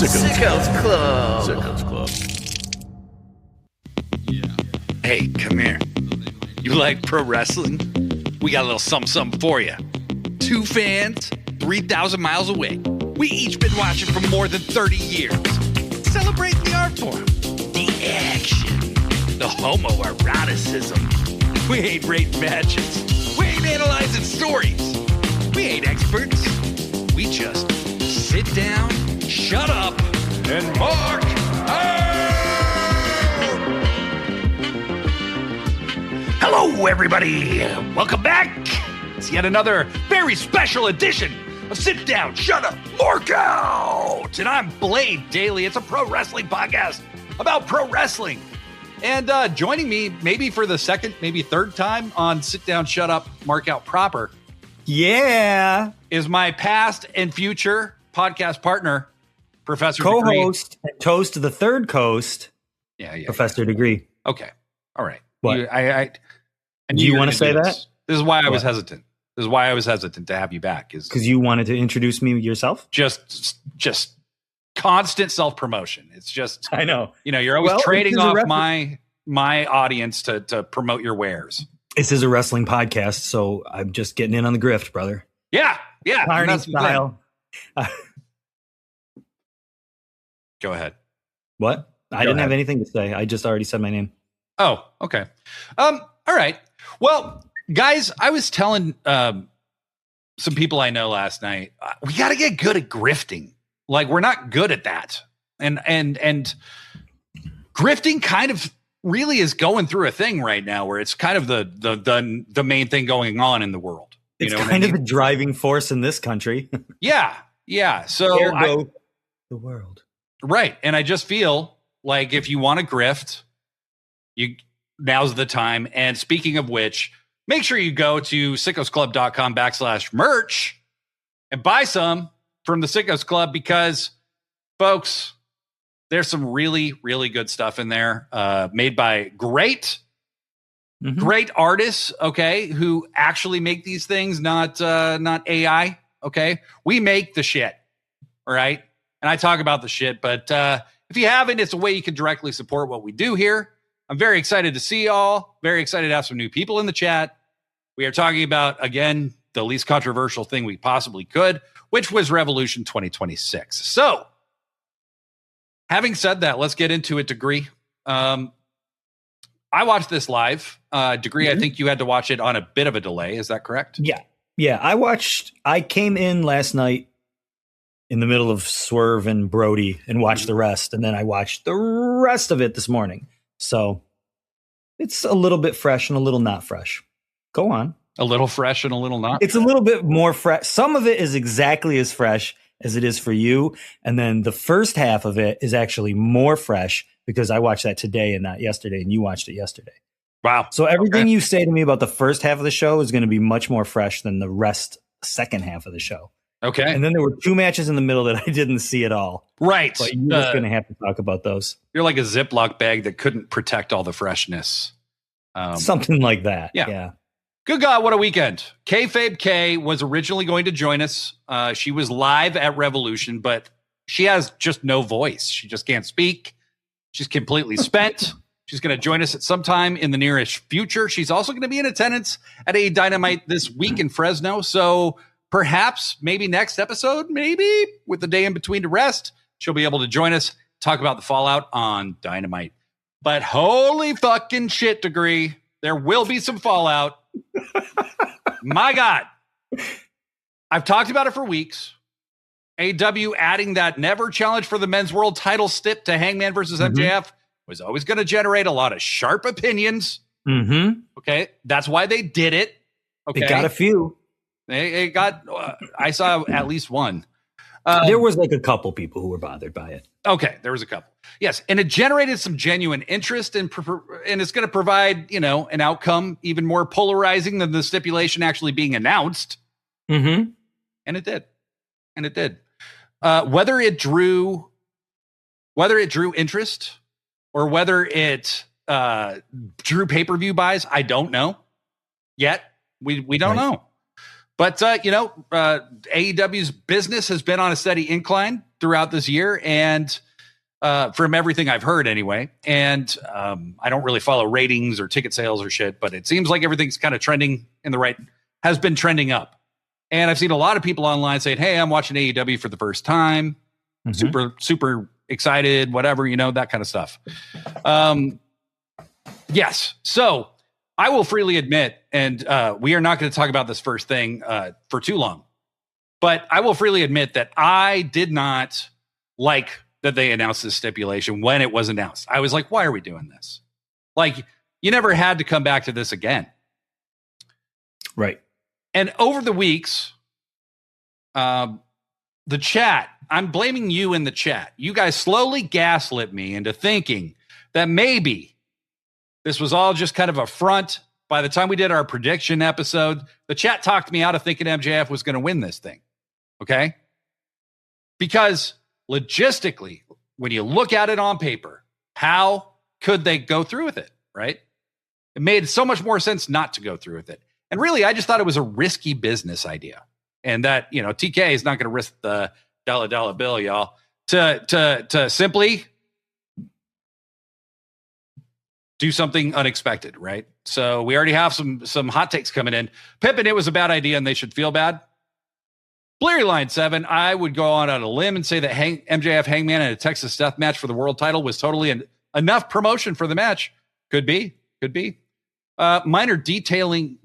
Sickos Club. Sickos Club. Hey, come here. You like pro wrestling? We got a little something for you. Two fans, 3,000 miles away. We each been watching for more than 30 years. Celebrate the art form, the action, the homoeroticism. We ain't rating matches. We ain't analyzing stories. We ain't experts. We just sit down, shut up, and mark out! Hello, everybody. Welcome back. It's yet another very special edition of Sit Down, Shut Up, Mark Out. And I'm Blade Daly. It's a pro wrestling podcast about pro wrestling. And joining me, maybe for the second, maybe third time on Sit Down, Shut Up, Mark Out proper. Yeah. Is my past and future podcast partner, Professor Co-host and toast to the third coast. Yeah. Professor Degree. Okay. All right. What? Do you want to say that? This is why I was hesitant. This is why I was hesitant to have you back. Is because you wanted to introduce me yourself? Just constant self-promotion. It's just, I know. You know, you're always trading off my audience to promote your wares. This is a wrestling podcast, so I'm just getting in on the grift, brother. Yeah. Carney style. Go ahead. What? I didn't have anything to say. I just already said my name. Oh, okay. All right. Well, guys, I was telling some people I know last night, we got to get good at grifting. Like, we're not good at that. And grifting kind of really is going through a thing right now where it's kind of the main thing going on in the world. It's kind of a driving force in this country. Yeah. So the world. Right. And I just feel like if you want to grift, now's the time. And speaking of which, make sure you go to sickosclub.com/merch and buy some from the Sickos Club because, folks, there's some really, really good stuff in there made by great artists, okay, who actually make these things, not AI, okay? We make the shit, all right? And I talk about the shit, but if you haven't, it's a way you can directly support what we do here. I'm very excited to see y'all. Very excited to have some new people in the chat. We are talking about, again, the least controversial thing we possibly could, which was Revolution 2026. So, having said that, let's get into it, Degree. I watched this live. Degree, I think you had to watch it on a bit of a delay. Is that correct? Yeah. I came in last night in the middle of Swerve and Brody and watched the rest. And then I watched the rest of it this morning. So it's a little bit fresh and a little not fresh. Go on. A little fresh and a little not. It's a little bit more fresh. Some of it is exactly as fresh as it is for you. And then the first half of it is actually more fresh because I watched that today and not yesterday. And you watched it yesterday. Wow. So everything you say to me about the first half of the show is going to be much more fresh than the second half of the show. Okay. And then there were two matches in the middle that I didn't see at all. Right. But you're just going to have to talk about those. You're like a Ziploc bag that couldn't protect all the freshness. Something like that. Yeah. Good God, what a weekend. Kayfabe K was originally going to join us. She was live at Revolution, but she has just no voice. She just can't speak. She's completely spent. She's going to join us at some time in the nearest future. She's also going to be in attendance at a Dynamite this week in Fresno. So perhaps, maybe next episode, maybe with the day in between to rest, she'll be able to join us, talk about the fallout on Dynamite. But holy fucking shit, Degree, there will be some fallout. My God. I've talked about it for weeks. AEW adding that never challenge for the men's world title stip to Hangman versus MJF was always going to generate a lot of sharp opinions. Okay. That's why they did it. Okay. It got a few. It got, I saw at least one. There was like a couple people who were bothered by it. Okay, there was a couple. Yes, and it generated some genuine interest and it's going to provide, an outcome even more polarizing than the stipulation actually being announced. And it did. Whether it drew interest or whether it drew pay-per-view buys, I don't know yet. We don't know. But, AEW's business has been on a steady incline. throughout this year, and from everything I've heard anyway. And I don't really follow ratings or ticket sales or shit, but it seems like everything's kind of trending in the right, has been trending up. And I've seen a lot of people online saying, hey, I'm watching AEW for the first time. Super excited, whatever, that kind of stuff. Yes. So I will freely admit, and we are not going to talk about this first thing for too long, but I will freely admit that I did not like that they announced this stipulation when it was announced. I was like, why are we doing this? Like, you never had to come back to this again. Right. And over the weeks, the chat, I'm blaming you in the chat. You guys slowly gaslit me into thinking that maybe this was all just kind of a front. By the time we did our prediction episode, the chat talked me out of thinking MJF was going to win this thing. Okay? Because logistically, when you look at it on paper, how could they go through with it, right? It made so much more sense not to go through with it. And really, I just thought it was a risky business idea. And that, TK is not going to risk the dollar bill, y'all, to simply do something unexpected, right? So we already have some hot takes coming in. Pippin, it was a bad idea and they should feel bad. Bleary Line 7, I would go on a limb and say that MJF Hangman in a Texas death match for the world title was totally enough promotion for the match. Could be. Minor detail gaming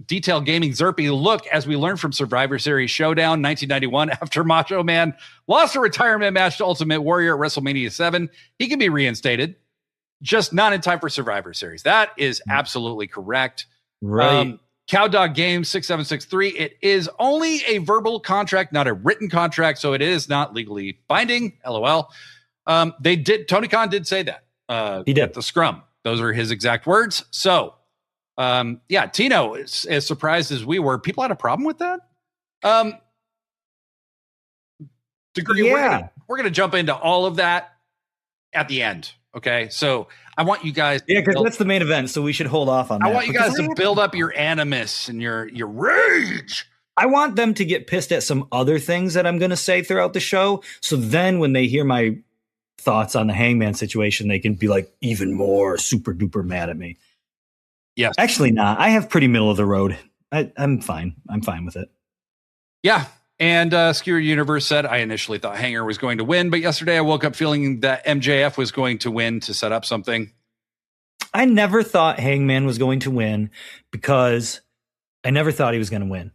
Zerpy. Look, as we learned from Survivor Series Showdown 1991, after Macho Man lost a retirement match to Ultimate Warrior at WrestleMania 7, he can be reinstated, just not in time for Survivor Series. That is absolutely correct. Right. Cowdog Games 6763. It is only a verbal contract, not a written contract, so it is not legally binding. LOL. Tony Khan did say that. He did at the scrum. Those are his exact words. So, Tino, as surprised as we were, people had a problem with that. We're gonna jump into all of that at the end. Okay, so I want you guys. Yeah, because that's the main event, so we should hold off on that. I want you guys to build up your animus and your rage. I want them to get pissed at some other things that I'm going to say throughout the show. So then when they hear my thoughts on the Hangman situation, they can be like even more super duper mad at me. Yes. Actually, not. I have pretty middle of the road. I'm fine. I'm fine with it. Yeah. And Skewer Universe said, I initially thought Hanger was going to win, but yesterday I woke up feeling that MJF was going to win to set up something. I never thought Hangman was going to win because I never thought he was going to win.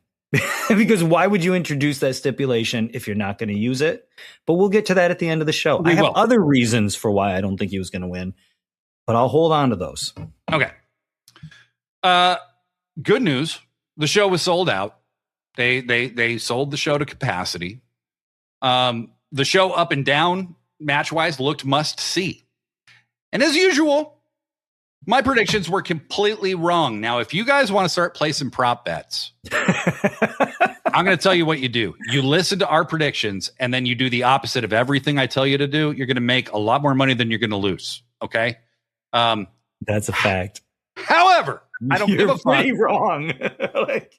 Because why would you introduce that stipulation if you're not going to use it? But we'll get to that at the end of the show. I have other reasons for why I don't think he was going to win, but I'll hold on to those. Okay. Good news. The show was sold out. They sold the show to capacity. The show up and down match wise looked must see. And as usual, my predictions were completely wrong. Now, if you guys want to start placing prop bets, I'm going to tell you what you do. You listen to our predictions and then you do the opposite of everything I tell you to do. You're going to make a lot more money than you're going to lose. Okay. That's a fact. However, I don't give a fuck. Pretty wrong.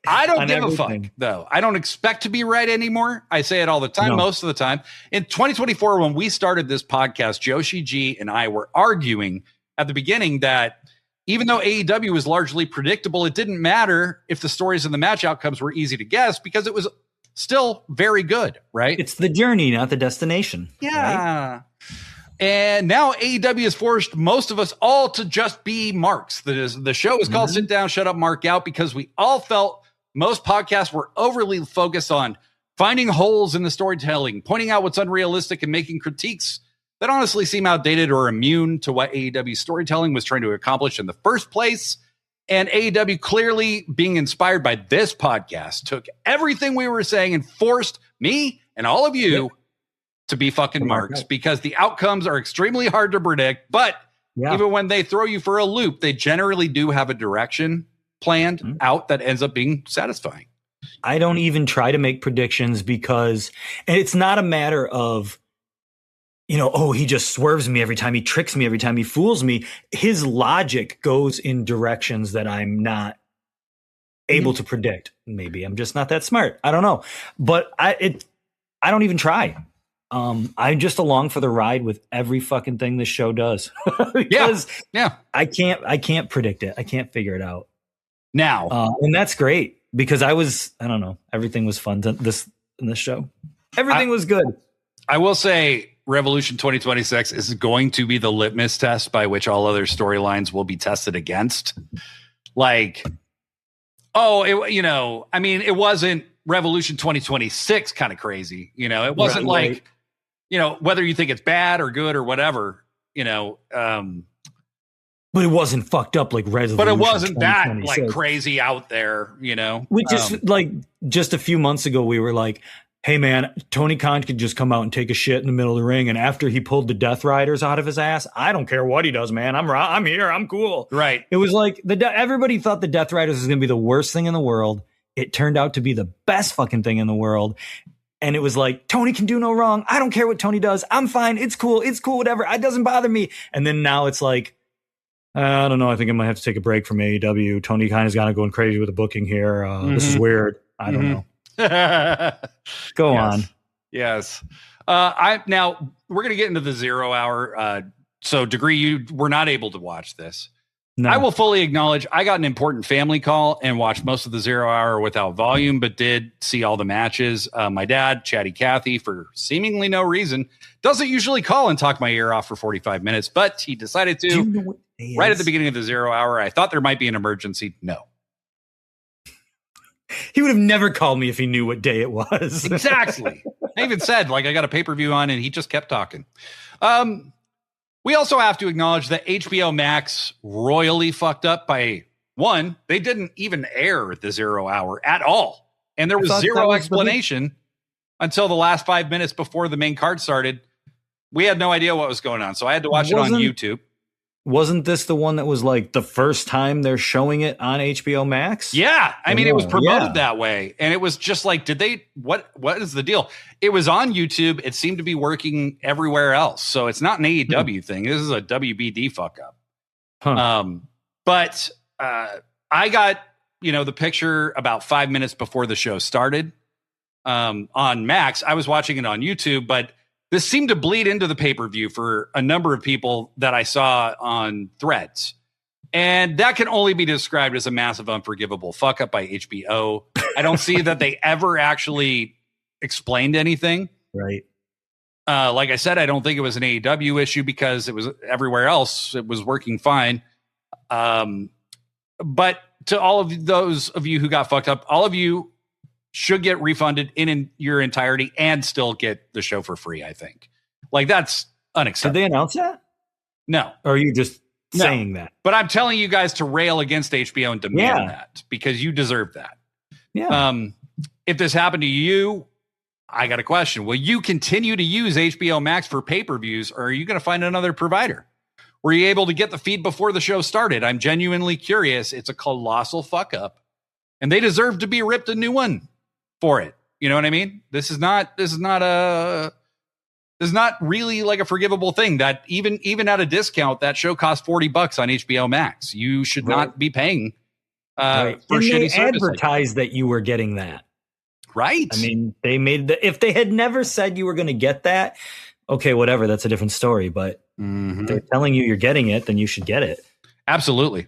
I don't give a fuck, though. I don't expect to be right anymore. I say it all the time, most of the time. In 2024, when we started this podcast, Joshi G and I were arguing at the beginning that even though AEW was largely predictable, it didn't matter if the stories and the match outcomes were easy to guess because it was still very good, right? It's the journey, not the destination. Yeah. Right? And now AEW has forced most of us all to just be marks. The show is called Sit Down, Shut Up, Mark Out because we all felt most podcasts were overly focused on finding holes in the storytelling, pointing out what's unrealistic, and making critiques that honestly seem outdated or immune to what AEW storytelling was trying to accomplish in the first place. And AEW, clearly being inspired by this podcast, took everything we were saying and forced me and all of you to be fucking marks because the outcomes are extremely hard to predict. But even when they throw you for a loop, they generally do have a direction planned out that ends up being satisfying. I don't even try to make predictions because it's not a matter of, he just swerves me every time, he tricks me every time, he fools me. His logic goes in directions that I'm not able to predict. Maybe I'm just not that smart. I don't know. But I don't even try. I'm just along for the ride with every fucking thing this show does. Because I can't predict it. I can't figure it out. Now. And that's great because I don't know. Everything was fun in this show. Everything was good. I will say Revolution 2026 is going to be the litmus test by which all other storylines will be tested against. Like, it wasn't Revolution 2026 kind of crazy. It wasn't whether you think it's bad or good or whatever, but it wasn't fucked up like Revolution. But it wasn't that like crazy out there, We just just a few months ago, we were like, hey man, Tony Khan could just come out and take a shit in the middle of the ring. And after he pulled the Death Riders out of his ass, I don't care what he does, man. I'm here. I'm cool. Right. It was like everybody thought the Death Riders was going to be the worst thing in the world. It turned out to be the best fucking thing in the world. And it was like, Tony can do no wrong. I don't care what Tony does. I'm fine. It's cool. It's cool. Whatever. It doesn't bother me. And then now it's like, I don't know. I think I might have to take a break from AEW. Tony kind of got going crazy with the booking here. This is weird. I don't know. Go on. Yes. Now we're going to get into the 0 hour. So Degree, you were not able to watch this. No. I will fully acknowledge I got an important family call and watched most of the 0 hour without volume, but did see all the matches. My dad, Chatty Cathy, for seemingly no reason, doesn't usually call and talk my ear off for 45 minutes, but he decided to right at the beginning of the 0 hour. I thought there might be an emergency. No. He would have never called me if he knew what day it was. Exactly. I even said, I got a pay-per-view on, and he just kept talking. We also have to acknowledge that HBO Max royally fucked up by one. They didn't even air the 0 hour at all. And there was zero explanation until the last 5 minutes before the main card started. We had no idea what was going on. So I had to watch it on YouTube. Wasn't this the one that was like the first time they're showing it on HBO Max? Yeah. I mean, it was promoted that way. And it was just like, what is the deal? It was on YouTube. It seemed to be working everywhere else. So it's not an AEW thing. This is a WBD fuck up. But I got, the picture about 5 minutes before the show started on Max. I was watching it on YouTube, but this seemed to bleed into the pay-per-view for a number of people that I saw on threads. And that can only be described as a massive unforgivable fuck up by HBO. I don't see that they ever actually explained anything. Right. Like I said, I don't think it was an AEW issue because it was everywhere else. It was working fine. But to all of those of you who got fucked up, all of you should get refunded in your entirety and still get the show for free, I think. That's unacceptable. Did they announce that? No. Or are you just saying that? But I'm telling you guys to rail against HBO and demand that because you deserve that. Yeah. If this happened to you, I got a question. Will you continue to use HBO Max for pay-per-views, or are you going to find another provider? Were you able to get the feed before the show started? I'm genuinely curious. It's a colossal fuck up, and they deserve to be ripped a new one for it. You know what I mean? This is not really like a forgivable thing that even at a discount, that show costs $40 on HBO Max. You should not be paying for shitty service. Advertised that you were getting that. Right. I mean, they made if they had never said you were going to get that, okay, whatever. That's a different story. But if they're telling you you're getting it, then you should get it. Absolutely.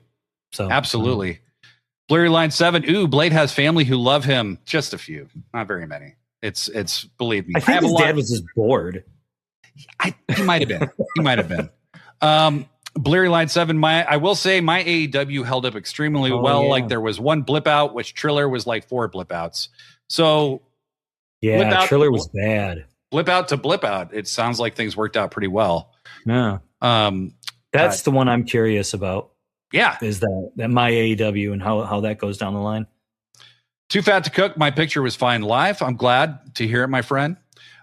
Absolutely. Blurry Line 7. Ooh, Blade has family who love him. Just a few, not very many. It's believe me. I think his dad was just bored. He might have been. Blurry Line 7. I will say my AEW held up extremely well. Yeah. Like there was one blip out, which Triller was like 4 blip outs. So yeah, Triller was bad. Blip out to blip out. It sounds like things worked out pretty well. Yeah. That's the one I'm curious about. Yeah. Is that my AEW and how that goes down the line. Too Fat to Cook. My picture was fine live. I'm glad to hear it, my friend.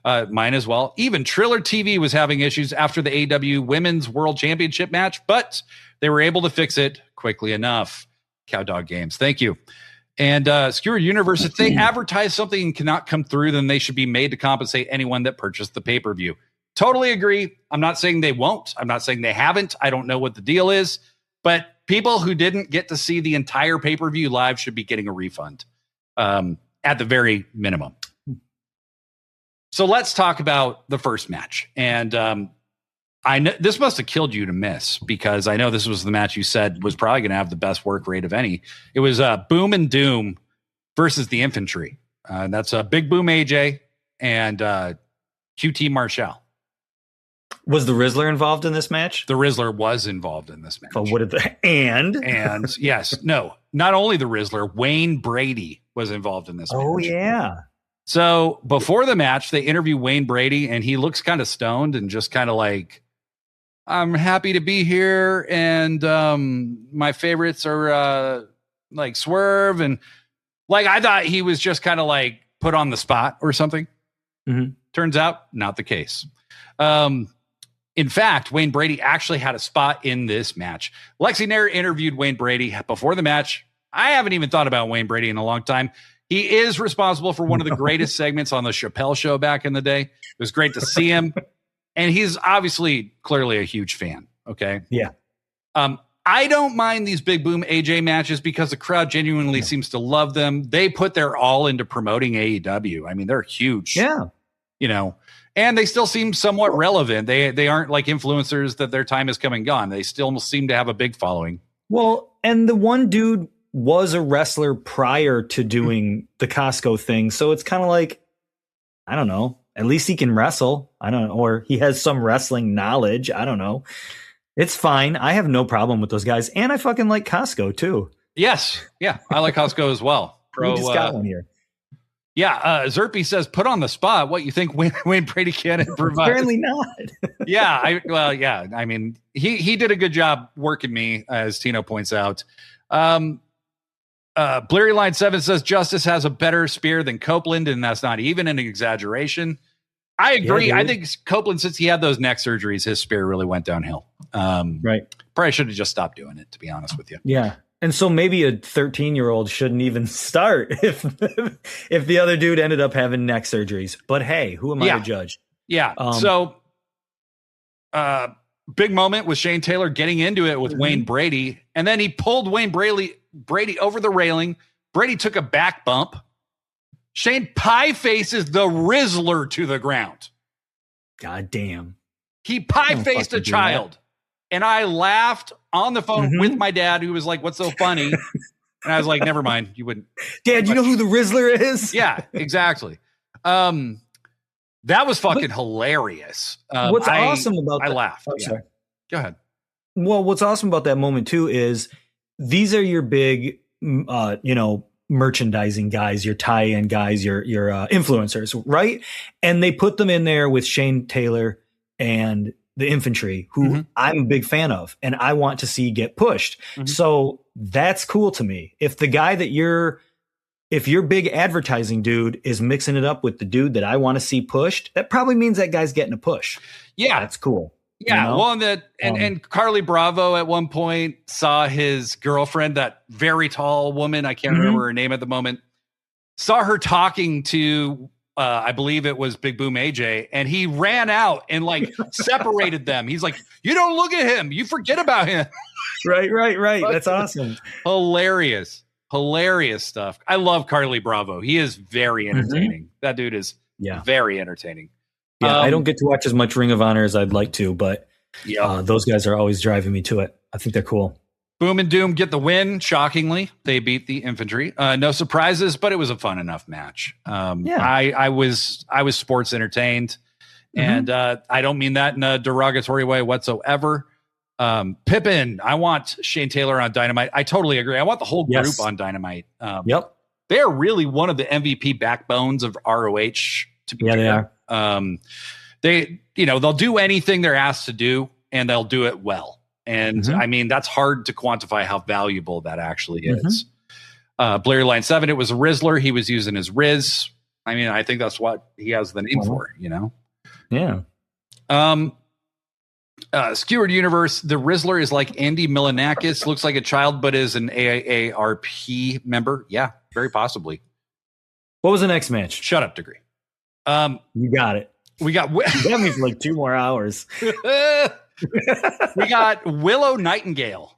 Mine as well. Even Triller TV was having issues after the AEW Women's World Championship match, but they were able to fix it quickly enough. Cowdog Games. Thank you. And Skewer Universe, if they advertise something and cannot come through, then they should be made to compensate anyone that purchased the pay-per-view. Totally agree. I'm not saying they won't. I'm not saying they haven't. I don't know what the deal is. But people who didn't get to see the entire pay-per-view live should be getting a refund at the very minimum. So let's talk about the first match. And I know this must have killed you to miss, because I know this was the match you said was probably going to have the best work rate of any. It was Boom and Doom versus the Infantry. That's Big Boom AJ and QT Marshall. Was the Rizzler involved in this match? The Rizzler was involved in this match. But what did and yes, no, not only the Rizzler, Wayne Brady was involved in this match. Oh, yeah. So before the match, they interview Wayne Brady, and he looks kind of stoned and just kind of like, I'm happy to be here, and my favorites are like Swerve, and like I thought he was just kind of like put on the spot or something. Mm-hmm. Turns out not the case. In fact, Wayne Brady actually had a spot in this match. Lexi Nair interviewed Wayne Brady before the match. I haven't even thought about Wayne Brady in a long time. He is responsible for one of the greatest segments on the Chappelle Show back in the day. It was great to see him. And he's obviously clearly a huge fan. Okay. Yeah. I don't mind these Big Boom AJ matches because the crowd genuinely seems to love them. They put their all into promoting AEW. I mean, they're huge. Yeah. You know, and they still seem somewhat relevant. They aren't like influencers that their time is come and gone. They still seem to have a big following. Well, and the one dude was a wrestler prior to doing the Costco thing. So it's kind of like, I don't know, at least he can wrestle. I don't know. Or he has some wrestling knowledge. I don't know. It's fine. I have no problem with those guys. And I fucking like Costco too. Yes. Yeah. I like Costco as well. We just got one here. Yeah. Zerpy says, put on the spot. What you think Wayne Brady can improvise? Apparently not. Yeah. I mean, he did a good job working me, as Tino points out. Blurry Line 7 says Justice has a better spear than Copeland, and that's not even an exaggeration. I agree. Yeah, I think Copeland, since he had those neck surgeries, his spear really went downhill. Right. Probably should have just stopped doing it, to be honest with you. Yeah. And so maybe a 13-year-old shouldn't even start if the other dude ended up having neck surgeries. But hey, who am I to judge? Yeah. Big moment with Shane Taylor getting into it with Wayne Brady, and then he pulled Wayne Brady over the railing. Brady took a back bump. Shane pie faces the Rizzler to the ground. God damn. He pie faced a child. And I laughed on the phone with my dad, who was like, what's so funny? And I was like, never mind. You wouldn't. Dad, you know who the Rizzler is? Yeah, exactly. That was fucking hilarious. What's awesome about that? I laughed. Oh, sorry. Go ahead. Well, what's awesome about that moment too is these are your big, merchandising guys, your tie-in guys, your influencers, right? And they put them in there with Shane Taylor and the Infantry, who I'm a big fan of, and I want to see get pushed. So that's cool to me. If the guy that if your big advertising dude is mixing it up with the dude that I want to see pushed, that probably means that guy's getting a push. Yeah. That's cool. Yeah. You know? Well, and Carly Bravo at one point saw his girlfriend, that very tall woman, I can't remember her name at the moment, saw her talking to, I believe it was Big Boom AJ, and he ran out and like separated them. He's like, you don't look at him. You forget about him. Right. That's awesome. Hilarious stuff. I love Carly Bravo. He is very entertaining. That dude is very entertaining. Yeah, I don't get to watch as much Ring of Honor as I'd like to, but those guys are always driving me to it. I think they're cool. Boom and Doom get the win. Shockingly, they beat the Infantry. No surprises, but it was a fun enough match. I was sports entertained, and I don't mean that in a derogatory way whatsoever. Pippin, I want Shane Taylor on Dynamite. I totally agree. I want the whole group on Dynamite. They are really one of the MVP backbones of ROH. To be they are. They'll do anything they're asked to do, and they'll do it well. And I mean, that's hard to quantify how valuable that actually is. Blair Line 7, it was a Rizzler. He was using his Riz. I mean, I think that's what he has the name for, Yeah. Skewered Universe, the Rizzler is like Andy Milanakis, looks like a child, but is an AARP member. Yeah, very possibly. What was the next match? Shut up, Degree. You got it. We got that means like 2 more hours. We got Willow Nightingale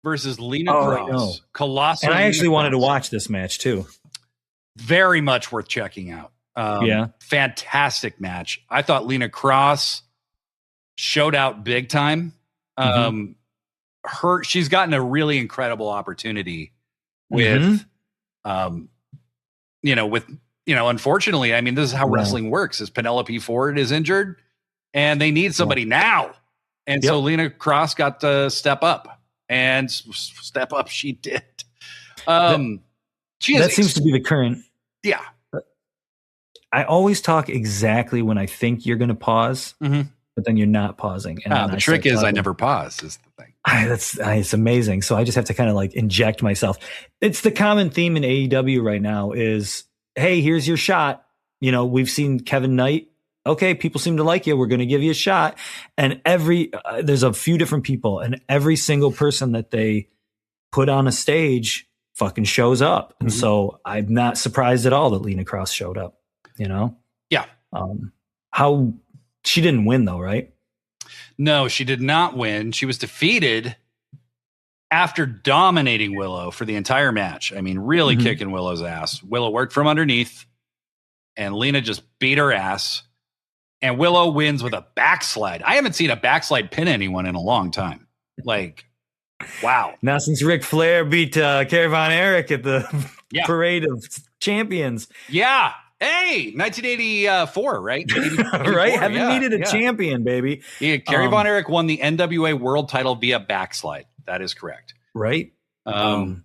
versus Lena Cross. Colossal. And I actually wanted to watch this match too. Very much worth checking out. Fantastic match. I thought Lena Cross showed out big time. She's gotten a really incredible opportunity with, unfortunately, I mean, this is how wrestling works. Is Penelope Ford is injured and they need somebody now. And so Lena Cross got to step up, and step up she did. That seems to be the current. Yeah. I always talk exactly when I think you're going to pause, but then you're not pausing. And the trick is I never pause is the thing. It's amazing. So I just have to kind of like inject myself. It's the common theme in AEW right now is, hey, here's your shot. You know, we've seen Kevin Knight. Okay, people seem to like you. We're going to give you a shot. And there's a few different people, and every single person that they put on a stage fucking shows up. And so I'm not surprised at all that Lena Cross showed up, you know? Yeah. She didn't win though, right? No, she did not win. She was defeated after dominating Willow for the entire match. I mean, really kicking Willow's ass. Willow worked from underneath, and Lena just beat her ass. And Willow wins with a backslide. I haven't seen a backslide pin anyone in a long time. Like, wow. Now since Ric Flair beat Kerry Von Erich at the Parade of Champions. Yeah. Hey, 1984, right? Right? Haven't needed a champion, baby. Yeah, Kerry Von Erich won the NWA World title via backslide. That is correct. Right? So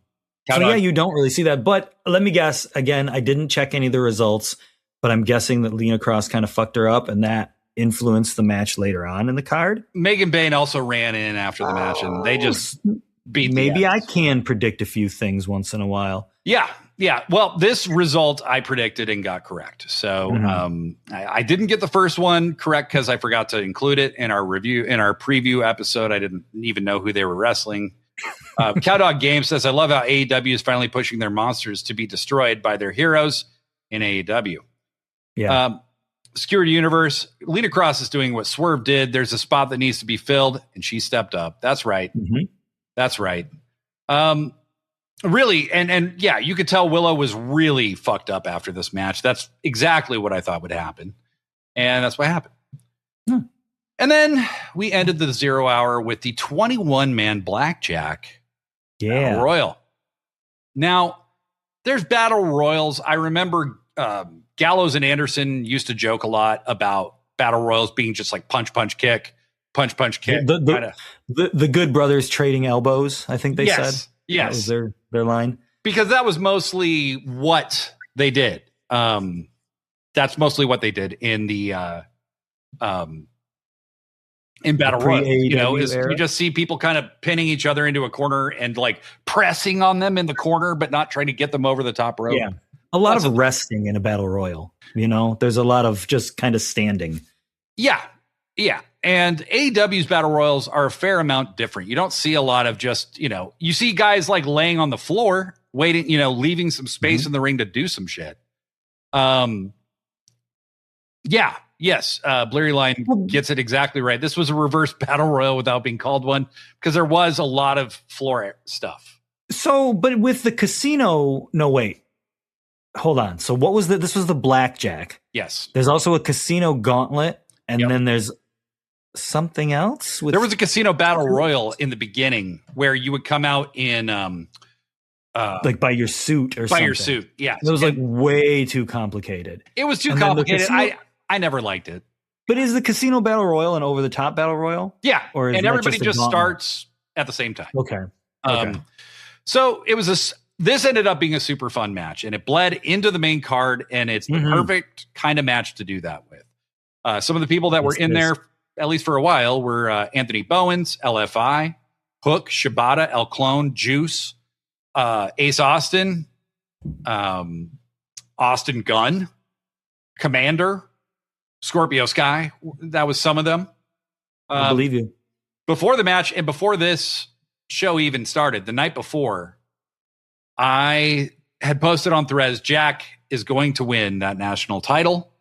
you don't really see that. But let me guess, again, I didn't check any of the results, but I'm guessing that Lena Cross kind of fucked her up, and that influenced the match later on in the card. Megan Bayne also ran in after the match, and they just beat. Maybe I can predict a few things once in a while. Yeah. Well, this result I predicted and got correct. So I didn't get the first one correct because I forgot to include it in our preview episode. I didn't even know who they were wrestling. Cowdog Game says, I love how AEW is finally pushing their monsters to be destroyed by their heroes in AEW. Yeah. Skewered Universe, Lena Cross is doing what Swerve did. There's a spot that needs to be filled, and she stepped up. That's right. That's right. Really, and yeah, you could tell Willow was really fucked up after this match. That's exactly what I thought would happen. And that's what happened. And then we ended the 0 hour with the 21-man blackjack Battle Royal. Now, there's Battle Royals. I remember Gallows and Anderson used to joke a lot about Battle Royals being just like punch, punch, kick, punch, punch, kick. The Good Brothers trading elbows, I think they said. Yes. That was their line. Because that was mostly what they did. That's mostly what they did in the in Battle Royal. You know, you just see people kind of pinning each other into a corner and like pressing on them in the corner, but not trying to get them over the top rope. Yeah. A lot of resting in a Battle Royal. You know, there's a lot of just kind of standing. Yeah. And AEW's Battle Royals are a fair amount different. You don't see a lot of just, you see guys like laying on the floor, waiting, leaving some space in the ring to do some shit. Blurry Line gets it exactly right. This was a reverse Battle Royal without being called one because there was a lot of floor stuff. So, but with the casino, no, wait. Hold on. So what was this was the blackjack. Yes. There's also a casino gauntlet, and then there's something else. There was a casino battle royal in the beginning where you would come out in like by your suit or something. By your suit, yeah. It was like way too complicated. It was too complicated. I never liked it. But is the casino battle royal an over the top battle royal? Yeah. And everybody just starts at the same time. Okay. So it was this ended up being a super fun match, and it bled into the main card, and it's the perfect kind of match to do that with. Some of the people that were in there, at least for a while, were Anthony Bowens, LFI, Hook, Shibata, El Clone, Juice, Ace Austin, Austin Gunn, Commander, Scorpio Sky. That was some of them. I believe you. Before the match and before this show even started, the night before, I had posted on Threads, Jack is going to win that national title.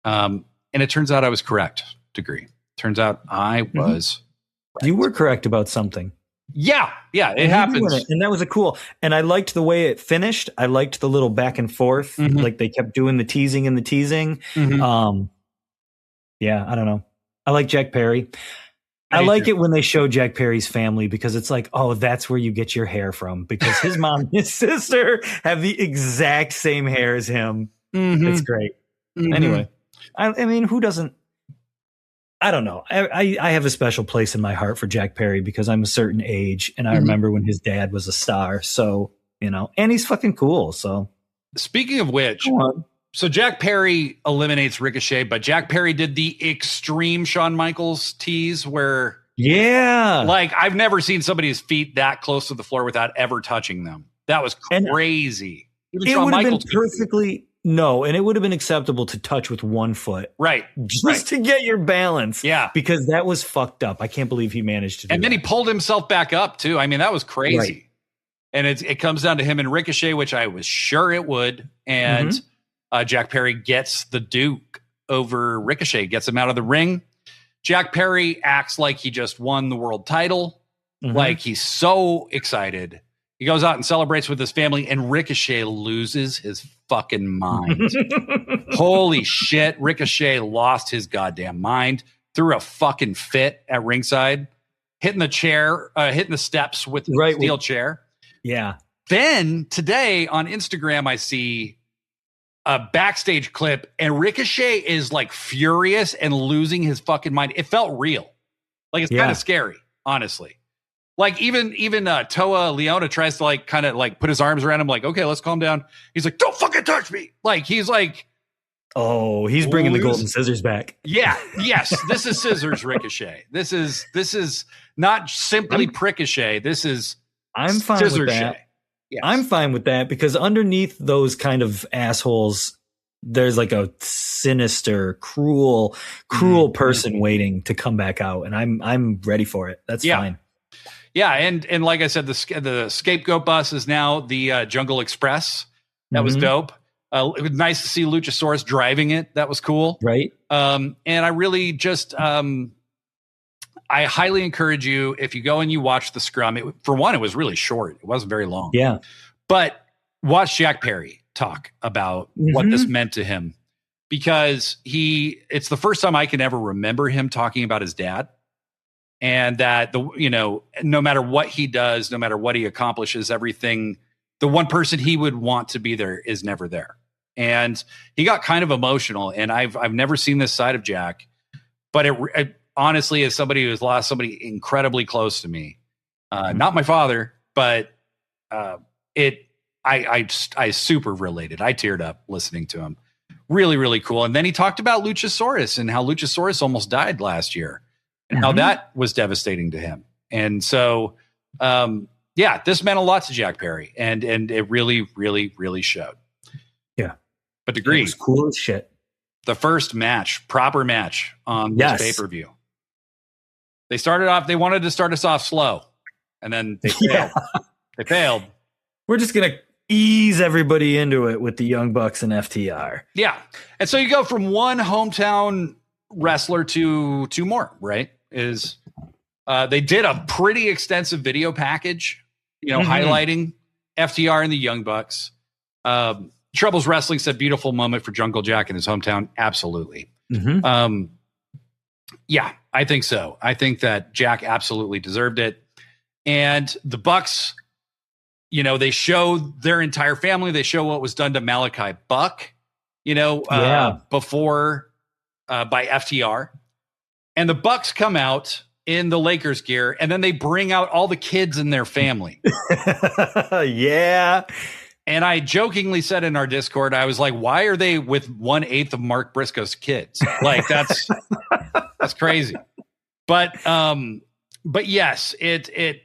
And it turns out I was correct, Degree. Turns out I was right. You were correct about something. Yeah, it And happens. and that was a cool. And I liked the way it finished. I liked the little back and forth. Like they kept doing the teasing and the teasing. Yeah, I don't know. I like Jack Perry. I like it when they show Jack Perry's family because it's like, oh, that's where you get your hair from, because his mom and his sister have the exact same hair as him. It's great. Anyway, I mean, who doesn't? I don't know. I have a special place in my heart for Jack Perry because I'm a certain age and I remember when his dad was a star. So, and he's fucking cool. So, speaking of which, so Jack Perry eliminates Ricochet, but Jack Perry did the extreme Shawn Michaels tease where, like I've never seen somebody's feet that close to the floor without ever touching them. That was crazy. Even Shawn Michaels been perfectly. No, and it would have been acceptable to touch with one foot. Right. Just to get your balance. Yeah. Because that was fucked up. I can't believe he managed to do that. And then he pulled himself back up, too. I mean, that was crazy. Right. And it comes down to him and Ricochet, which I was sure it would. And Jack Perry gets the Duke over Ricochet, gets him out of the ring. Jack Perry acts like he just won the world title. Like he's so excited. He goes out and celebrates with his family, and Ricochet loses his fucking mind. Holy shit. Ricochet lost his goddamn mind, threw a fucking fit at ringside, hitting the chair, hitting the steps with the steel chair. Yeah. Then today on Instagram, I see a backstage clip, and Ricochet is like furious and losing his fucking mind. It felt real. Like it's kind of scary, honestly. Like even Toa Leona tries to like kind of like put his arms around him, like, okay, let's calm down. He's like, don't fucking touch me. Like he's like, oh, he's bringing the golden scissors back. Yeah, yes, this is scissors Ricochet. This is not simply Prickochet. This is I'm fine with that. Yes. I'm fine with that because underneath those kind of assholes, there's like a sinister, cruel person waiting to come back out, and I'm ready for it. That's fine. Yeah, and like I said, the scapegoat bus is now the Jungle Express. That was dope. It was nice to see Luchasaurus driving it. That was cool. Right. And I really just I highly encourage you, if you go and you watch the scrum. For one, it was really short. It wasn't very long. Yeah. But watch Jack Perry talk about what this meant to him, because it's the first time I can ever remember him talking about his dad. And that no matter what he does, no matter what he accomplishes, everything, the one person he would want to be there is never there. And he got kind of emotional, and I've never seen this side of Jack, but it honestly, as somebody who has lost somebody incredibly close to me, not my father, but I super related. I teared up listening to him. Really, really cool. And then he talked about Luchasaurus and how Luchasaurus almost died last year. And how that was devastating to him. And so, this meant a lot to Jack Perry. And it really, really, really showed. Yeah. But agreed. It was cool as shit. The first proper match on this pay-per-view. They wanted to start us off slow. And then they failed. They failed. We're just going to ease everybody into it with the Young Bucks and FTR. Yeah. And so you go from one hometown wrestler to two more, right? They did a pretty extensive video package, highlighting FTR and the Young Bucks. Troubles Wrestling said beautiful moment for Jungle Jack in his hometown. Absolutely. Yeah, I think so. I think that Jack absolutely deserved it. And the Bucks, they show their entire family. They show what was done to Malachi Buck, before by FTR. And the Bucks come out in the Lakers gear, and then they bring out all the kids in their family. Yeah. And I jokingly said in our Discord, I was like, why are they with 1/8 of Mark Briscoe's kids? Like that's crazy. But yes, it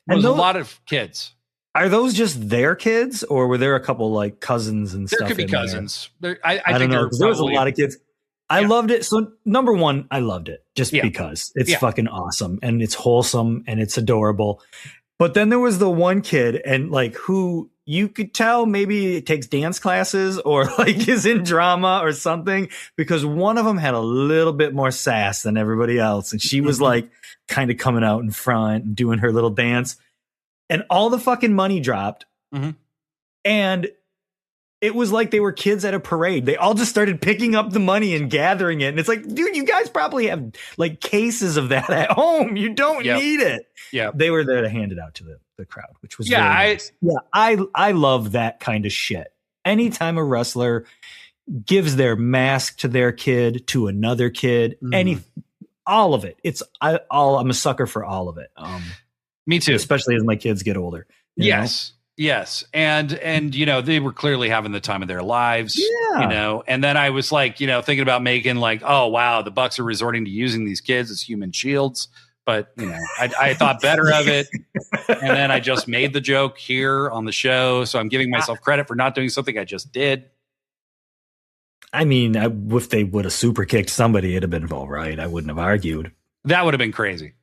was a lot of kids. Are those just their kids, or were there a couple like cousins and stuff? There could be cousins. I think there was a lot of kids. I loved it. So number one, I loved it just because it's fucking awesome and it's wholesome and it's adorable. But then there was the one kid, and like who you could tell maybe it takes dance classes or like is in drama or something, because one of them had a little bit more sass than everybody else. And she was like kind of coming out in front and doing her little dance, and all the fucking money dropped. And it was like they were kids at a parade. They all just started picking up the money and gathering it. And it's like, dude, you guys probably have like cases of that at home. You don't need it. Yeah. They were there to hand it out to the crowd, which was nice. I love that kind of shit. Anytime a wrestler gives their mask to their kid, to another kid, all of it. I'm a sucker for all of it. Me too. Especially as my kids get older. Yes. Know? Yes. And, you know, they were clearly having the time of their lives, you know, and then I was like, you know, thinking about making like, oh, wow, the Bucks are resorting to using these kids as human shields. But, you know, I thought better of it. And then I just made the joke here on the show. So I'm giving myself credit for not doing something I just did. I mean, if they would have super kicked somebody, it'd have been all right. I wouldn't have argued. That would have been crazy.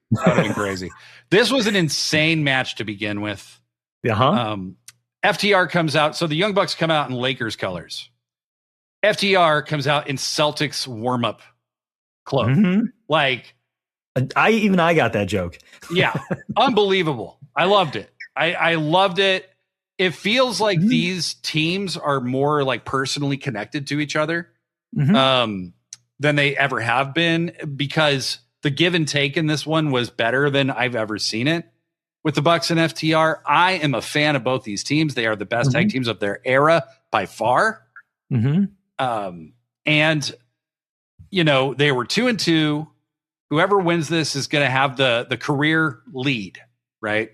This was an insane match to begin with. FTR comes out. So the Young Bucks come out in Lakers colors. FTR comes out in Celtics warm-up clothes. Like, I got that joke. Yeah. Unbelievable. I loved it. I loved it. It feels like these teams are more like personally connected to each other than they ever have been, because the give and take in this one was better than I've ever seen it. With the Bucks and FTR, I am a fan of both these teams. They are the best tag teams of their era by far. And, you know, they were 2-2. Whoever wins this is going to have the career lead, right?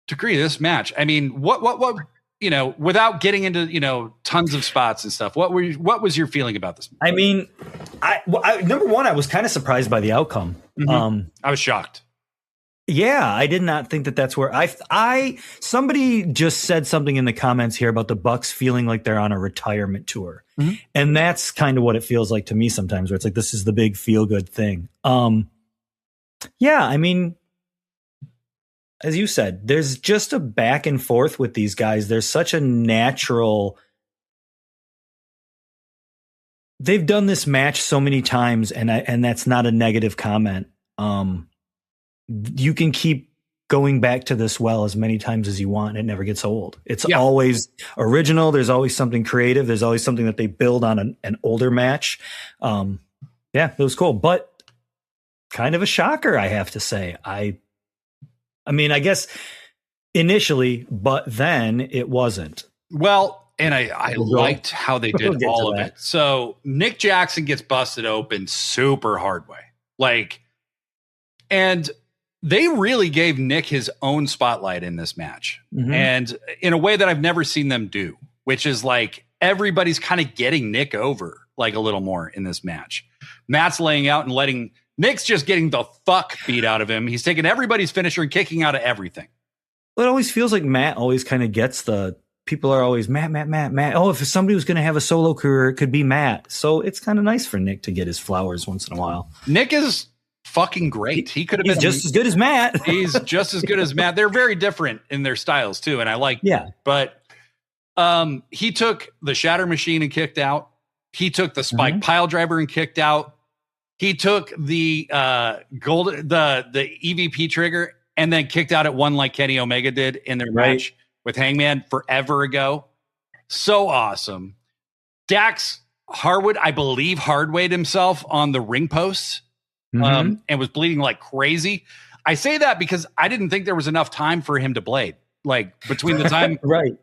To agree this match. I mean, what, you know, without getting into, you know, tons of spots and stuff, what was your feeling about this match? I mean, number one, I was kind of surprised by the outcome. I was shocked. Yeah, I did not think that that's where somebody just said something in the comments here about the Bucks feeling like they're on a retirement tour. And that's kind of what it feels like to me sometimes, where it's like, this is the big feel good thing. Yeah, I mean, as you said, there's just a back and forth with these guys. There's such a natural, they've done this match so many times, and that's not a negative comment. You can keep going back to this well as many times as you want. It never gets old. It's always original. There's always something creative. There's always something that they build on an older match. Yeah, it was cool, but kind of a shocker, I have to say. I mean, I guess initially, but then it wasn't. Well, and I liked how they did all of it. So Nick Jackson gets busted open super hard way. Like, and they really gave Nick his own spotlight in this match. And in a way that I've never seen them do, which is like everybody's kind of getting Nick over like a little more in this match. Matt's laying out and letting Nick's just getting the fuck beat out of him. He's taking everybody's finisher and kicking out of everything. Well, it always feels like Matt always kind of gets people are always Matt. Oh, if somebody was going to have a solo career, it could be Matt. So it's kind of nice for Nick to get his flowers once in a while. Nick is fucking great. He could have been just as good as Matt. He's just as good as Matt. They're very different in their styles too. And I like, but he took the Shatter Machine and kicked out. He took the Spike Pile Driver and kicked out. He took the the EVP trigger and then kicked out at one like Kenny Omega did in their match with Hangman forever ago. So awesome. Dax Harwood, I believe, hardwayed himself on the ring posts. And was bleeding like crazy. I say that because I didn't think there was enough time for him to blade. Like between the time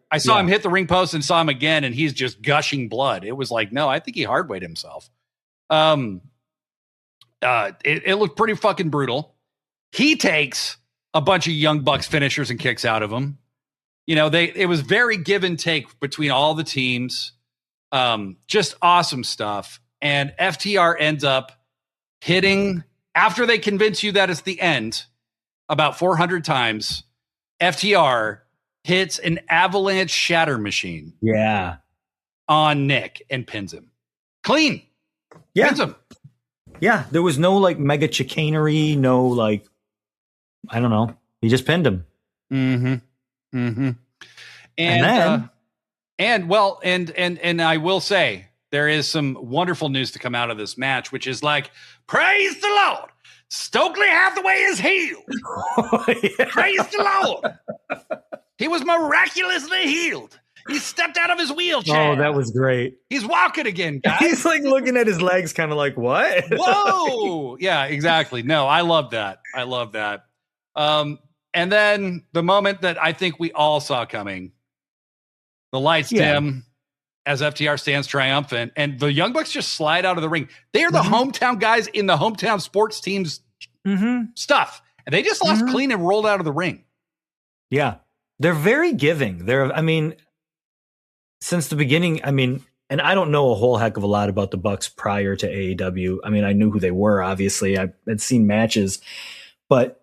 I saw him hit the ring post and saw him again, and he's just gushing blood. It was like, no, I think he hardwayed himself. It looked pretty fucking brutal. He takes a bunch of Young Bucks finishers and kicks out of them. You know, it was very give and take between all the teams. Just awesome stuff. And FTR ends up hitting, after they convince you that it's the end about 400 times, FTR hits an avalanche shatter machine on Nick and pins him clean. Pins him. There was no like mega chicanery, no like, I don't know, he just pinned him. And I will say there is some wonderful news to come out of this match, which is like, praise the Lord, Stokely Hathaway is healed. Oh, yeah. Praise the Lord. He was miraculously healed. He stepped out of his wheelchair. Oh, that was great. He's walking again, guys. He's like looking at his legs, kind of like, what? Whoa. Yeah, exactly. No, I love that. And then the moment that I think we all saw coming, the lights dim as FTR stands triumphant, and the Young Bucks just slide out of the ring. They are the hometown guys in the hometown sports teams stuff. And they just lost clean and rolled out of the ring. Yeah. They're very giving. Since the beginning, and I don't know a whole heck of a lot about the Bucks prior to AEW. I mean, I knew who they were, obviously. I had seen matches. But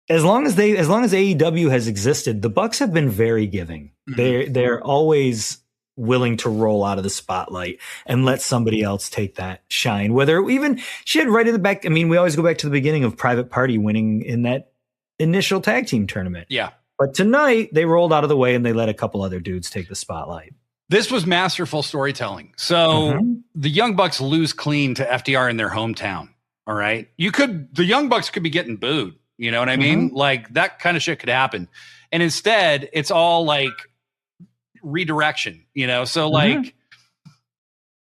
as long as AEW has existed, the Bucks have been very giving. They're always willing to roll out of the spotlight and let somebody else take that shine. Whether even she had right in the back. I mean, we always go back to the beginning of Private Party winning in that initial tag team tournament. Yeah. But tonight they rolled out of the way and they let a couple other dudes take the spotlight. This was masterful storytelling. So the Young Bucks lose clean to FTR in their hometown. All right. The Young Bucks could be getting booed. You know what I mean? Like that kind of shit could happen. And instead it's all like redirection, so like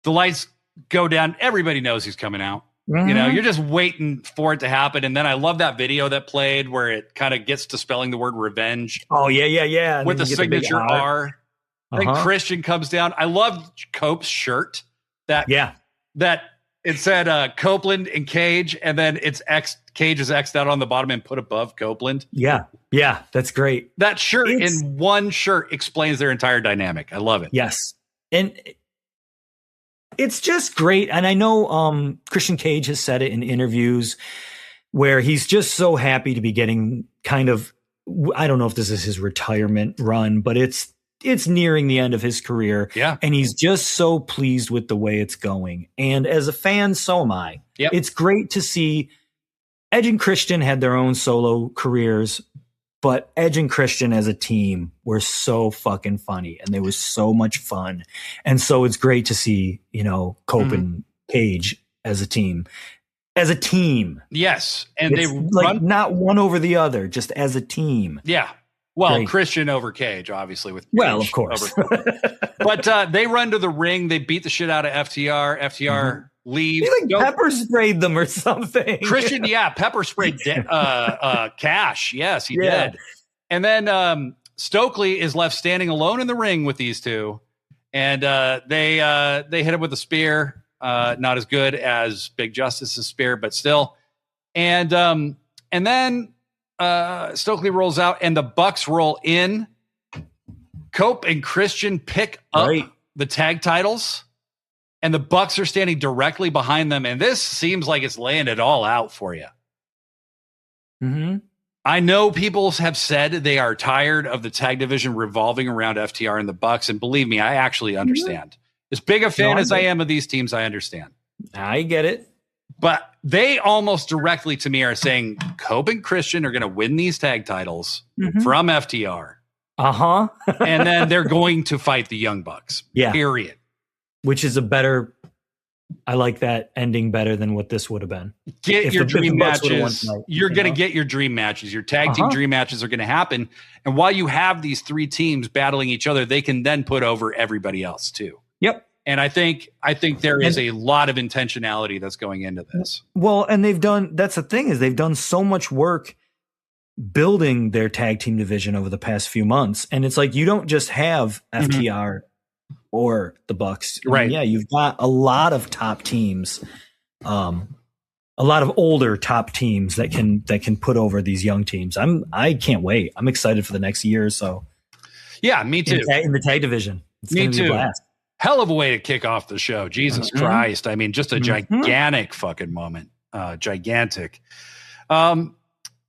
the lights go down, everybody knows he's coming out. You're just waiting for it to happen. And then I love that video that played where it kind of gets to spelling the word revenge. Oh yeah. And with the signature R. Then Christian comes down. I love Cope's shirt that it said Copeland and Cage, and then it's Cage is X'd out on the bottom and put above Copeland. Yeah, that's great. That shirt in one shirt explains their entire dynamic. I love it. Yes. And it's just great. And I know Christian Cage has said it in interviews where he's just so happy to be getting kind of, I don't know if this is his retirement run, but it's nearing the end of his career. Yeah. And he's just so pleased with the way it's going. And as a fan, so am I. Yep. It's great to see Edge and Christian had their own solo careers, but Edge and Christian as a team were so fucking funny and they was so much fun. And so it's great to see, Cope and Cage as a team. As a team. Yes. And it's not one over the other, just as a team. Yeah. Well, Great. Christian over Cage, obviously. Of course. But they run to the ring. They beat the shit out of FTR. FTR leaves. He pepper sprayed them or something. Christian, pepper sprayed Cash. Yes, he did. And then Stokely is left standing alone in the ring with these two. And they hit him with a spear. Not as good as Big Justice's spear, but still. And then Stokely rolls out and the Bucks roll in. Cope and Christian pick up the tag titles and the Bucks are standing directly behind them. And this seems like it's laying it all out for you. I know people have said they are tired of the tag division revolving around FTR and the Bucks. And believe me, I actually understand. As big a fan as I am of these teams, I understand. I get it. But they almost directly to me are saying Cope and Christian are going to win these tag titles from FTR. And then they're going to fight the Young Bucks. Yeah. Period. Which is I like that ending better than what this would have been. Get your dream matches. You're going to get your dream matches. Your tag team dream matches are going to happen. And while you have these three teams battling each other, they can then put over everybody else too. Yep. And I think there is a lot of intentionality that's going into this. Well, and that's the thing is they've done so much work building their tag team division over the past few months. And it's like, you don't just have FTR or the Bucks. Right. You've got a lot of top teams, a lot of older top teams that can put over these young teams. I can't wait. I'm excited for the next year or so. Yeah, me too. In the tag division. It's me gonna be too. a blast. Hell of a way to kick off the show. Jesus Christ. I mean, just a gigantic fucking moment. Gigantic. And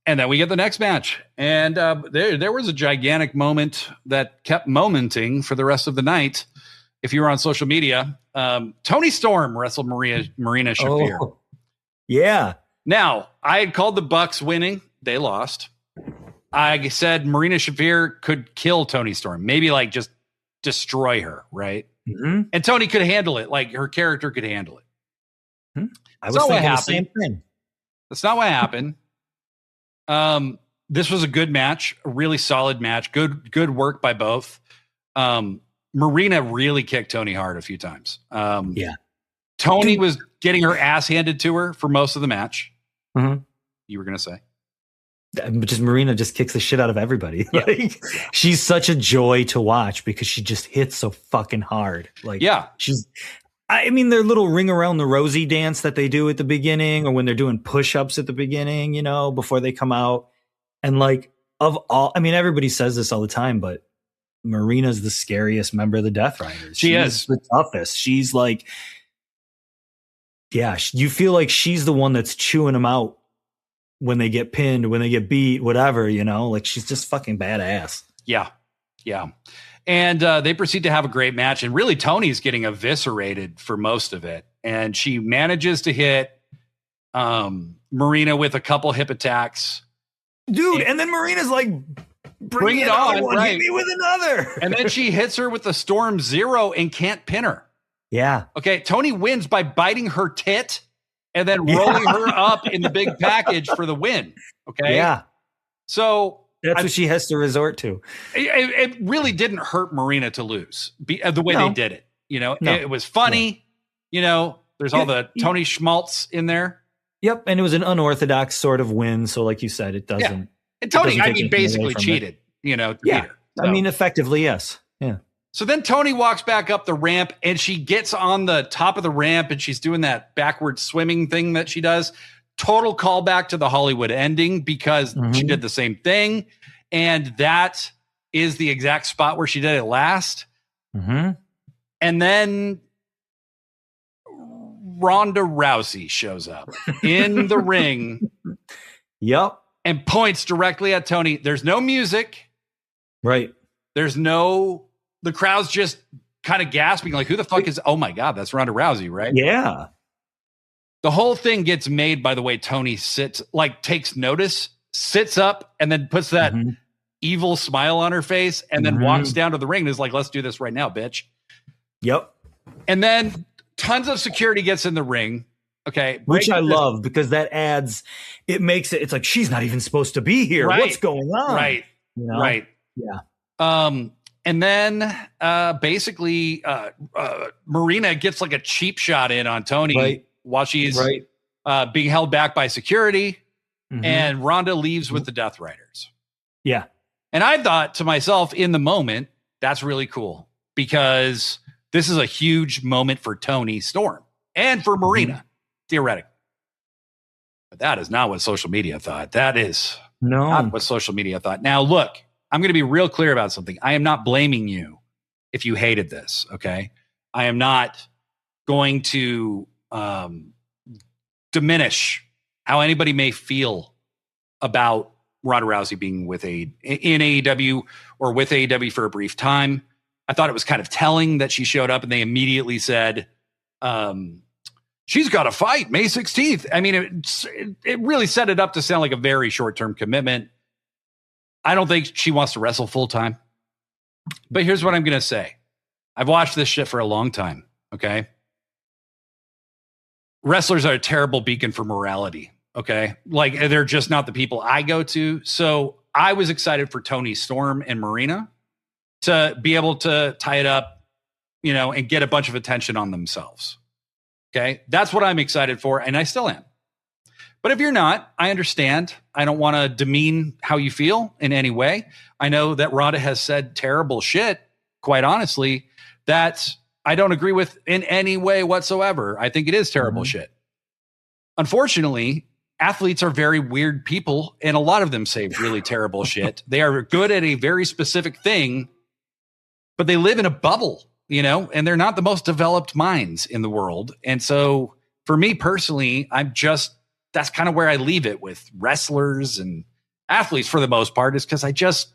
then we get the next match. And there was a gigantic moment that kept momenting for the rest of the night. If you were on social media, Toni Storm wrestled Marina Shafir. Oh, yeah. Now, I had called the Bucks winning. They lost. I said Marina Shafir could kill Toni Storm, maybe like just destroy her, right? Mm-hmm. And Toni could handle it, like her character could handle it. Mm-hmm. I was thinking the same thing. That's not what happened. This was a good match, a really solid match. Good work by both. Marina really kicked Toni hard a few times. Toni was getting her ass handed to her for most of the match. Mm-hmm. You were going to say? Just Marina just kicks the shit out of everybody. Yeah. Like, she's such a joy to watch because she just hits so fucking hard. Like, I mean, their little ring around the rosy dance that they do at the beginning, or when they're doing push-ups at the beginning, you know, before they come out. And like, of all, I mean, everybody says this all the time, but Marina's the scariest member of the Death Riders. She's the toughest. She's like, you feel like she's the one that's chewing them out when they get pinned, when they get beat, whatever, you know, like she's just fucking badass. Yeah. And they proceed to have a great match. And really, Toni's getting eviscerated for most of it. And she manages to hit Marina with a couple hip attacks. Dude, and then Marina's like, bring it on, right? Hit me with another. And then she hits her with the Storm Zero and can't pin her. Yeah. Okay, Toni wins by biting her tit and then rolling her up in the big package for the win. Okay. Yeah. So that's what she has to resort to. It really didn't hurt Marina to lose the way they did it. You know, it was funny. No. You know, there's all the Toni schmaltz in there. Yep. And it was an unorthodox sort of win. So like you said, it doesn't. Yeah. And Toni, I mean, basically cheated, you know. Yeah. So. I mean, effectively, yes. Yeah. So then Toni walks back up the ramp and she gets on the top of the ramp and she's doing that backward swimming thing that she does. Total callback to the Hollywood ending because she did the same thing. And that is the exact spot where she did it last. Mm-hmm. And then Ronda Rousey shows up in the ring. Yep. And points directly at Toni. There's no music. Right. The crowd's just kind of gasping, like, who the fuck is, oh my God, that's Ronda Rousey, right? Yeah. The whole thing gets made by the way Toni sits, like takes notice, sits up, and then puts that evil smile on her face, and then walks down to the ring and is like, let's do this right now, bitch. Yep. And then tons of security gets in the ring. Okay. Which I love because that adds, it makes it, it's like, she's not even supposed to be here. Right. What's going on? Right. You know? Right. Yeah. And then basically Marina gets like a cheap shot in on Toni while she's being held back by security. And Ronda leaves with the Death Riders. Yeah. And I thought to myself in the moment, that's really cool because this is a huge moment for Toni Storm and for Marina, theoretically. But that is not what social media thought. That is not what social media thought. Now, look. I'm going to be real clear about something. I am not blaming you if you hated this, okay? I am not going to diminish how anybody may feel about Ronda Rousey being in AEW or with AEW for a brief time. I thought it was kind of telling that she showed up and they immediately said, she's got to fight May 16th. I mean, it really set it up to sound like a very short-term commitment. I don't think she wants to wrestle full time. But here's what I'm going to say. I've watched this shit for a long time. Okay. Wrestlers are a terrible beacon for morality. Okay. Like they're just not the people I go to. So I was excited for Toni Storm and Marina to be able to tie it up, you know, and get a bunch of attention on themselves. Okay. That's what I'm excited for. And I still am. But if you're not, I understand. I don't want to demean how you feel in any way. I know that Ronda has said terrible shit, quite honestly, that I don't agree with in any way whatsoever. I think it is terrible shit. Unfortunately, athletes are very weird people, and a lot of them say really terrible shit. They are good at a very specific thing, but they live in a bubble, you know, and they're not the most developed minds in the world. And so for me personally, that's kind of where I leave it with wrestlers and athletes for the most part, is because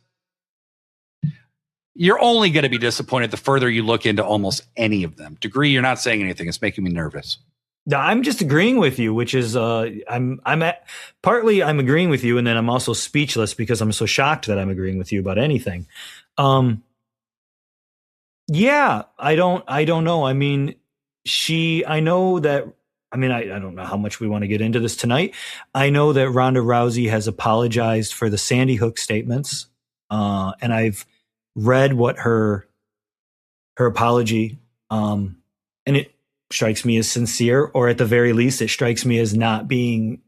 you're only going to be disappointed the further you look into almost any of them. Degree, you're not saying anything. It's making me nervous. I'm just agreeing with you, which is partly I'm agreeing with you, and then I'm also speechless because I'm so shocked that I'm agreeing with you about anything. Yeah, I don't know. I mean, I know that. I mean, I don't know how much we want to get into this tonight. I know that Ronda Rousey has apologized for the Sandy Hook statements, and I've read what her apology, and it strikes me as sincere, or at the very least, it strikes me as not being.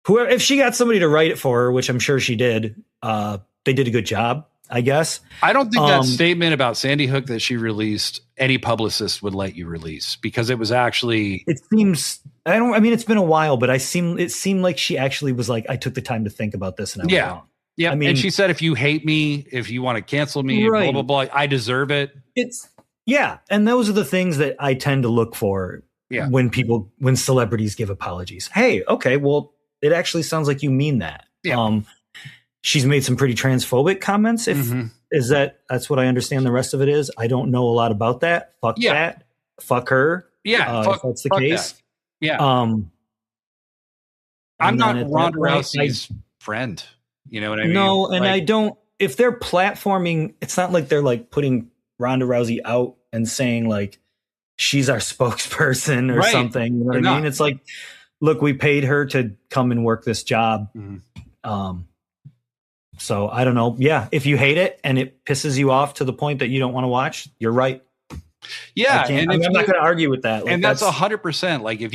Whoever, if she got somebody to write it for her, which I'm sure she did, they did a good job, I guess. I don't think that statement about Sandy Hook that she released, any publicist would let you release, because it was actually. It seems. I mean, it's been a while, but it seemed like she actually was like, I took the time to think about this, and I was wrong. Yeah, I mean, and she said, if you hate me, if you want to cancel me, right, blah blah blah, I deserve it. Yeah, and those are the things that I tend to look for. Yeah. when celebrities give apologies. Hey, okay, well, it actually sounds like you mean that. Yeah. She's made some pretty transphobic comments. That's what I understand the rest of it is. I don't know a lot about that. Fuck that. Fuck her. Yeah. If that's the case. That. Yeah. I'm not Ronda Rousey's friend. You know what I mean? No, and I don't. If they're platforming, it's not like they're like putting Ronda Rousey out and saying like she's our spokesperson or something. You know what I mean? It's like, look, we paid her to come and work this job. So I don't know. Yeah, if you hate it and it pisses you off to the point that you don't want to watch, you're right. Yeah, I'm not going to argue with that. Like, and that's 100%. Like if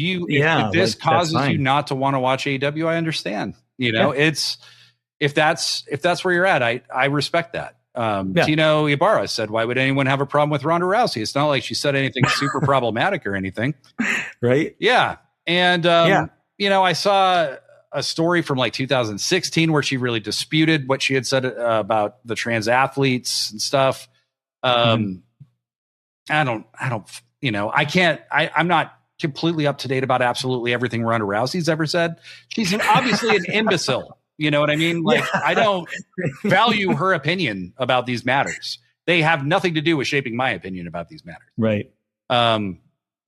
this causes you not to want to watch AEW, I understand. You know, if that's where you're at, I respect that. Tino Ibarra said, why would anyone have a problem with Ronda Rousey? It's not like she said anything super problematic or anything. Right. Yeah. And, you know, I saw a story from like 2016 where she really disputed what she had said about the trans athletes and stuff. I don't, you know, I'm not completely up to date about absolutely everything Ronda Rousey's ever said. She's obviously an imbecile. You know what I mean? Like, I don't value her opinion about these matters. They have nothing to do with shaping my opinion about these matters. Right.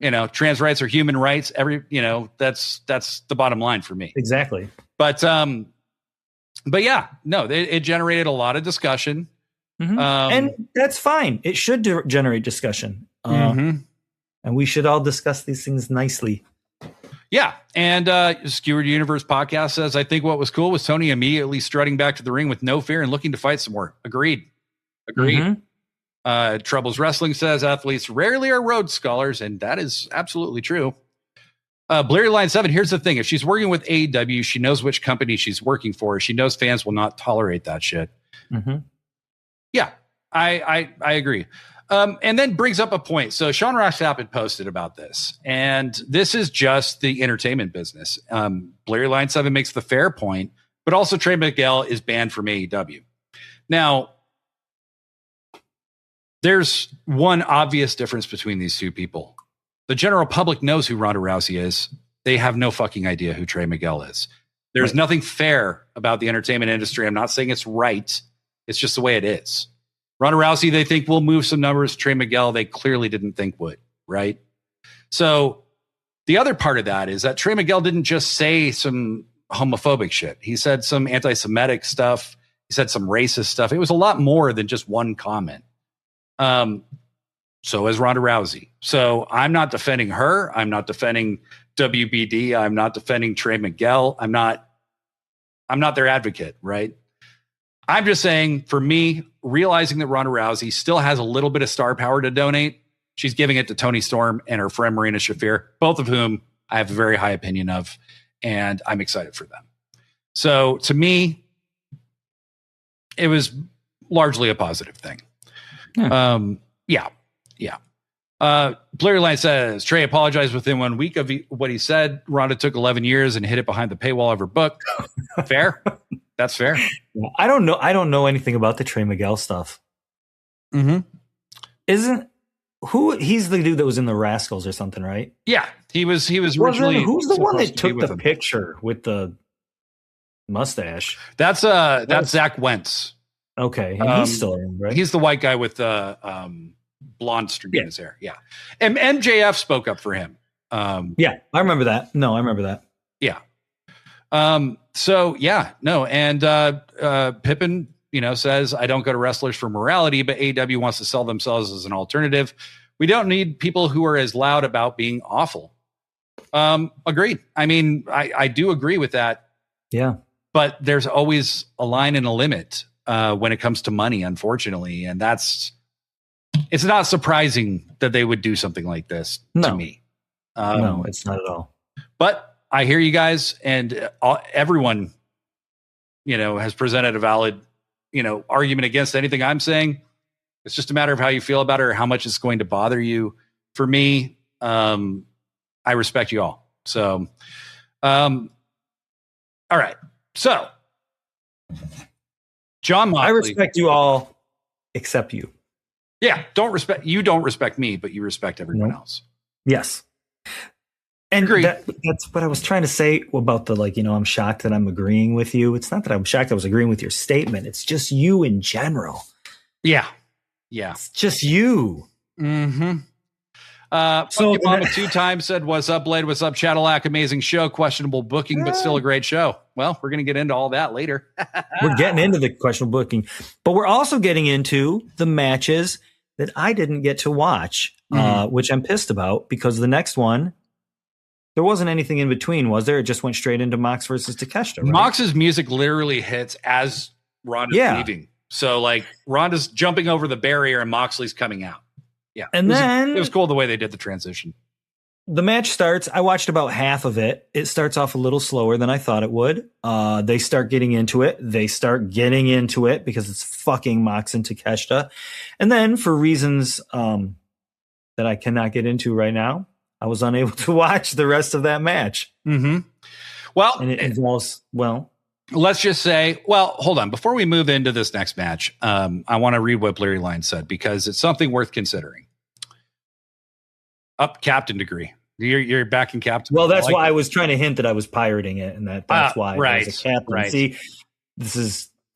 You know, trans rights are human rights. That's the bottom line for me. Exactly. But yeah, no, it generated a lot of discussion. And that's fine. It should generate discussion. And we should all discuss these things nicely. Yeah. And Skewered Universe podcast says, I think what was cool was Tony immediately strutting back to the ring with no fear and looking to fight some more. Agreed. Troubles Wrestling says athletes rarely are road scholars, and that is absolutely true. Blurry Line 7, here's the thing. If she's working with AEW, she knows which company she's working for. She knows fans will not tolerate that shit. Yeah, I agree. And then brings up a point. So Sean Ross Sapp posted about this, and this is just the entertainment business. Blurry Line 7 makes the fair point, but also Trey Miguel is banned from AEW. Now, there's one obvious difference between these two people. The general public knows who Ronda Rousey is. They have no fucking idea who Trey Miguel is. There's nothing fair about the entertainment industry. I'm not saying it's right. It's just the way it is. Ronda Rousey, they think will move some numbers. Trey Miguel, they clearly didn't think would, right? So the other part of that is that Trey Miguel didn't just say some homophobic shit. He said some anti-Semitic stuff. He said some racist stuff. It was a lot more than just one comment. So is Ronda Rousey. So I'm not defending her. I'm not defending WBD. I'm not defending Trey Miguel. I'm not their advocate, right? I'm just saying, for me, realizing that Ronda Rousey still has a little bit of star power to donate, she's giving it to Toni Storm and her friend Marina Shafir, both of whom I have a very high opinion of, and I'm excited for them. So to me, it was largely a positive thing. Blurry Line says, Trey apologized within 1 week of what he said. Ronda took 11 years and hid it behind the paywall of her book. Fair. That's fair. I don't know anything about the Trey Miguel stuff. He's the dude that was in the Rascals or something, right? Yeah. He was originally. Who's the one that took the picture with the mustache? That's Zach Wentz. Okay. And he's still around, right? He's the white guy with the blonde streak in his hair. Yeah. And MJF spoke up for him. Yeah, I remember that. No, I remember that. Yeah. So yeah, no. And Pippin, says, I don't go to wrestlers for morality, but AEW wants to sell themselves as an alternative. We don't need people who are as loud about being awful. Agreed. I mean, I do agree with that. Yeah. But there's always a line and a limit when it comes to money, unfortunately. And it's not surprising that they would do something like this to me. No, it's not at all. But I hear you guys, and everyone, has presented a valid, argument against anything I'm saying. It's just a matter of how you feel about it or how much it's going to bother you. For me, I respect you all. So, all right. So, John Moxley. I respect you all except you. Yeah. Don't respect me, but you respect everyone else. Yes. And that's what I was trying to say about the, I'm shocked that I'm agreeing with you. It's not that I'm shocked I was agreeing with your statement. It's just you in general. Yeah. Yeah. It's just you. Mm-hmm. So Mama 2 times said, what's up, Blade? What's up, Cadillac? Amazing show. Questionable booking, but still a great show. Well, we're going to get into all that later. We're getting into the questionable booking, but we're also getting into the matches that I didn't get to watch, which I'm pissed about because the next one, there wasn't anything in between, was there? It just went straight into Mox versus Takeshita, right? Mox's music literally hits as Ronda's leaving. So, Ronda's jumping over the barrier and Moxley's coming out. Yeah. And then it was cool the way they did the transition. The match starts. I watched about half of it. It starts off a little slower than I thought it would. They start getting into it. Because it's fucking Mox and Takeshita. And then for reasons that I cannot get into right now, I was unable to watch the rest of that match. Mm-hmm. Well, and it involves, let's just say, hold on. Before we move into this next match, I want to read what Blurry Line said because it's something worth considering. Up captain degree. You're back in captain. Well, that's why I was trying to hint that I was pirating it, and that's why I was a captain. Right. See,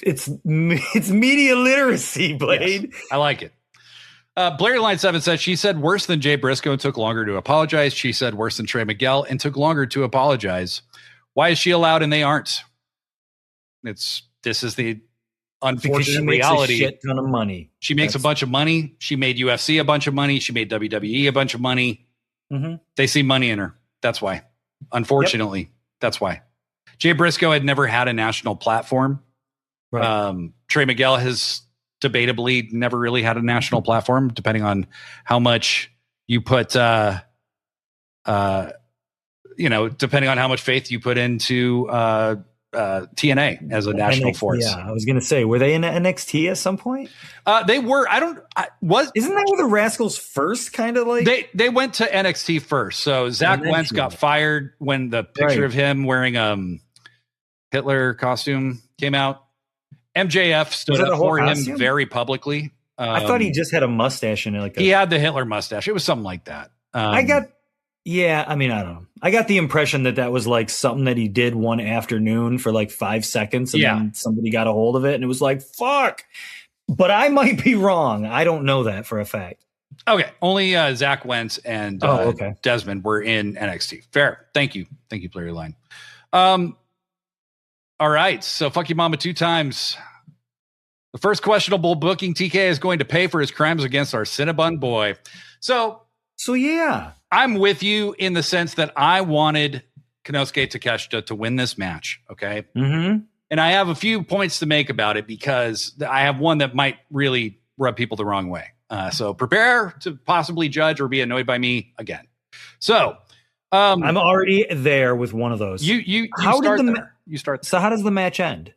it's media literacy, Blade. Yes, I like it. Blurry Line 7 said, she said worse than Jay Briscoe and took longer to apologize. She said worse than Trey Miguel and took longer to apologize. Why is she allowed and they aren't? This is the unfortunate reality. She makes a shit ton of money. She makes a bunch of money. She made UFC a bunch of money. She made WWE a bunch of money. Mm-hmm. They see money in her. That's why. Unfortunately, that's why. Jay Briscoe had never had a national platform. Right. Trey Miguel has debatably never really had a national platform, depending on how much you put, depending on how much faith you put into TNA as a national force. Yeah, I was going to say, were they in NXT at some point? They were. Isn't that where the Rascals first kind of they went to NXT first. So Zach Wentz got fired when the picture of him wearing Hitler costume came out. MJF stood up for him very publicly. I thought he just had a mustache and he had the Hitler mustache. It was something like that. I don't know. I got the impression that was something that he did one afternoon for 5 seconds and then somebody got a hold of it and it was fuck. But I might be wrong. I don't know that for a fact. Okay. Only Zach Wentz and Desmond were in NXT. Fair. Thank you. Thank you, Player Line. All right. So fuck you, mama 2 times. The first questionable booking, TK is going to pay for his crimes against our Cinnabon boy. So yeah. I'm with you in the sense that I wanted Konosuke Takeshita to win this match. Okay. Mm-hmm. And I have a few points to make about it because I have one that might really rub people the wrong way. So prepare to possibly judge or be annoyed by me again. So I'm already there with one of those. You start. So how does the match end?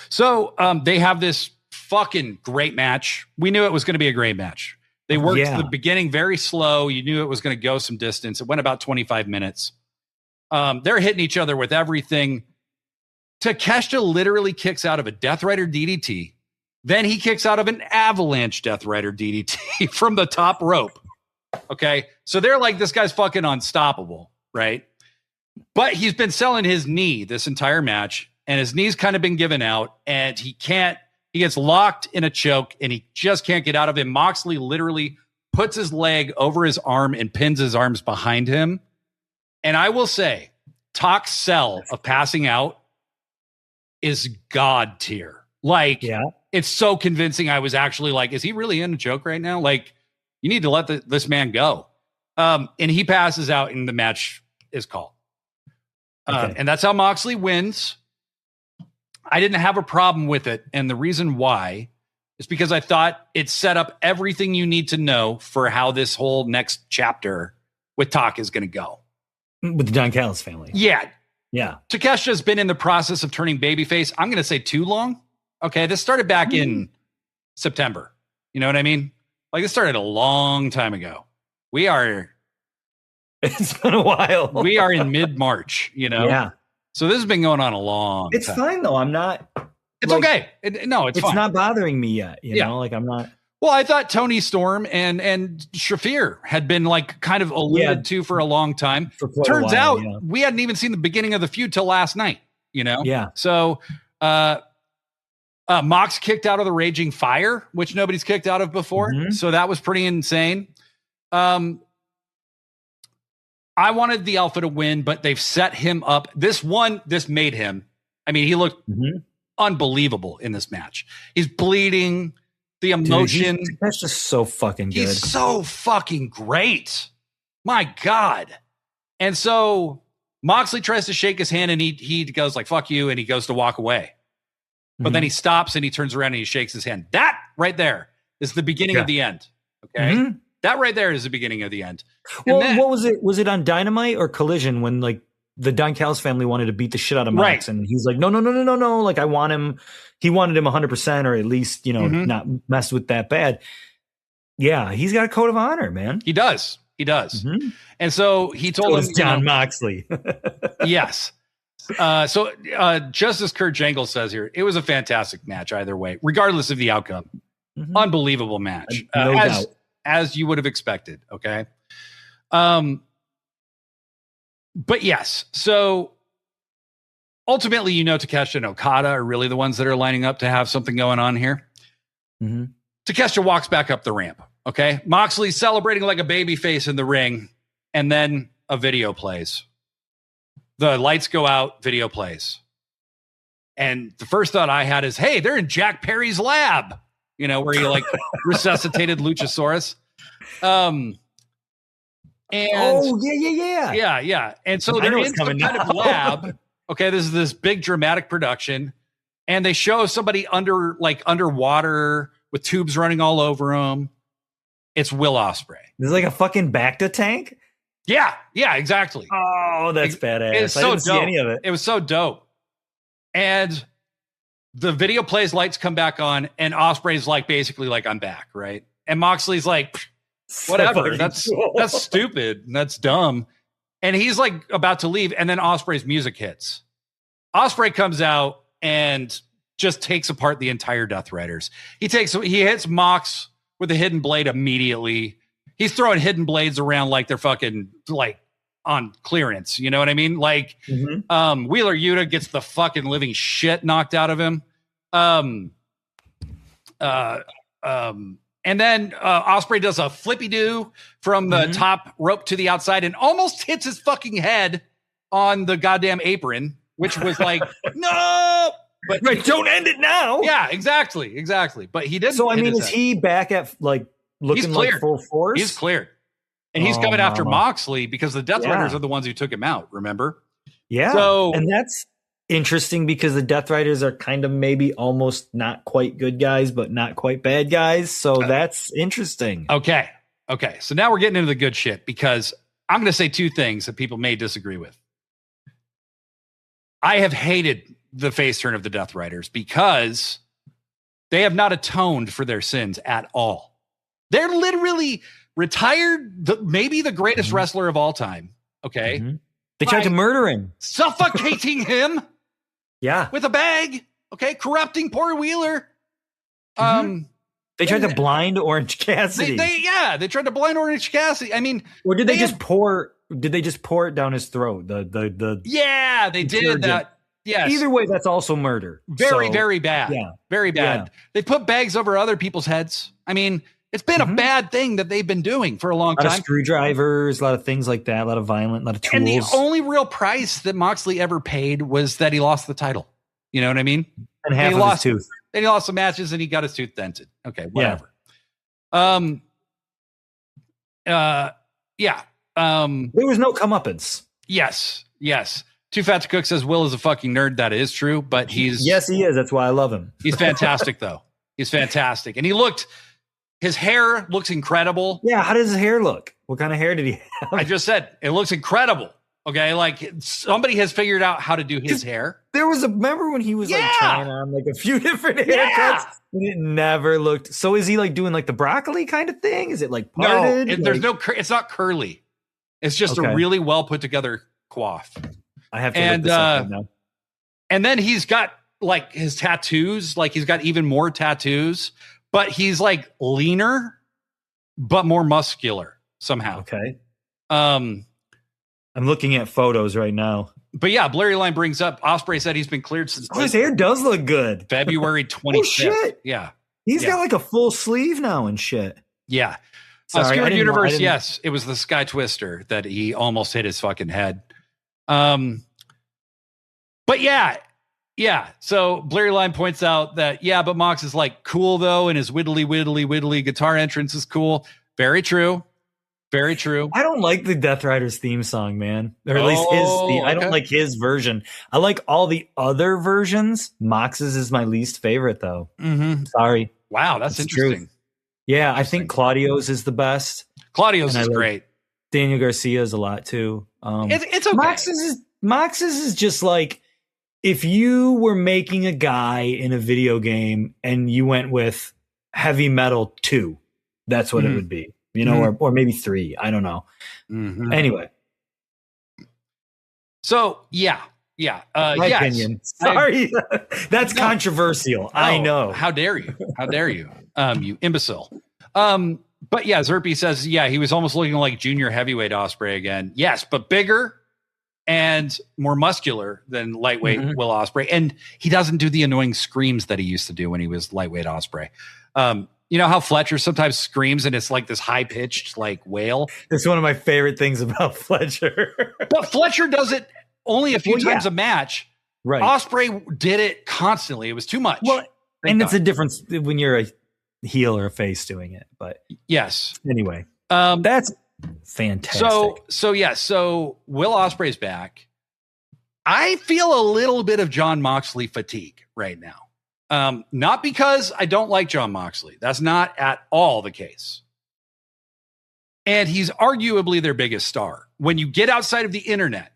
So they have this fucking great match. We knew it was going to be a great match. They worked at the beginning very slow. You knew it was going to go some distance. It went about 25 minutes. They're hitting each other with everything. Takeshita literally kicks out of a Death Rider DDT. Then he kicks out of an avalanche Death Rider DDT from the top rope. Okay. So they're like, this guy's fucking unstoppable, right? But he's been selling his knee this entire match, and his knee's kind of been given out, and he gets locked in a choke, and he just can't get out of it. Moxley literally puts his leg over his arm and pins his arms behind him. And I will say, Talk's sell of passing out is God tier. Like, it's so convincing. I was actually like, is he really in a joke right now? Like, you need to let this man go. And he passes out and the match is called. And that's how Moxley wins. I didn't have a problem with it. And the reason why is because I thought it set up everything you need to know for how this whole next chapter with Talk is going to go. With the Don Callis family. Yeah. Yeah. Takesha's been in the process of turning babyface. I'm going to say too long. Okay. This started back in September. You know what I mean? Like, this started a long time ago. It's been a while. We are in mid-March, you know? Yeah. So this has been going on a long time. It's fine, though. I'm not. It's like, okay. It's fine. It's not bothering me yet. You know, like, I'm not. Well, I thought Tony Storm and Shafir had been like kind of alluded to for a long time. Turns out we hadn't even seen the beginning of the feud till last night, you know? Yeah. So Mox kicked out of the Raging Fire, which nobody's kicked out of before. Mm-hmm. So that was pretty insane. I wanted the Alpha to win, but they've set him up. This made him. I mean, he looked unbelievable in this match. He's bleeding. The emotion. Dude, that's just so fucking good. He's so fucking great. My God. And so Moxley tries to shake his hand and he goes like, fuck you. And he goes to walk away. But then he stops and he turns around and he shakes his hand. That right there is the beginning of the end. Okay. That right there is the beginning of the end. Well, what was it? Was it on Dynamite or Collision when like the Don Callis family wanted to beat the shit out of Mox and he's like, no. Like, I want him. He wanted him 100% or at least, you know, not mess with that bad. Yeah. He's got a code of honor, man. He does. And so he told him, John Moxley. Yes. So just as Kurt Jangle says here, it was a fantastic match either way, regardless of the outcome. Unbelievable match. No doubt. As you would have expected. Okay. But yes, so ultimately, you know, Takesha and Okada are really the ones that are lining up to have something going on here. Takesha walks back up the ramp. Okay. Moxley's celebrating like a baby face in the ring. And then a video plays. The lights go out, video plays. And the first thought I had is, hey, they're in Jack Perry's lab, you know, where he like resuscitated Luchasaurus. And yeah. And so they're in some kind of lab. Okay, this is this big dramatic production, and they show somebody underwater with tubes running all over them. It's Will Ospreay. This is like a fucking Bacta tank. Yeah, exactly. Oh, that's badass. It's so I didn't see any of it. It was so dope. And the video plays, lights come back on, and Ospreay's like basically like, I'm back, right? And Moxley's like, whatever. That's stupid. That's dumb. And he's like about to leave, and then Ospreay's music hits. Ospreay comes out and just takes apart the entire Death Riders. He hits Mox with a hidden blade immediately. He's throwing hidden blades around like they're fucking like on clearance. You know what I mean? Like Wheeler Yuta gets the fucking living shit knocked out of him. And then Ospreay does a flippy-do from the top rope to the outside and almost hits his fucking head on the goddamn apron, which was like, no! But don't end it now. Yeah, exactly. But he didn't. So, I mean, is he back at like looking like full force? He's cleared. And he's coming after Moxley because the Death Riders are the ones who took him out, remember? Yeah. So, and that's interesting because the Death Riders are kind of maybe almost not quite good guys, but not quite bad guys. So that's interesting. Okay. So now we're getting into the good shit because I'm going to say two things that people may disagree with. I have hated the face turn of the Death Riders because they have not atoned for their sins at all. They're literally retired, maybe the greatest wrestler of all time. Okay. They tried to murder him. Suffocating him. Yeah. With a bag. Okay. Corrupting poor Wheeler. They tried to blind Orange Cassidy. They tried to blind Orange Cassidy. I mean, or did they just pour it down his throat? They did that. Yes. Either way, that's also murder. Very bad. Yeah. Very bad. Yeah. They put bags over other people's heads. I mean, It's been a bad thing that they've been doing for a long time. A lot of screwdrivers, a lot of things like that, a lot of violent, a lot of tools. And the only real price that Moxley ever paid was that he lost the title. You know what I mean? And half of his tooth. Then he lost some matches and he got his tooth dented. Okay, whatever. Yeah. There was no comeuppance. Yes. Too Fat to Cook says Will is a fucking nerd. That is true, but he's... Yes, he is. That's why I love him. He's fantastic, though. He's fantastic. And his hair looks incredible. Yeah, how does his hair look? What kind of hair did he have? I just said, it looks incredible. Okay, like somebody has figured out how to do his hair. Remember when he was like trying on like a few different haircuts? And it never looked... So is he like doing like the broccoli kind of thing? Is it like parted? No, it's not curly. It's just a really well put together coif. I have to look this up right now. And then he's got like his tattoos, like he's got even more tattoos, but he's like leaner, but more muscular somehow. Okay. I'm looking at photos right now. But yeah, Blurry Line brings up Ospreay said he's been cleared since his hair does look good. February 25th. Oh, shit. Yeah. He's got like a full sleeve now and shit. Yeah. Sorry, Skewered Universe, yes. It was the Sky Twister that he almost hit his fucking head. But yeah. So Blurry Line points out that, but Mox is like cool though, and his widdly guitar entrance is cool. Very true. Very true. I don't like the Death Riders theme song, man. Or at least his theme. I don't like his version. I like all the other versions. Mox's is my least favorite, though. Mm-hmm. Sorry. Wow, that's interesting. True. Yeah, I think Claudio's is the best. Claudio's is great. Daniel Garcia's a lot, too. It's okay. Mox's is just like if you were making a guy in a video game and you went with Heavy Metal 2, that's what it would be. You know, or maybe 3. I don't know. Mm-hmm. Anyway. So, my opinion. Sorry. That's controversial. I know. How dare you? You imbecile. But yeah, Zerpy says, he was almost looking like junior heavyweight Ospreay again. Yes, but bigger and more muscular than lightweight Will Ospreay. And he doesn't do the annoying screams that he used to do when he was lightweight Ospreay. You know how Fletcher sometimes screams and it's like this high-pitched like wail? It's one of my favorite things about Fletcher. But Fletcher does it only a few times a match. Right. Ospreay did it constantly. It was too much. Well, it's a difference when you're a heel or a face doing it. But yes. Anyway, that's fantastic. So Will Ospreay's back. I feel a little bit of Jon Moxley fatigue right now. Not because I don't like Jon Moxley. That's not at all the case. And he's arguably their biggest star. When you get outside of the internet,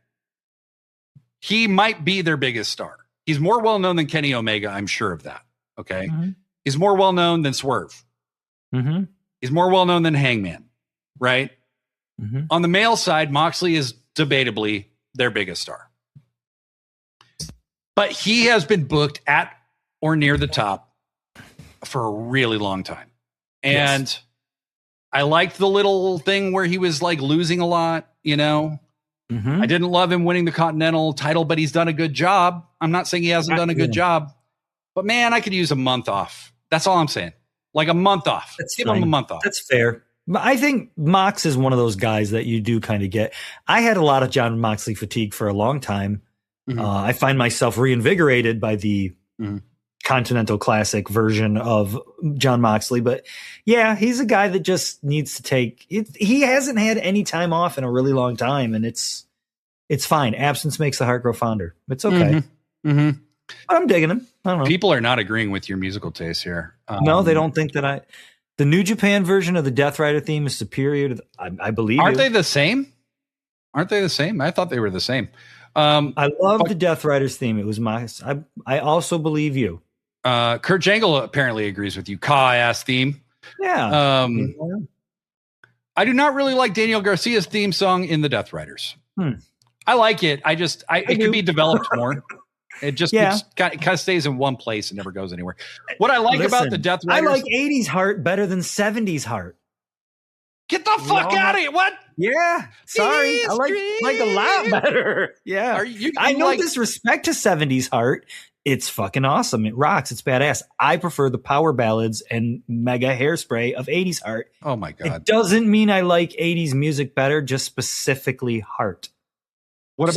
he might be their biggest star. He's more well-known than Kenny Omega. I'm sure of that. Okay. Mm-hmm. He's more well-known than Swerve. Mm-hmm. He's more well-known than Hangman. Right. Mm-hmm. On the male side, Moxley is debatably their biggest star. But he has been booked at or near the top for a really long time. And I liked the little thing where he was like losing a lot, you know. Mm-hmm. I didn't love him winning the Continental title, but he's done a good job. I'm not saying he hasn't done a good job, but man, I could use a month off. That's all I'm saying. Like a month off. Give him a month off. That's fair. I think Mox is one of those guys that you do kind of get. I had a lot of Jon Moxley fatigue for a long time. Mm-hmm. I find myself reinvigorated by the Continental Classic version of Jon Moxley. But yeah, he's a guy that just needs to take it. He hasn't had any time off in a really long time, and it's fine. Absence makes the heart grow fonder. It's okay. Mm-hmm. Mm-hmm. I'm digging him. I don't know. People are not agreeing with your musical taste here. No, they don't think that the New Japan version of the Death Rider theme is superior to I believe. Aren't they the same? I thought they were the same. I love the Death Riders theme. It was I also believe you. Kurt Jangle apparently agrees with you. Ka-ass theme. Yeah. I do not really like Daniel Garcia's theme song in the Death Riders. I like it. It could be developed more. It just kind of stays in one place and never goes anywhere. What I like about the Death Riders, I like 80s Heart better than 70s Heart. Get the fuck out of here! What? Yeah, sorry. I like a lot better. Yeah, I know disrespect to 70s Heart. it's fucking awesome. It rocks. It's badass. I prefer the power ballads and mega hairspray of 80s Heart. Oh my God. It doesn't mean I like 80s music better, just specifically Heart. What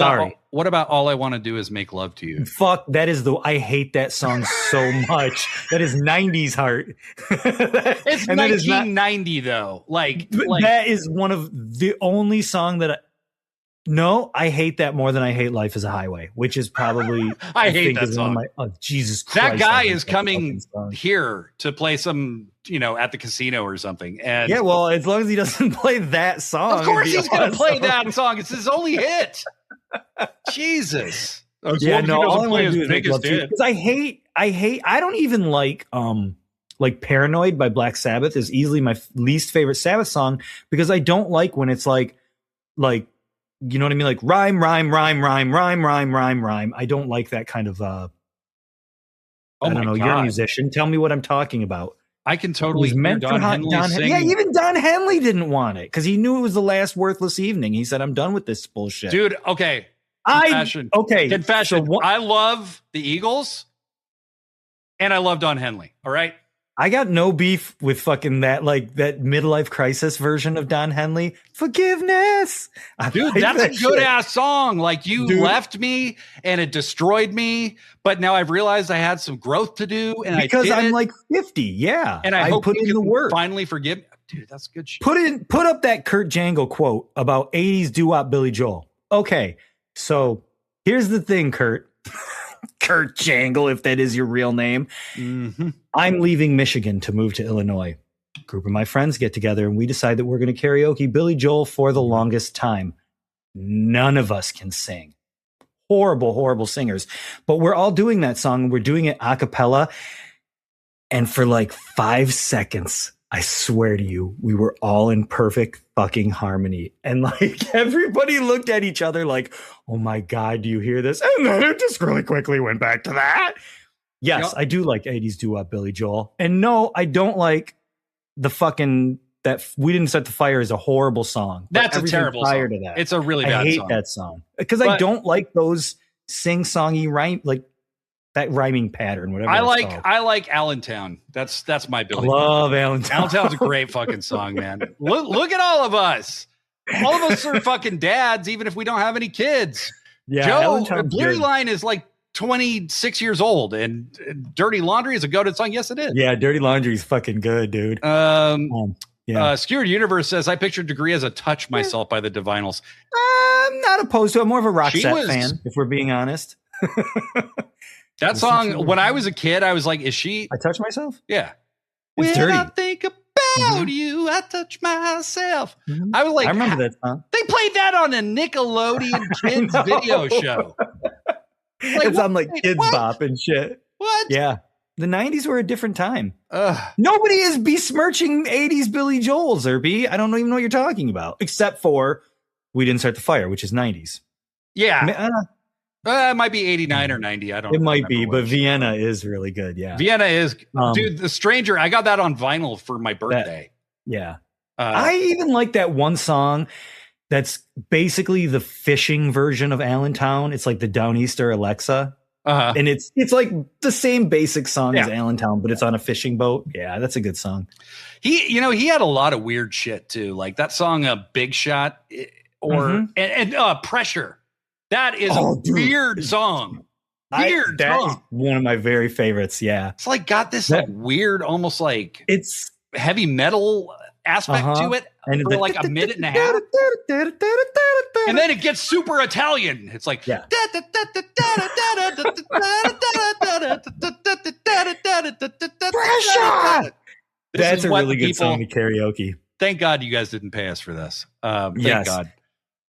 about All I Want to Do Is Make Love to You? Fuck, I hate that song so much. That is 90s Heart. It's 1990 though. Like that is one of the only song that I hate that more than I hate Life is a Highway, which is probably I hate that song. Jesus Christ. That guy is coming here to play some, at the casino or something. And yeah, well, as long as he doesn't play that song. Of course he's going to play that song. It's his only hit. Jesus. Yeah, no, all I want to do is make love to you. Because I don't even like Paranoid by Black Sabbath is easily my least favorite Sabbath song because I don't like when it's like, you know what I mean? Like rhyme. I don't like that kind of, I don't know. God. You're a musician. Tell me what I'm talking about. I can totally hear Don Henley singing. Yeah, even Don Henley didn't want it because he knew it was the last worthless evening. He said, I'm done with this bullshit. Dude, okay. Confession. So I love the Eagles and I love Don Henley. All right. I got no beef with fucking that midlife crisis version of Don Henley. Forgiveness. Dude, that's a good ass song. Like you left me and it destroyed me, but now I've realized I had some growth to do and because I'm like 50. Yeah. And I hope put in the work. Finally forgive me. Dude, that's good shit. Put up that Kurt Jangle quote about 80s doo-wop Billy Joel. Okay. So here's the thing, Kurt. Kurt Jangle, if that is your real name. Mm-hmm. I'm leaving Michigan to move to Illinois. A group of my friends get together and we decide that we're going to karaoke Billy Joel for the longest time. None of us can sing. Horrible, horrible singers. But we're all doing that song. We're doing it a cappella. And for like 5 seconds, I swear to you, we were all in perfect fucking harmony. And like everybody looked at each other like, oh my God, do you hear this? And then it just really quickly went back to that. Yes, I do like 80s doo-wop Billy Joel. And no, I don't like the fucking that We Didn't Set the Fire is a horrible song. That's a terrible song. To that. It's a really bad song. I hate that song. Because I don't like those sing-songy rhyme, like that rhyming pattern, whatever. I like Allentown. That's my Billy. Love Allentown. Allentown's a great fucking song, man. Look at all of us. All of us are fucking dads, even if we don't have any kids. Yeah, Joe, Bleary Line is like 26 years old, and Dirty Laundry is a goated song. Yes, it is. Yeah, Dirty Laundry is fucking good, dude. Skewered Universe says, I pictured Degree as a Touch Myself by the Divinals. I'm not opposed to it. I'm more of a Roxette fan, if we're being honest. That song, when I was a kid, I was like, is she? I Touch Myself? Yeah. It's when dirty. I think about you, I touch myself. Mm-hmm. I was like, I remember that song. They played that on a Nickelodeon kids video show. Like, it's on like Kids Bop and shit. What? Yeah. The 90s were a different time. Nobody is besmirching 80s Billy Joel, Zerby. I don't even know what you're talking about, except for We Didn't Start the Fire, which is 90s. Yeah. It might be 89 or 90. I don't know. It might be, but Vienna is really good. Yeah. Vienna is, dude, The Stranger. I got that on vinyl for my birthday. I even like that one song that's basically the fishing version of Allentown. It's like the Downeaster Alexa. And it's like the same basic song as Allentown, but it's on a fishing boat. Yeah, that's a good song. He had a lot of weird shit too. Like that song, Big Shot and Pressure. That is a weird song. Weird song. Is one of my very favorites. Yeah. It's like got this like weird, almost like it's heavy metal aspect to it and for like a minute and a half. And then it gets super Italian. It's like Pressure. That's a really good song to karaoke. Thank God you guys didn't pay us for this. Thank God.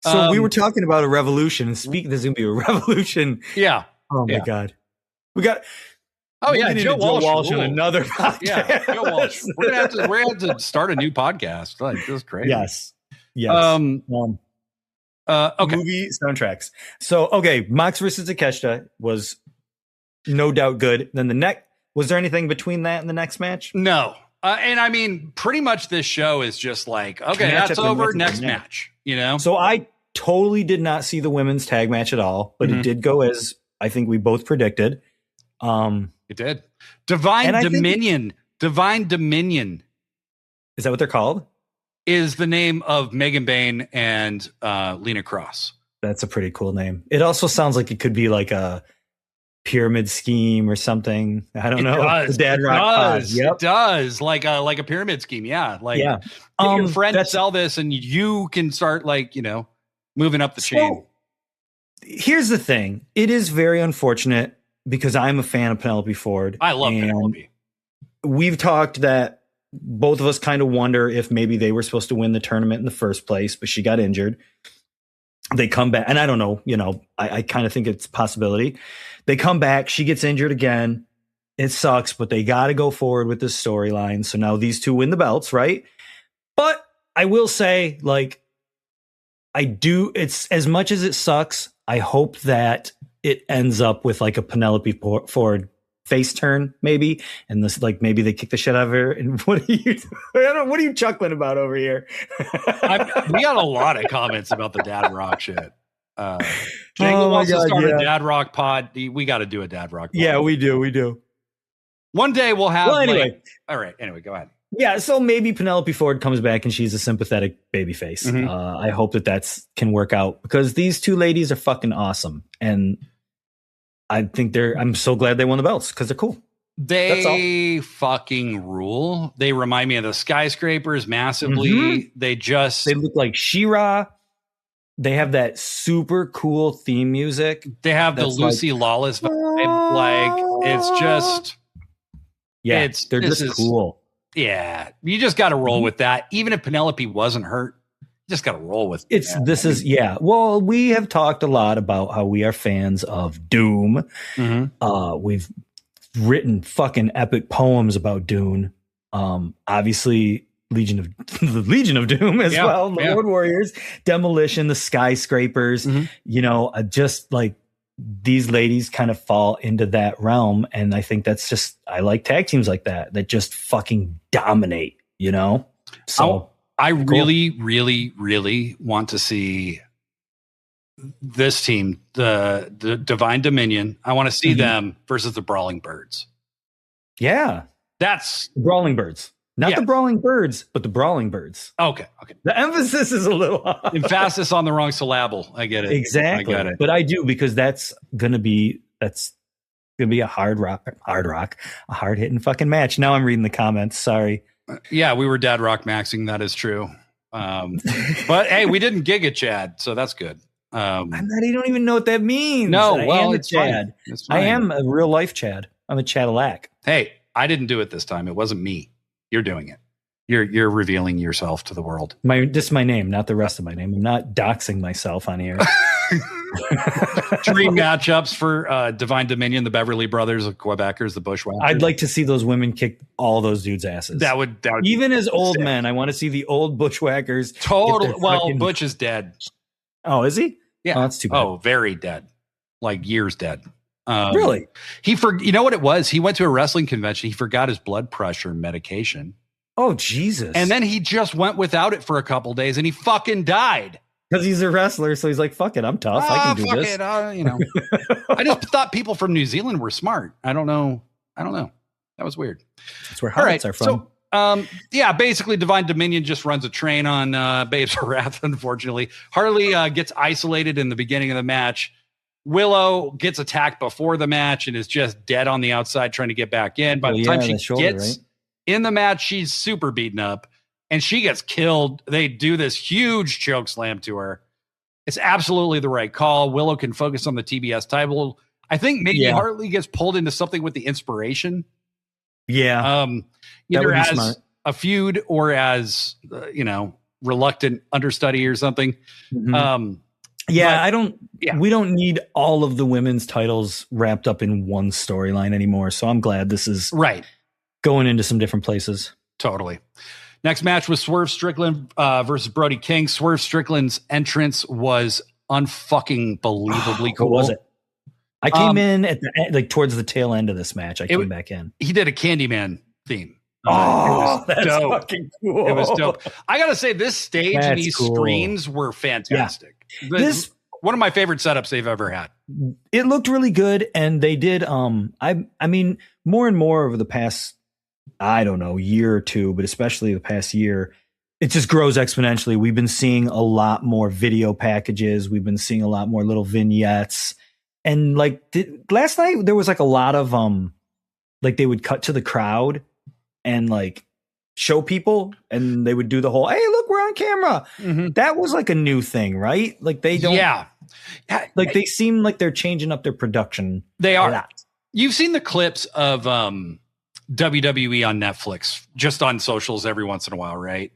So we were talking about a revolution, and there's going to be a revolution. Yeah. Oh my God. We got. Joe Walsh on another podcast. Yeah, Joe Walsh. We're gonna have to start a new podcast. Like this is crazy. Yes. Okay. Movie soundtracks. So Mox versus Takeshita was no doubt good. Then was there anything between that and the next match? No. And I mean, pretty much this show is just like, okay, that's over. Next match. You know. So I totally did not see the women's tag match at all, but it did go as I think we both predicted. It did. Divine Dominion. Divine Dominion. Is that what they're called? Is the name of Megan Bain and Lena Cross. That's a pretty cool name. It also sounds like it could be like a pyramid scheme or something. I don't know. Does. The Dad Rock Pod. Yep. It does. Like a pyramid scheme. Yeah. Like get your friend sell this and you can start moving up the chain. Here's the thing. It is very unfortunate because I'm a fan of Penelope Ford. I love Penelope. We've talked that both of us kind of wonder if maybe they were supposed to win the tournament in the first place, but she got injured. They come back, and I don't know, I kind of think it's a possibility. They come back, she gets injured again. It sucks, but they got to go forward with this storyline. So now these two win the belts, right? But I will say, it's as much as it sucks, I hope that it ends up with like a Penelope Ford face turn, maybe, and this maybe they kick the shit out of her. And what are you chuckling about over here? We got a lot of comments about the Dad Rock shit. Jangle wants to start a Dad Rock pod. We got to do a Dad Rock pod. Yeah, we do. One day we'll have. Well, anyway, all right. Anyway, go ahead. Yeah, so maybe Penelope Ford comes back and she's a sympathetic babyface. Mm-hmm. I hope that can work out because these two ladies are fucking awesome, and I think I'm so glad they won the belts because they're cool. They fucking rule. They remind me of the Skyscrapers massively. Mm-hmm. They look like She-Ra. They have that super cool theme music. They have the Lucy Lawless vibe. It's just, they're just cool. Yeah, you just got to roll with that. Even if Penelope wasn't hurt, you just got to roll with it. Well, we have talked a lot about how we are fans of Doom. Mm-hmm. We've written fucking epic poems about Doom. Obviously, the Legion of Doom as well. The Road Warriors, Demolition, the Skyscrapers. Mm-hmm. Just like these ladies kind of fall into that realm, and I think that's just I like tag teams like that just fucking dominate. So I really, really, really want to see this team, the Divine Dominion. I want to see them versus the Brawling Birds. Yeah, that's the Brawling Birds. Not the Brawling Birds, but the Brawling Birds. Okay. The emphasis is a little off. Emphasis on the wrong syllable. I get it. Exactly. I get it. But I do because that's gonna be a hard hitting fucking match. Now I'm reading the comments. Sorry. Yeah, we were Dad Rock maxing. That is true. But hey, we didn't gig it, Chad, so that's good. You don't even know what that means. No, well, it's Chad. I am a real life Chad. I'm a Chadillac. Hey, I didn't do it this time. It wasn't me. You're doing it. You're revealing yourself to the world. This is my name, not the rest of my name. I'm not doxing myself on here. Dream matchups for Divine Dominion, the Beverly Brothers, the Quebecers, the Bushwhackers. I'd like to see those women kick all those dudes' asses. That would even as old sick. Men. I want to see the old Bushwhackers. Totally. Well, Butch is dead. Oh, is he? Yeah. Oh, that's too bad. Oh, very dead. Like years dead. Really? You know what it was? He went to a wrestling convention. He forgot his blood pressure medication. Oh, Jesus. And then he just went without it for a couple days and he fucking died. Because he's a wrestler. So he's like, fuck it. I'm tough. I can do this. I just thought people from New Zealand were smart. I don't know. That was weird. That's where hobbits are from. So, basically Divine Dominion just runs a train on Babes of Wrath, unfortunately. Harley gets isolated in the beginning of the match. Willow gets attacked before the match and is just dead on the outside trying to get back in. By the time she gets in the match, she's super beaten up and she gets killed. They do this huge choke slam to her. It's absolutely the right call. Willow can focus on the TBS title. I think maybe Harley gets pulled into something with the Inspiration. Yeah. Either as smart. A feud or as, reluctant understudy or something. Mm-hmm. We don't need all of the women's titles wrapped up in one storyline anymore. So I'm glad this is going into some different places. Totally. Next match was Swerve Strickland versus Brody King. Swerve Strickland's entrance was unfucking believably cool. What was it? I came in at towards the tail end of this match. I came back in. He did a Candyman theme. That's dope. Fucking cool. It was dope. I gotta say, this stage and these screens were fantastic. Yeah. One of my favorite setups they've ever had. It looked really good, and they did. I mean, more and more over the past, I don't know, year or two, but especially the past year, it just grows exponentially. We've been seeing a lot more video packages. We've been seeing a lot more little vignettes, and like last night there was like a lot of like they would cut to the crowd and like show people, and they would do the whole, hey, look, we're on camera. Mm-hmm. That was like a new thing, right? Like they don't, like they seem like they're changing up their production. They are. You've seen the clips of WWE on Netflix, just on socials every once in a while, right?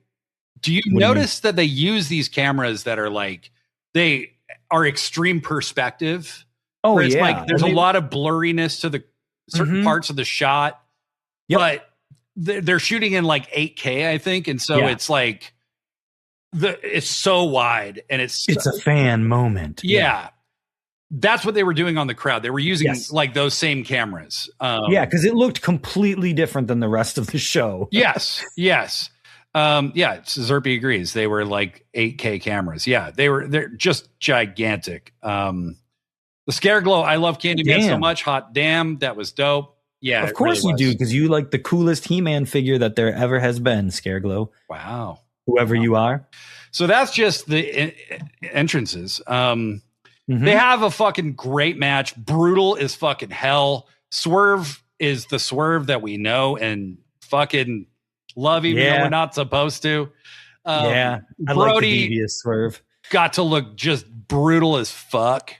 Do you notice that they use these cameras that are like, they are extreme perspective? Oh, it's like there's a lot of blurriness to the certain parts of the shot, but they're shooting in like 8K, I think. And so it's like, it's so wide and it's a fan moment. Yeah. That's what they were doing on the crowd. They were using like those same cameras. Because it looked completely different than the rest of the show. Yes. Zerpy agrees. They were like 8K cameras. Yeah, they're just gigantic. The Scare Glow, I love Candyman so much. Hot damn, that was dope. Yeah, of course you do, because you like the coolest He-Man figure that there ever has been, Scare Glow. Wow. Whoever you are. So that's just the entrances. They have a fucking great match. Brutal as fucking hell. Swerve is the Swerve that we know and fucking love, even though we're not supposed to. I Brody like the devious Swerve. Got to look just brutal as fuck.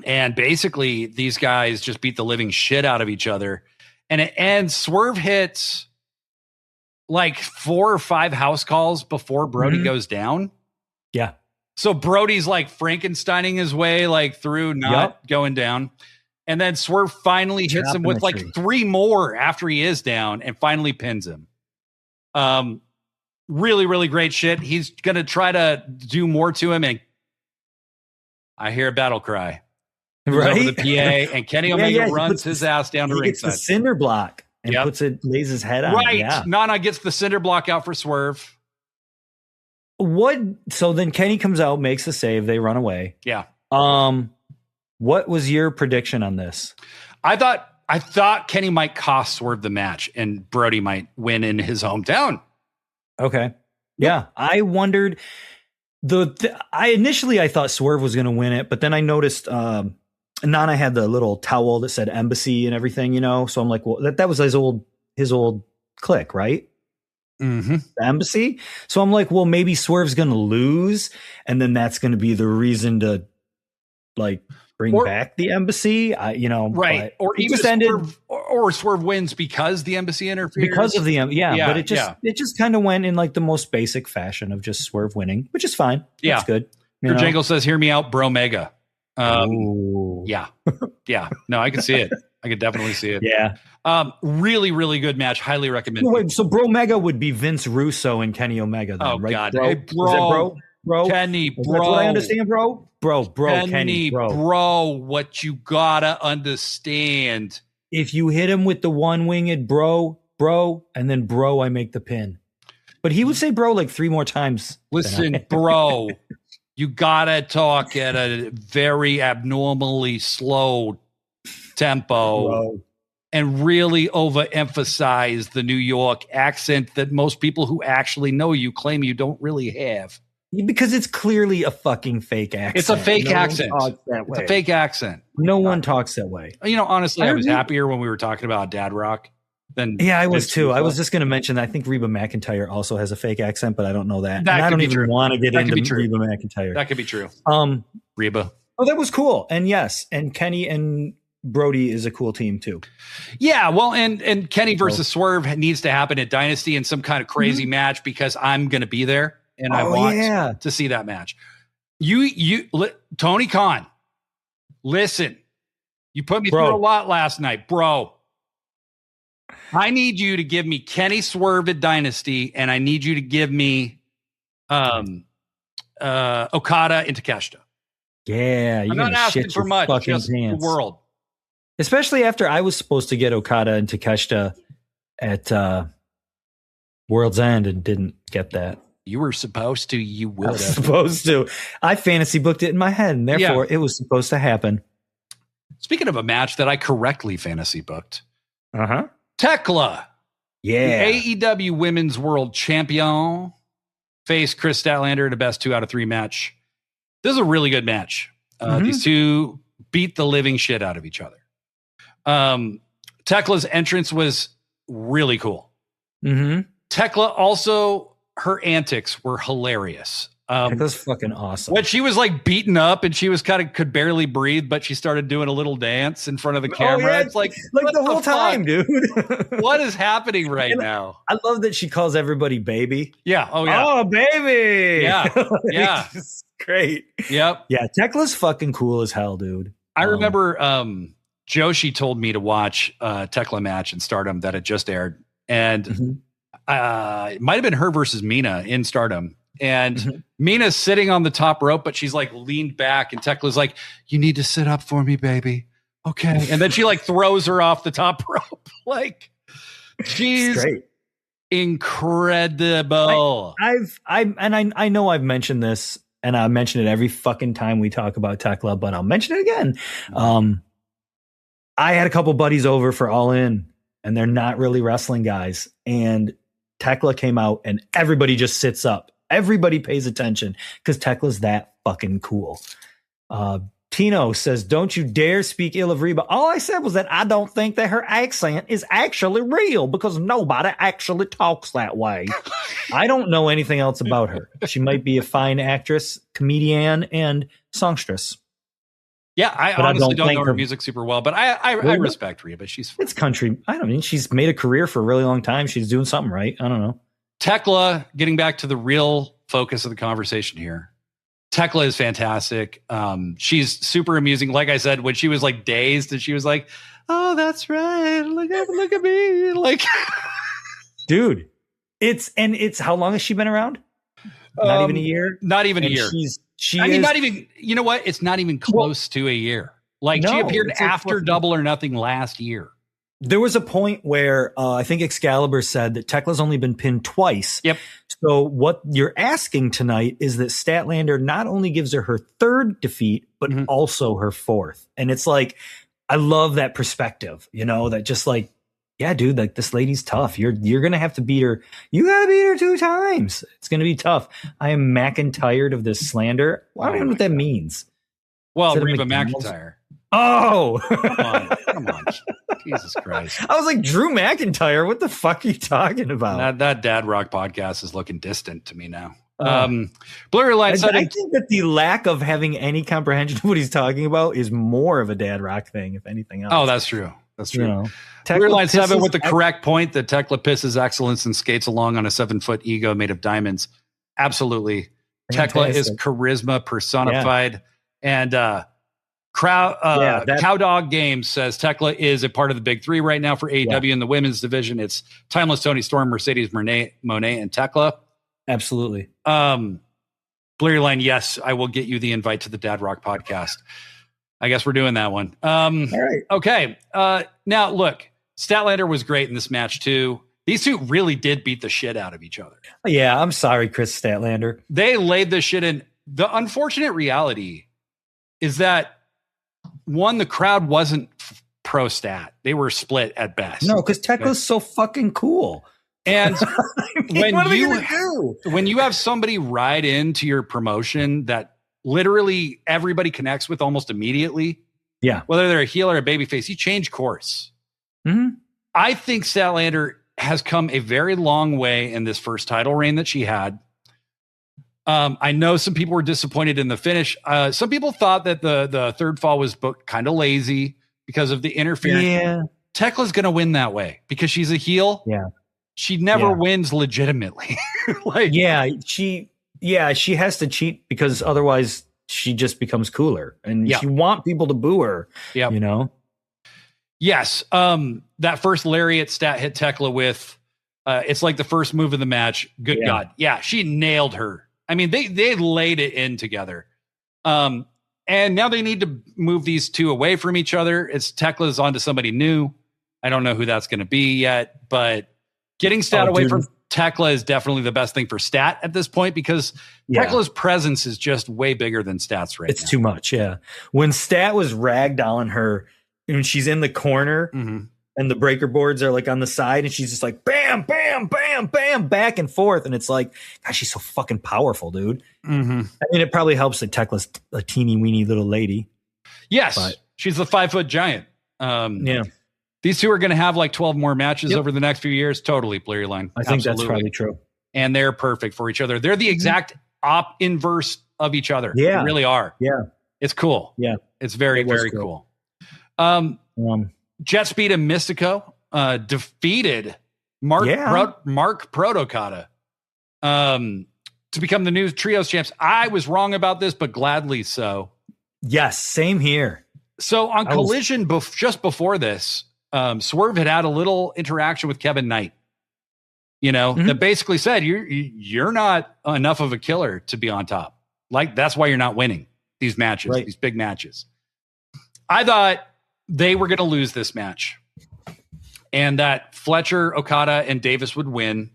And basically these guys just beat the living shit out of each other. And it ends, Swerve hits like 4 or 5 house calls before Brody goes down. Yeah. So Brody's like Frankensteining his way like through, not going down. And then Swerve finally hits him with like 3 more after he is down and finally pins him. Really, really great shit. He's going to try to do more to him. And I hear a battle cry. Right? Over the PA, and Kenny Omega runs his ass down to ringside. He gets the cinder block and lays his head on. Right. Yeah. Nana gets the cinder block out for Swerve. What? So then Kenny comes out, makes the save. They run away. Yeah. What was your prediction on this? I thought Kenny might cost Swerve the match, and Brody might win in his hometown. Okay. Yeah. I wondered. I thought Swerve was going to win it, but then I noticed Nana had the little towel that said Embassy and everything, you know. So I'm like, well, that was his old clique, right? The Embassy. So I'm like, well, maybe Swerve's going to lose, and then that's going to be the reason to like bring back the Embassy. Right? Or even Swerve wins because the Embassy interferes because of the But it just kind of went in like the most basic fashion of just Swerve winning, which is fine. Yeah, it's good. Jangle says, "Hear me out, bro, Mega." Yeah. No, I can see it. I could definitely see it. Yeah. Really, really good match. Highly recommend. Wait, so Bro Mega would be Vince Russo and Kenny Omega, then, right? God, bro? hey, bro. Is that bro, Kenny, bro. That's what I understand, bro. Kenny, bro. What you gotta understand? If you hit him with the one-winged bro, and then bro, I make the pin. But he would say bro like 3 more times. Listen, bro. You gotta talk at a very abnormally slow tempo and really overemphasize the New York accent that most people who actually know you claim you don't really have. Because it's clearly a fucking fake accent. It's a fake accent. It's a fake accent. No one talks that way. Honestly, I was happier when we were talking about Dad Rock. I was too. I was just going to mention that I think Reba McEntire also has a fake accent, but I don't know that. And I don't even want to get into Reba McEntire. That could be true. Reba. Oh, that was cool. And yes, and Kenny and Brody is a cool team too. Yeah, well, and Kenny versus Swerve needs to happen at Dynasty in some kind of crazy match, because I'm going to be there and I want to see that match. Tony Khan, listen, you put me through a lot last night, bro. I need you to give me Kenny Swerve at Dynasty, and I need you to give me Okada and Takeshita. Yeah, I'm not asking for much, just the world. Especially after I was supposed to get Okada and Takeshita at World's End and didn't get that. You were supposed to. You I would was have. supposed to. I fantasy booked it in my head, and therefore it was supposed to happen. Speaking of a match that I correctly fantasy booked. Uh-huh. Tekla. Yeah. The AEW Women's World Champion faced Chris Statlander in a best 2 out of 3 match. This is a really good match. These two beat the living shit out of each other. Tekla's entrance was really cool. Tekla also, her antics were hilarious. Tekla's fucking awesome. When she was like beaten up and she was could barely breathe, but she started doing a little dance in front of the camera. Yeah. It's like the whole time, dude. What is happening right now? I love that she calls everybody baby. Yeah. Oh yeah. Oh baby. Yeah. Yeah. It's great. Yep. Yeah. Tekla's fucking cool as hell, dude. I remember Joshi told me to watch a Tekla match in Stardom that had just aired. And it might have been her versus Mina in Stardom. And Mina's sitting on the top rope, but she's like leaned back, and Tekla's like, "You need to sit up for me, baby." Okay. And then she like throws her off the top rope. Like, she's great. Incredible. I know I've mentioned this, and I mention it every fucking time we talk about Tekla, but I'll mention it again. I had a couple buddies over for All In, and they're not really wrestling guys. And Tekla came out, and everybody just sits up. Everybody pays attention because Tekla's that fucking cool. Tino says, "Don't you dare speak ill of Reba." All I said was that I don't think that her accent is actually real because nobody actually talks that way. I don't know anything else about her. She might be a fine actress, comedian, and songstress. Yeah, I honestly don't know her music super well, but I respect Reba. It's country. I don't mean, she's made a career for a really long time. She's doing something right. I don't know. Tekla, getting back to the real focus of the conversation here. Tekla is fantastic. She's super amusing. Like I said, when she was like dazed and she was like, "Oh, that's right. Look at me." Like, dude, it's how long has she been around? Not even a year. Not even a year. Not even, you know what? It's not even close to a year. Like, she appeared after Double or Nothing last year. There was a point where I think Excalibur said that Tekla's only been pinned twice. Yep. So what you're asking tonight is that Statlander not only gives her third defeat, but also her fourth. And it's like, I love that perspective, that just like, yeah, dude, like this lady's tough. You're going to have to beat her. You got to beat her 2 times. It's going to be tough. I am tired of this slander. I don't even know what that means. Well, Reba McEntire. Oh, come on. Jesus Christ. I was like, Drew McIntyre, what the fuck are you talking about? That Dad Rock podcast is looking distant to me now. Blurry Line said, I think that the lack of having any comprehension of what he's talking about is more of a Dad Rock thing, if anything else. Oh, that's true. That's true. Blurry Line 7 with the correct point that Tekla pisses excellence and skates along on a 7-foot ego made of diamonds. Absolutely. Fantastic. Tekla is charisma personified. Yeah. And Cowdog Games says Tekla is a part of the big 3 right now for AEW in the women's division. It's Timeless Toni Storm, Mercedes Moné, and Tekla. Absolutely. Blurry Line, yes, I will get you the invite to the Dad Rock podcast. I guess we're doing that one. All right. Okay. Now, look, Statlander was great in this match, too. These two really did beat the shit out of each other. Yeah, I'm sorry, Chris Statlander. They laid the shit in. The unfortunate reality is that, one, the crowd wasn't pro Stat. They were split at best. No, because Tekla's so fucking cool. And when you have somebody ride into your promotion that literally everybody connects with almost immediately, whether they're a heel or a babyface, you change course. I think Statlander has come a very long way in this first title reign that she had. I know some people were disappointed in the finish. Some people thought that the third fall was booked kind of lazy because of the interference. Yeah. Tekla's going to win that way because she's a heel. Yeah. She never wins legitimately. She has to cheat because otherwise she just becomes cooler and you want people to boo her. Yeah. Yes. That first lariat Stat hit Tekla with, it's like the first move of the match. Good God. Yeah. She nailed her. I mean, they laid it in together. And now they need to move these two away from each other. It's Tekla's onto somebody new. I don't know who that's going to be yet, but getting Stat away from Tekla is definitely the best thing for Stat at this point because Tekla's presence is just way bigger than Stat's right now. It's too much, yeah. When Stat was ragdolling her, when she's in the corner and the breaker boards are like on the side and she's just like bam, bam, bam, bam, back and forth. And it's like, God, she's so fucking powerful, dude. I mean, it probably helps that Tekla's a teeny weeny little lady. Yes, but she's the 5-foot giant. These two are going to have like 12 more matches over the next few years. Totally, blur your line. I think that's probably true. And they're perfect for each other. They're the exact inverse of each other. Yeah. They really are. Yeah. It's cool. Yeah. It's very, very cool. Jet Speed and Mystico defeated Mark Protokata to become the new Trios champs. I was wrong about this, but gladly so. Yes, same here. So on Collision, just before this, Swerve had a little interaction with Kevin Knight, that basically said, you're not enough of a killer to be on top. Like, that's why you're not winning these matches, these big matches. I thought they were going to lose this match and that Fletcher, Okada, and Davis would win.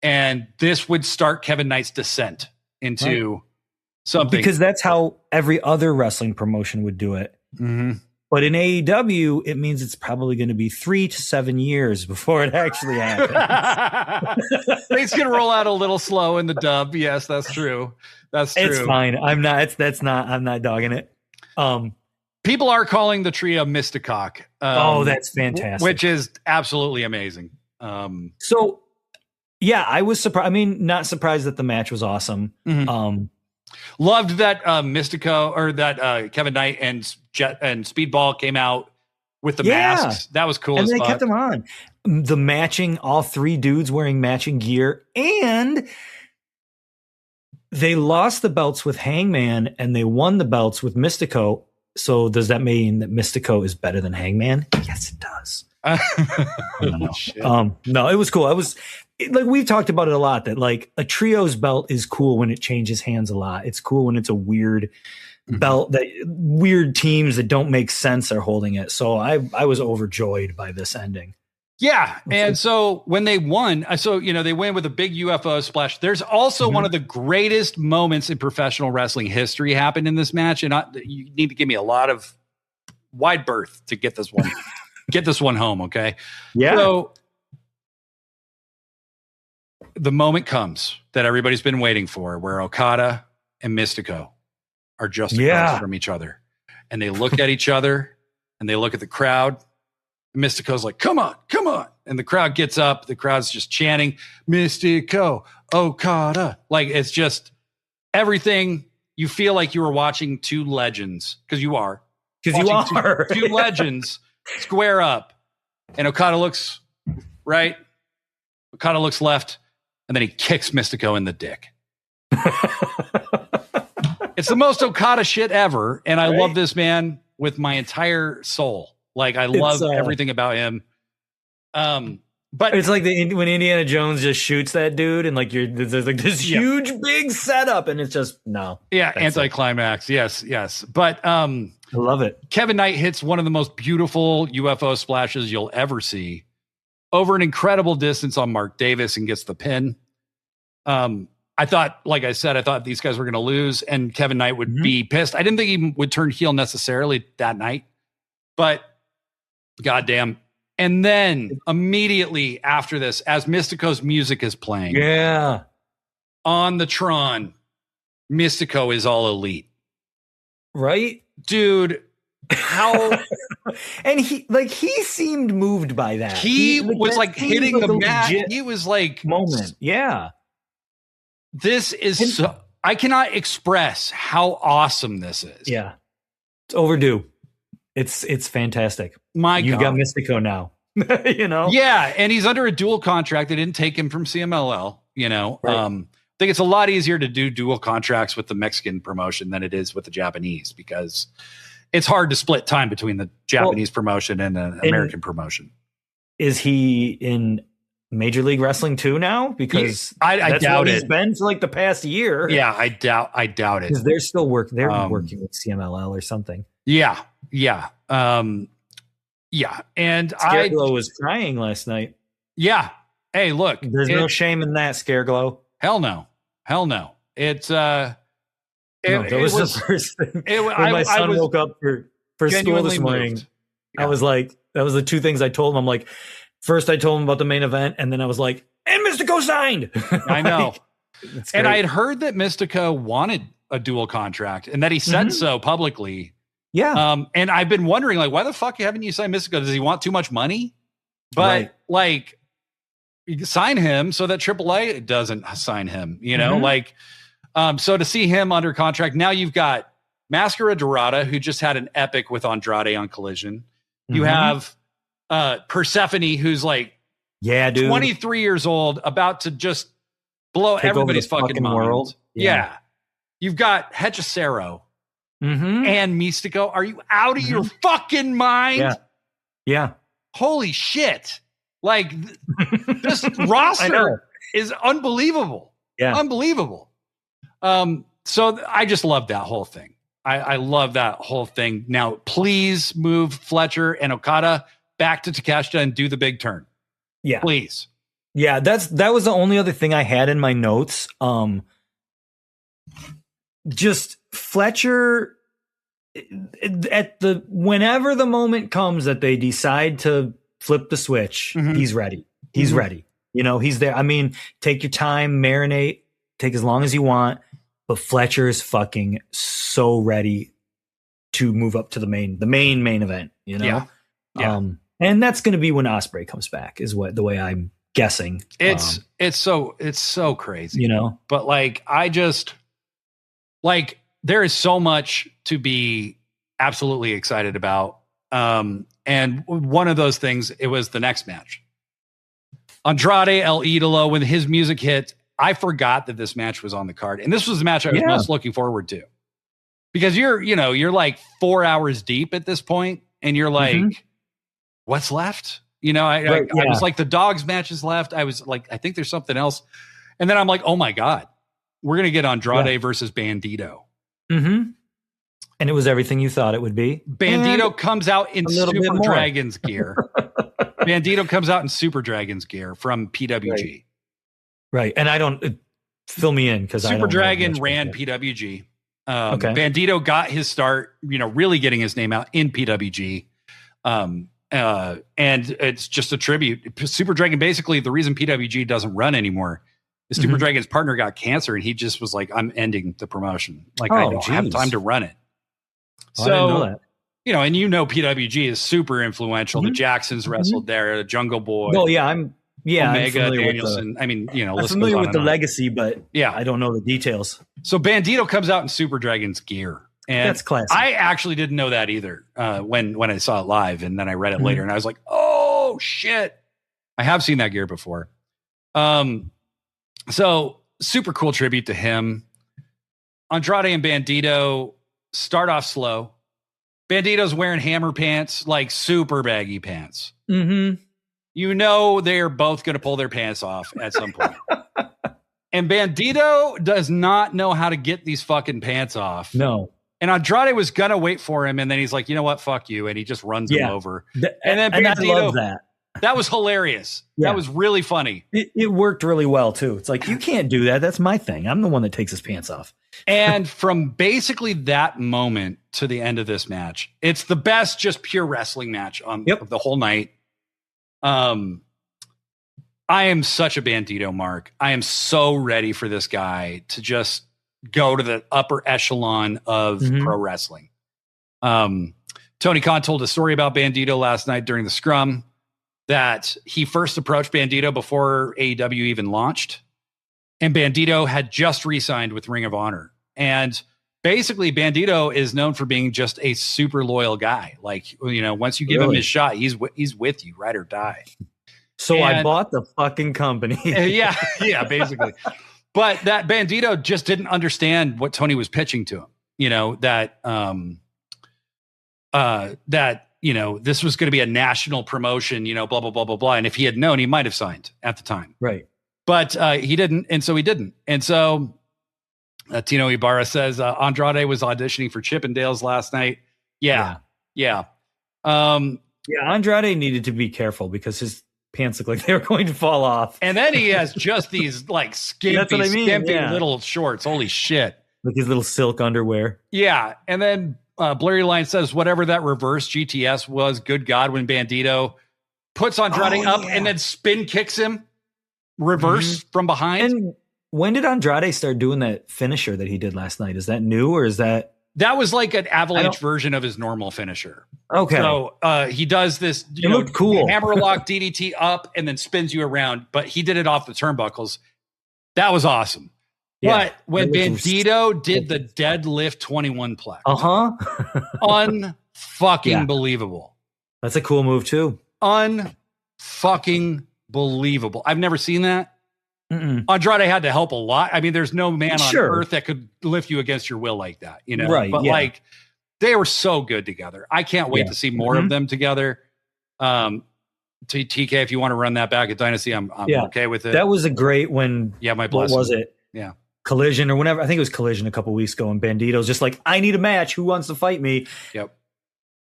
And this would start Kevin Knight's descent into something. Because that's how every other wrestling promotion would do it. But in AEW, it means it's probably going to be 3 to 7 years before it actually happens. It's going to roll out a little slow in the dub. Yes, that's true. That's true. It's fine. I'm not dogging it. People are calling the trio Mysticock. That's fantastic. Which is absolutely amazing. So yeah, I was surprised. I mean, not surprised that the match was awesome. Loved that Mystico or that Kevin Knight and Speedball came out with the masks. That was cool. And they kept them on. The matching, all three dudes wearing matching gear, and they lost the belts with Hangman and they won the belts with Mystico. So does that mean that Mystico is better than Hangman? Yes, it does. No, it was cool. Like we've talked about it a lot, that like a trios belt is cool when it changes hands a lot. It's cool when it's a weird belt that weird teams that don't make sense are holding it. So I was overjoyed by this ending. Yeah. And so when they won, they win with a big UFO splash. There's also one of the greatest moments in professional wrestling history happened in this match. And you need to give me a lot of wide berth to get this one, get this one home. Okay. Yeah. So the moment comes that everybody's been waiting for, where Okada and Mystico are just across from each other. And they look at each other and they look at the crowd. Mystico's like, come on, come on. And the crowd gets up. The crowd's just chanting, Mystico, Okada. Like, it's just everything. You feel like you were watching two legends, because you are. Because you are. Two legends square up. And Okada looks right. Okada looks left. And then he kicks Mystico in the dick. It's the most Okada shit ever. And I love this man with my entire soul. Like, I love everything about him. But it's like when Indiana Jones just shoots that dude and like there's like this huge big setup and it's just anticlimax. Yes. But I love it. Kevin Knight hits one of the most beautiful UFO splashes you'll ever see over an incredible distance on Mark Davis and gets the pin. I thought these guys were going to lose and Kevin Knight would be pissed. I didn't think he would turn heel necessarily that night, but goddamn. And then immediately after this, as Mystico's music is playing on the Tron, Mystico is all elite. Right? Dude, how and he seemed moved by that. He was like hitting the mat. He was like moment. Yeah. This is so I cannot express how awesome this is. Yeah. It's overdue. It's fantastic. You've got Mystico now. Yeah, and he's under a dual contract. They didn't take him from CMLL. Right. I think it's a lot easier to do dual contracts with the Mexican promotion than it is with the Japanese, because it's hard to split time between the Japanese promotion and an American promotion. Is he in Major League Wrestling too now? Because I doubt it. He's been for like the past year. Yeah, I doubt it. Because they're still working. They're working with CMLL or something. Yeah. And Scarecrow was crying last night. Yeah. Hey, look. There's no shame in that, Scareglow. Hell no. It's that was the first thing. When my son woke up for school this morning, yeah. I was like, that was the two things I told him. I'm like, first I told him about the main event, and then I was like, and Mystico signed. I know. And I had heard that Mystico wanted a dual contract and that he said so publicly. Yeah. And I've been wondering, like, why the fuck haven't you signed Mystico? Does he want too much money? But like, you sign him so that AAA doesn't sign him, you know, like, so to see him under contract, now you've got Mascara Dorada, who just had an epic with Andrade on Collision. You have Persephone, who's like, 23 years old, about to just blow everybody's fucking world. Yeah. You've got Hechicero and Mystico. Are you out of your fucking mind? Yeah. Holy shit. Like, this roster is unbelievable. Yeah. Unbelievable. So I just love that whole thing. I love that whole thing. Now, please move Fletcher and Okada back to Takeshita and do the big turn. Yeah. Please. Yeah, that was the only other thing I had in my notes. Just Fletcher whenever the moment comes that they decide to flip the switch, he's ready. He's ready. You know, he's there. I mean, take your time, marinate, take as long as you want, but Fletcher is fucking so ready to move up to the main event, you know? Yeah. And that's going to be when Ospreay comes back is the way I'm guessing. It's so crazy, you know, but like, there is so much to be absolutely excited about. And one of those things, it was the next match. Andrade El Idolo, when his music hit, I forgot that this match was on the card. And this was the match I was most looking forward to. Because you're like 4 hours deep at this point, and you're like, what's left? You know, I was like, the dogs match is left. I was like, I think there's something else. And then I'm like, oh my God, we're going to get Andrade versus Bandito. And it was everything you thought it would be. Bandito comes out in Super Dragon's gear. Bandito comes out in Super Dragon's gear from PWG. Right. And I don't, fill me in because Super Dragon ran PWG. Bandito got his start, really getting his name out in PWG. And it's just a tribute. Super Dragon, basically, the reason PWG doesn't run anymore is Super Dragon's partner got cancer, and he just was like, I'm ending the promotion. Like, I don't have time to run it. I didn't know that. And PWG is super influential. The Jacksons wrestled there, the Jungle Boy. Oh, yeah. Omega, Danielson. I'm familiar with the legacy, but I don't know the details. So Bandito comes out in Super Dragon's gear. And that's classic. I actually didn't know that either when I saw it live, and then I read it later, and I was like, oh shit, I have seen that gear before. So super cool tribute to him. Andrade and Bandito start off slow. Bandito's wearing hammer pants, like super baggy pants. They're both going to pull their pants off at some point. And Bandito does not know how to get these fucking pants off. No. And Andrade was going to wait for him. And then he's like, you know what? Fuck you. And he just runs him over. And then Bandito, I love that. That was hilarious. That was really funny. It worked really well too. It's like, you can't do that. That's my thing. I'm the one that takes his pants off. And from basically that moment to the end of this match, it's the best, just pure wrestling match of the whole night. I am such a Bandito mark. I am so ready for this guy to just go to the upper echelon of pro wrestling. Tony Khan told a story about Bandito last night during the scrum that he first approached Bandito before AEW even launched. And Bandito had just re-signed with Ring of Honor. And basically Bandito is known for being just a super loyal guy. Like, once you give him his shot, he's with you, ride or die. So I bought the fucking company. yeah, basically. But that Bandito just didn't understand what Tony was pitching to him. This was going to be a national promotion, blah, blah, blah, blah, blah. And if he had known, he might have signed at the time. Right. But he didn't. And so he didn't. And so Tino Ibarra says Andrade was auditioning for Chippendales last night. Yeah. Andrade needed to be careful because pants look like they were going to fall off. And then he has just these like skimpy little shorts. Holy shit. With his little silk underwear. Yeah. And then Blurry Line says, whatever that reverse GTS was, good God, when Bandito puts Andrade up and then spin kicks him reverse from behind. And when did Andrade start doing that finisher that he did last night? Is that new or is that? That was like an avalanche version of his normal finisher. Okay. So he does this, looked cool. hammerlock DDT up and then spins you around, but he did it off the turnbuckles. That was awesome. Yeah, but when Bandito did the deadlift 21 plex. Unfucking believable. That's a cool move too. Unfucking believable. I've never seen that. Andrade had to help a lot. I mean, there's no man on earth that could lift you against your will like that, you know? Right. But like, they were so good together. I can't wait to see more of them together. TK, if you want to run that back at Dynasty, I'm okay with it. That was a great when. Yeah, my blessing. What was it? Yeah. Collision or whenever. I think it was Collision a couple weeks ago, and Bandito's just like, I need a match. Who wants to fight me? Yep.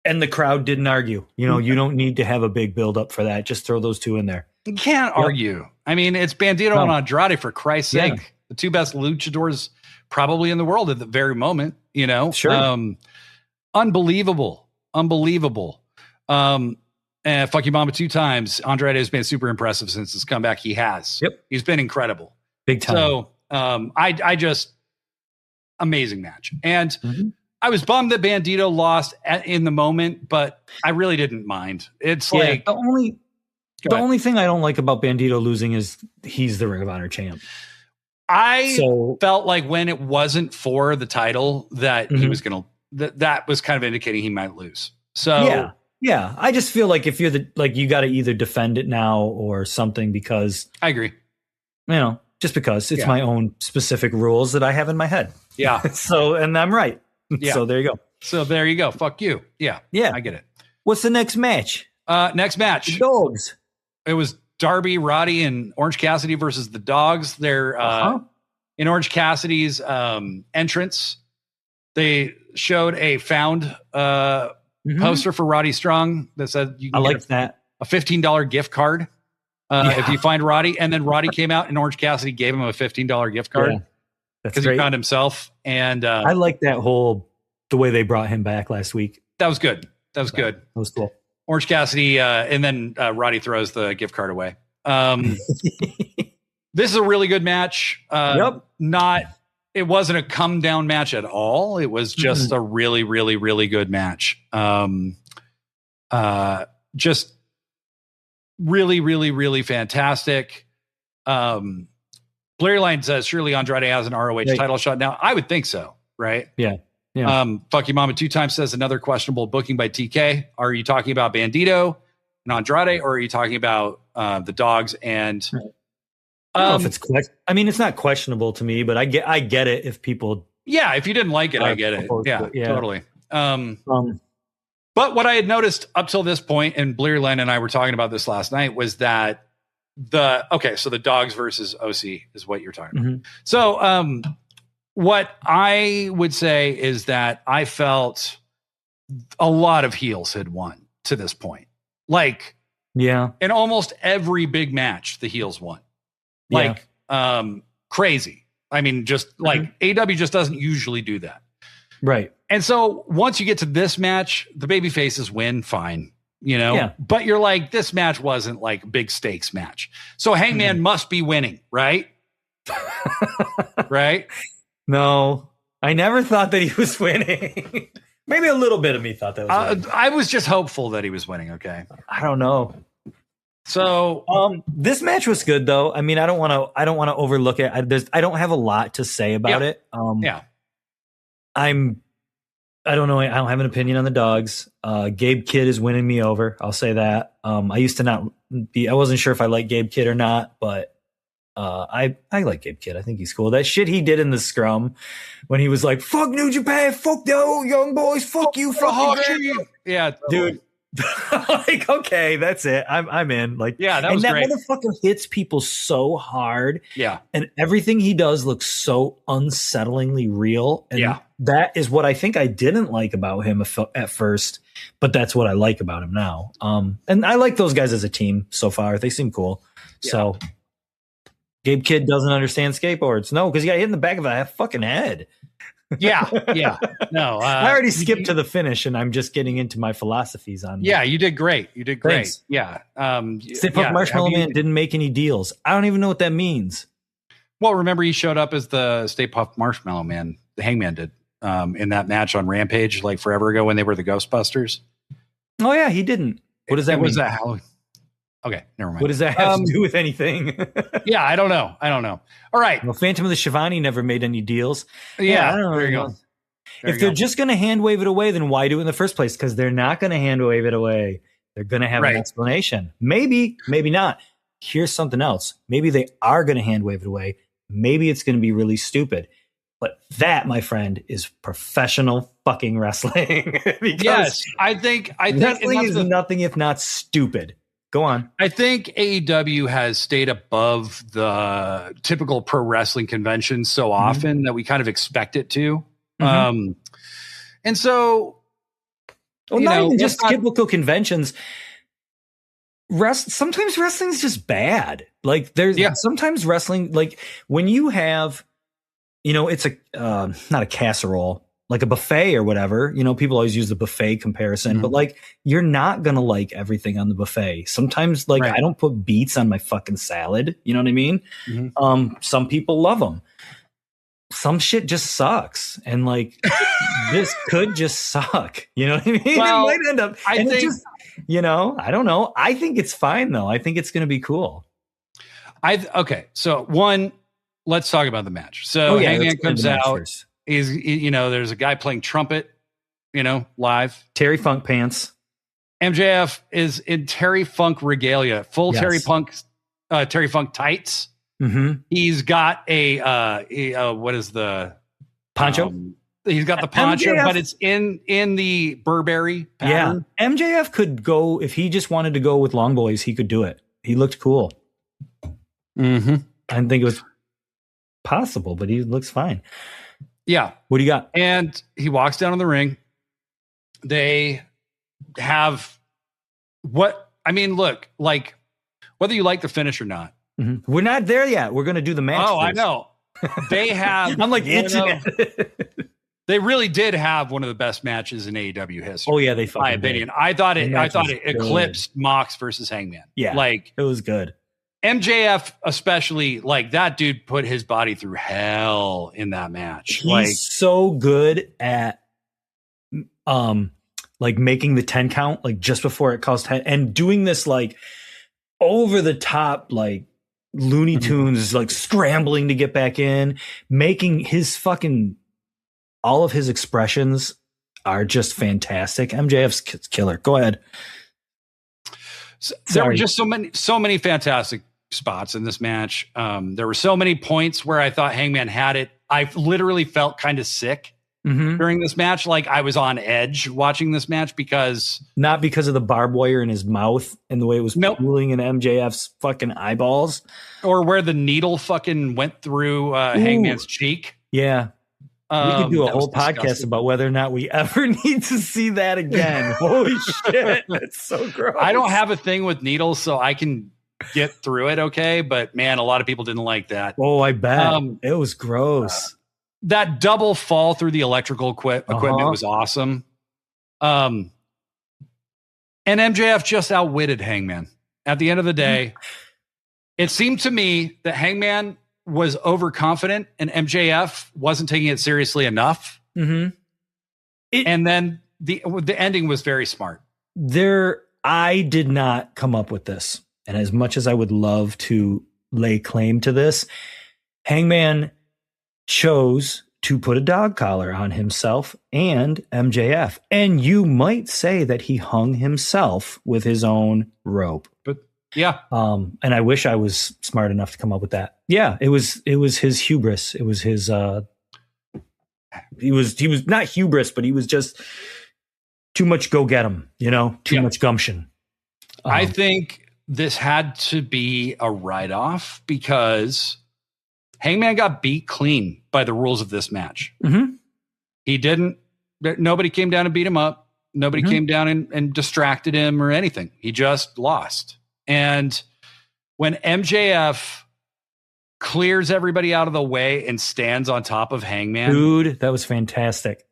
And the crowd didn't argue. You know, you don't need to have a big build up for that. Just throw those two in there. You can't argue. I mean, it's Bandito and Andrade, for Christ's sake. The two best luchadors probably in the world at the very moment, you know? Sure. Unbelievable. And fuck you, mama, 2 times. Andrade has been super impressive since his comeback. He has. Yep. He's been incredible. Big time. So I just amazing match. And I was bummed that Bandito lost in the moment, but I really didn't mind. It's like the only thing I don't like about Bandito losing is he's the Ring of Honor champ. I felt like when it wasn't for the title that he was going to, that was kind of indicating he might lose. So yeah. I just feel like if you're you got to either defend it now or something, because I agree. You know, just because it's my own specific rules that I have in my head. Yeah. And I'm right. Yeah. So there you go. Fuck you. Yeah. Yeah. I get it. What's the next match? Next match. The Dogs. It was Darby, Roddy, and Orange Cassidy versus the Dogs. They're in Orange Cassidy's entrance. They showed a found poster for Roddy Strong that said you can get a $15 gift card if you find Roddy. And then Roddy came out and Orange Cassidy gave him a $15 gift card because he found himself. And I That was good. That was cool. Orange Cassidy, and then Roddy throws the gift card away. This is a really good match. It wasn't a come down match at all. It was just a really, really, really good match. Just really, really, really fantastic. Blair Line says, surely Andrade has an ROH title shot now. I would think so, right? Yeah. Fuck you, Mama 2 times says another questionable booking by TK. Are you talking about Bandito and Andrade, or are you talking about the Dogs? And I don't know if it's it's not questionable to me, but I get it if people. Yeah, if you didn't like it, I get it. Yeah, totally. But what I had noticed up till this point, and Blair Len and I were talking about this last night, was that so the Dogs versus OC is what you're talking about. So what I would say is that I felt a lot of heels had won to this point. Like, in almost every big match, the heels won. Like, crazy. I mean, just like AEW just doesn't usually do that. Right. And so once you get to this match, the baby faces win, fine, you know, but you're like, this match wasn't like big stakes match. So Hangman must be winning, right? Right. No, I never thought that he was winning. Maybe a little bit of me thought that was winning. I was just hopeful that he was winning. Okay. I don't know. So this match was good though. I mean, I don't want to overlook it. I don't have a lot to say about it. I don't know. I don't have an opinion on the Dogs. Gabe Kidd is winning me over. I'll say that. I used to I wasn't sure if I like Gabe Kidd or not, but I like Gabe Kidd. I think he's cool. That shit he did in the scrum when he was like, fuck New Japan, fuck the old young boys, fuck you, fuck you. Yeah, dude. Like, okay, that's it. I'm in. Like, that was great. And that motherfucker hits people so hard. Yeah. And everything he does looks so unsettlingly real. And that is what I think I didn't like about him at first, but that's what I like about him now. And I like those guys as a team so far. They seem cool. Yeah. So Gabe Kidd doesn't understand skateboards. No, because he got hit in the back of a fucking head. Yeah. No, I already skipped to the finish, and I'm just getting into my philosophies on. Yeah, you did great. Thanks. Yeah. Stay Puft Marshmallow Man didn't make any deals. I don't even know what that means. Well, remember he showed up as the Stay Puft Marshmallow Man. The Hangman did in that match on Rampage, like forever ago when they were the Ghostbusters. Oh yeah, he didn't. What does that mean? Was that how? Okay, never mind. What does that have to do with anything? Yeah, I don't know. All right. Well, Phantom of the Shivani never made any deals. Yeah, I don't know. There you go. If they're just going to hand wave it away, then why do it in the first place? Because they're not going to hand wave it away. They're going to have an explanation. Maybe, maybe not. Here's something else. Maybe they are going to hand wave it away. Maybe it's going to be really stupid. But that, my friend, is professional fucking wrestling. Yes, I think wrestling is nothing if not stupid. Go on. I think AEW has stayed above the typical pro wrestling convention so often that we kind of expect it to. And so, not even just typical conventions. Sometimes wrestling is just bad. Like sometimes wrestling, like when you have, it's not a casserole, like a buffet or whatever. People always use the buffet comparison, but like you're not gonna like everything on the buffet. Sometimes, like I don't put beets on my fucking salad. You know what I mean? Some people love them. Some shit just sucks, and like this could just suck. You know what I mean? Well, it might end up. I don't know. I think it's fine though. I think it's going to be cool. Okay. So one, let's talk about the match. So Hangman comes out. There's a guy playing trumpet. Live. Terry Funk pants. MJF is in Terry Funk regalia, full Terry Funk tights. He's got a what is the poncho? He's got the poncho, MJF, but it's in the Burberry pattern. Yeah, MJF could go if he just wanted to go with long boys. He could do it. He looked cool. I didn't think it was possible, but he looks fine. Yeah. What do you got? And he walks down in the ring. They have look, like whether you like the finish or not. We're not there yet. We're going to do the match. Oh, first. I know. They have. I'm like itching. They really did have one of the best matches in AEW history. Oh yeah, they fucking my opinion. I thought it eclipsed Mox versus Hangman. Yeah, like it was good. MJF especially, like that dude put his body through hell in that match. He's so good at like making the 10 count like just before it calls 10 and doing this like over the top like Looney Tunes like scrambling to get back in, making his fucking all of his expressions are just fantastic. MJF's killer. Go ahead. There were just so many fantastic spots in this match. There were so many points where I thought Hangman had it. I literally felt kind of sick during this match. Like I was on edge watching this match not because of the barbed wire in his mouth and the way it was pooling in MJF's fucking eyeballs, or where the needle fucking went through Hangman's cheek. Yeah. We could do a whole podcast about whether or not we ever need to see that again. Holy shit. That's so gross. I don't have a thing with needles, so I can get through it okay. But man, a lot of people didn't like that. Oh, I bet. It was gross. That double fall through the electrical equipment was awesome. And MJF just outwitted Hangman. At the end of the day, it seemed to me that Hangman was overconfident and MJF wasn't taking it seriously enough. And then the ending was very smart. I did not come up with this. And as much as I would love to lay claim to this, Hangman chose to put a dog collar on himself and MJF. And you might say that he hung himself with his own rope. But yeah. And I wish I was smart enough to come up with that. Yeah, it was his hubris. It was his he was not hubris, but he was just too much go get him, too much gumption. I think this had to be a write-off because Hangman got beat clean by the rules of this match. He didn't. Nobody came down and beat him up. Nobody came down and distracted him or anything. He just lost. And when MJF clears everybody out of the way and stands on top of Hangman. Dude, that was fantastic.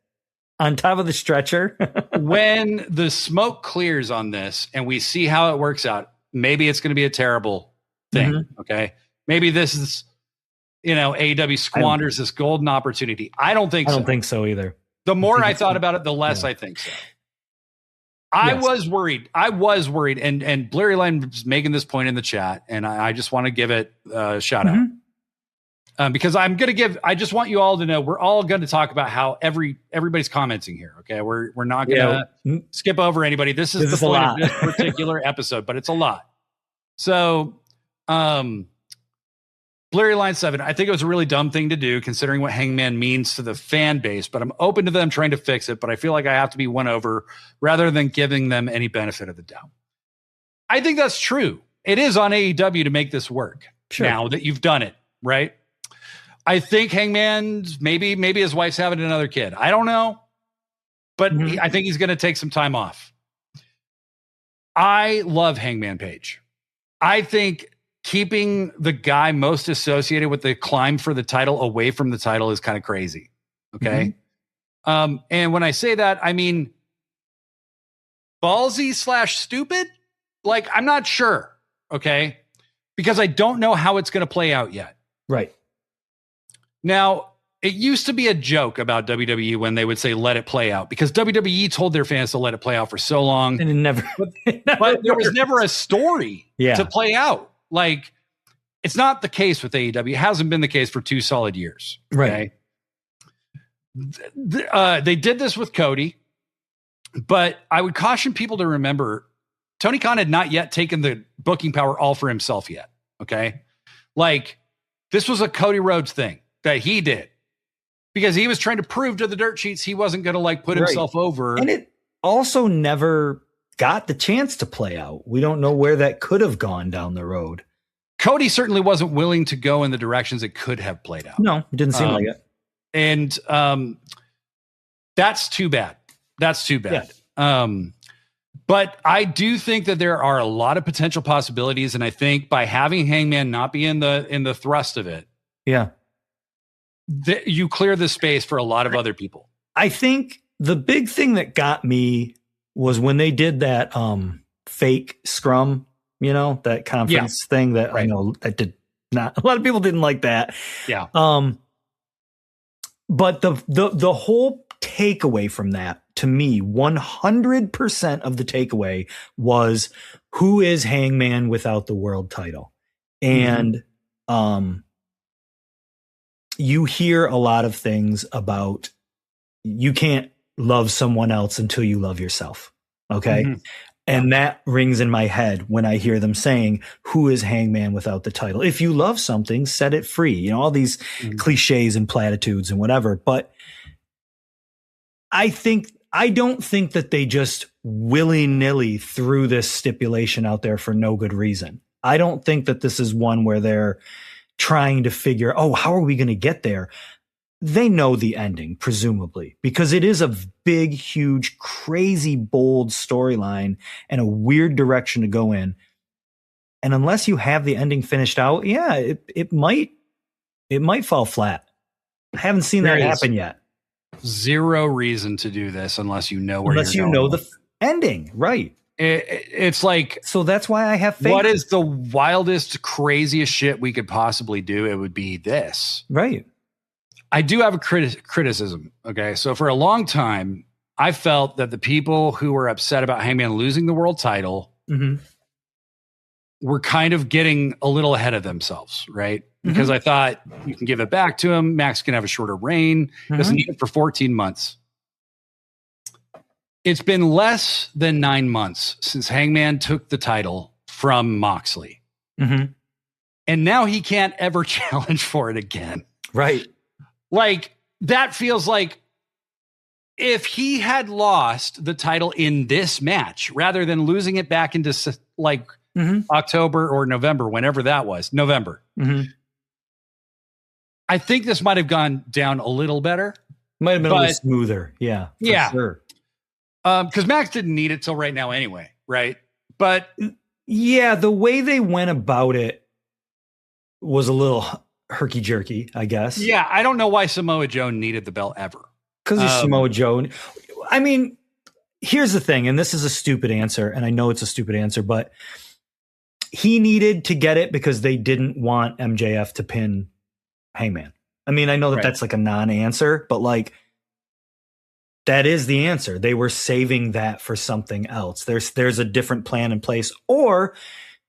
On top of the stretcher. When the smoke clears on this and we see how it works out, maybe it's going to be a terrible thing. Okay. Maybe this is, AEW squanders this golden opportunity. I don't think so. I don't think so either. The more I thought about it, the less I think so. I was worried. And Blurry Line was making this point in the chat, and I just want to give it a shout out. Because I just want you all to know, we're all going to talk about how everybody's commenting here. Okay. We're not going to skip over anybody. This is the point of this particular episode, but it's a lot. So, Blurry Line 7, I think it was a really dumb thing to do considering what Hangman means to the fan base, but I'm open to them trying to fix it, but I feel like I have to be won over rather than giving them any benefit of the doubt. I think that's true. It is on AEW to make this work now that you've done it, right? I think Hangman's maybe his wife's having another kid. I don't know, but I think he's going to take some time off. I love Hangman Page. I think keeping the guy most associated with the climb for the title away from the title is kind of crazy. Okay. And when I say that, I mean, ballsy / stupid. Like, I'm not sure. Okay. Because I don't know how it's going to play out yet. Right. Now, it used to be a joke about WWE when they would say, let it play out, because WWE told their fans to let it play out for so long. And it never, but there was never a story to play out. Like, it's not the case with AEW. It hasn't been the case for 2 solid years. Right. Okay? They did this with Cody, but I would caution people to remember Tony Khan had not yet taken the booking power all for himself yet. Okay. Like, this was a Cody Rhodes thing that he did because he was trying to prove to the dirt sheets he wasn't going to put himself over. And it also never got the chance to play out. We don't know where that could have gone down the road. Cody certainly wasn't willing to go in the directions it could have played out. No, it didn't seem like it. And that's too bad. That's too bad. Yeah. But I do think that there are a lot of potential possibilities. And I think by having Hangman not be in the thrust of it, you clear the space for a lot of other people. I think the big thing that got me was when they did that fake scrum, that conference thing that I know that did not, a lot of people didn't like that. Yeah. But the whole takeaway from that, to me, 100% of the takeaway was, who is Hangman without the world title? And you hear a lot of things about you can't love someone else until you love yourself. Okay. And that rings in my head when I hear them saying, who is Hangman without the title? If you love something, set it free. All these cliches and platitudes and whatever. But I don't think that they just willy-nilly threw this stipulation out there for no good reason. I don't think that this is one where they're trying to figure, how are we going to get there? They know the ending, presumably, because it is a big, huge, crazy, bold storyline and a weird direction to go in. And unless you have the ending finished out, it might fall flat. I haven't seen that happen yet. Zero reason to do this unless you know where unless you're you going. Know the ending, right? It's like, so that's why I have faith. What is the wildest, craziest shit we could possibly do? It would be this, right? I do have a criticism. Okay, so for a long time, I felt that the people who were upset about Hangman losing the world title were kind of getting a little ahead of themselves, right? Because I thought, you can give it back to him. Max can have a shorter reign. Doesn't need it for 14 months. It's been less than 9 months since Hangman took the title from Moxley. And now he can't ever challenge for it again. Right. Like, that feels like if he had lost the title in this match, rather than losing it back into October or November, whenever that was, November. I think this might have gone down a little better. Might have been a little smoother. Yeah. Yeah. Sure. Because Max didn't need it till right now anyway, right? But yeah, the way they went about it was a little herky-jerky, I guess. Yeah, I don't know why Samoa Joe needed the belt ever. Because he's Samoa Joe. I mean, here's the thing, and this is a stupid answer, and I know it's a stupid answer, but he needed to get it because they didn't want MJF to pin Hangman. I mean, I know that that's like a non-answer, but like that is the answer. They were saving that for something else. There's a different plan in place, or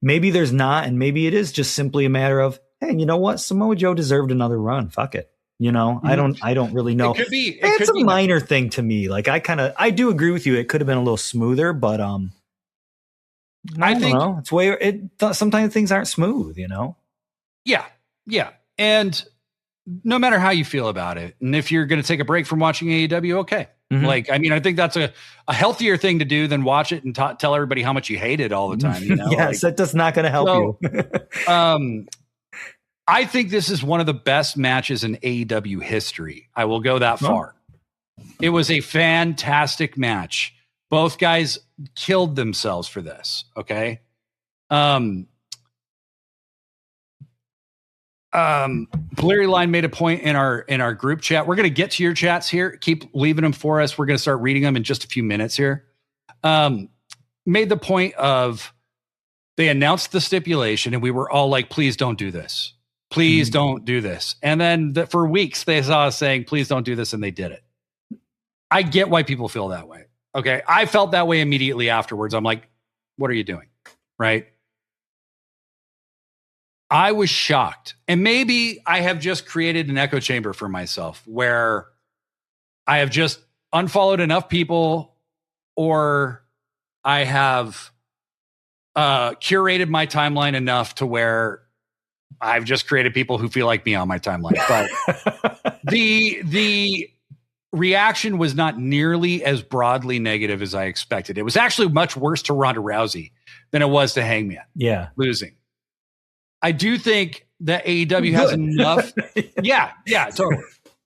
maybe there's not, and maybe it is just simply a matter of, hey, you know what? Samoa Joe deserved another run. Fuck it. You know, I don't really know. It could be. It's a minor thing to me. Like I do agree with you. It could have been a little smoother, but I think it's sometimes things aren't smooth, you know? Yeah. Yeah. And no matter how you feel about it, and if you're going to take a break from watching AEW, okay. Mm-hmm. Like, I mean, I think that's a healthier thing to do than watch it and tell everybody how much you hate it all the time. You know? Yes, that's not going to help you. I think this is one of the best matches in AEW history. I will go that far. It was a fantastic match. Both guys killed themselves for this. Okay. Blurry Line made a point in our group chat. We're going to get to your chats here. Keep leaving them for us. We're going to start reading them in just a few minutes here. Made the point of they announced the stipulation and we were all like, please don't do this. Please don't do this. And then for weeks they saw us saying, please don't do this. And they did it. I get why people feel that way. Okay. I felt that way immediately afterwards. I'm like, what are you doing? Right. I was shocked. And maybe I have just created an echo chamber for myself where I have just unfollowed enough people, or I have curated my timeline enough to where I've just created people who feel like me on my timeline. But the reaction was not nearly as broadly negative as I expected. It was actually much worse to Ronda Rousey than it was to Hangman. Yeah. Losing. I do think that AEW has enough. Yeah, totally.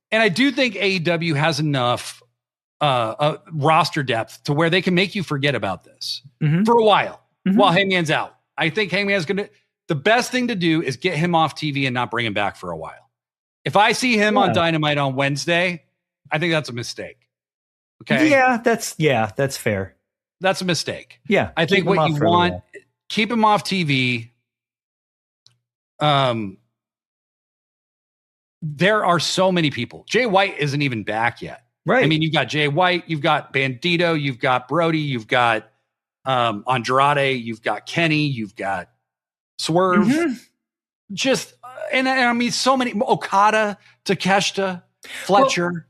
And I do think AEW has enough roster depth to where they can make you forget about this for a while while Hangman's out. I think Hangman's going to, the best thing to do is get him off TV and not bring him back for a while. If I see him on Dynamite on Wednesday, I think that's a mistake. Okay. Yeah, that's fair. That's a mistake. Yeah. I think what you want, keep him off TV. There are so many people. Jay White isn't even back yet. Right. I mean, you've got Jay White, you've got Bandito, you've got Brody, you've got Andrade, you've got Kenny, you've got Swerve. Just and I mean, so many. Okada, Takeshita, Fletcher. Well,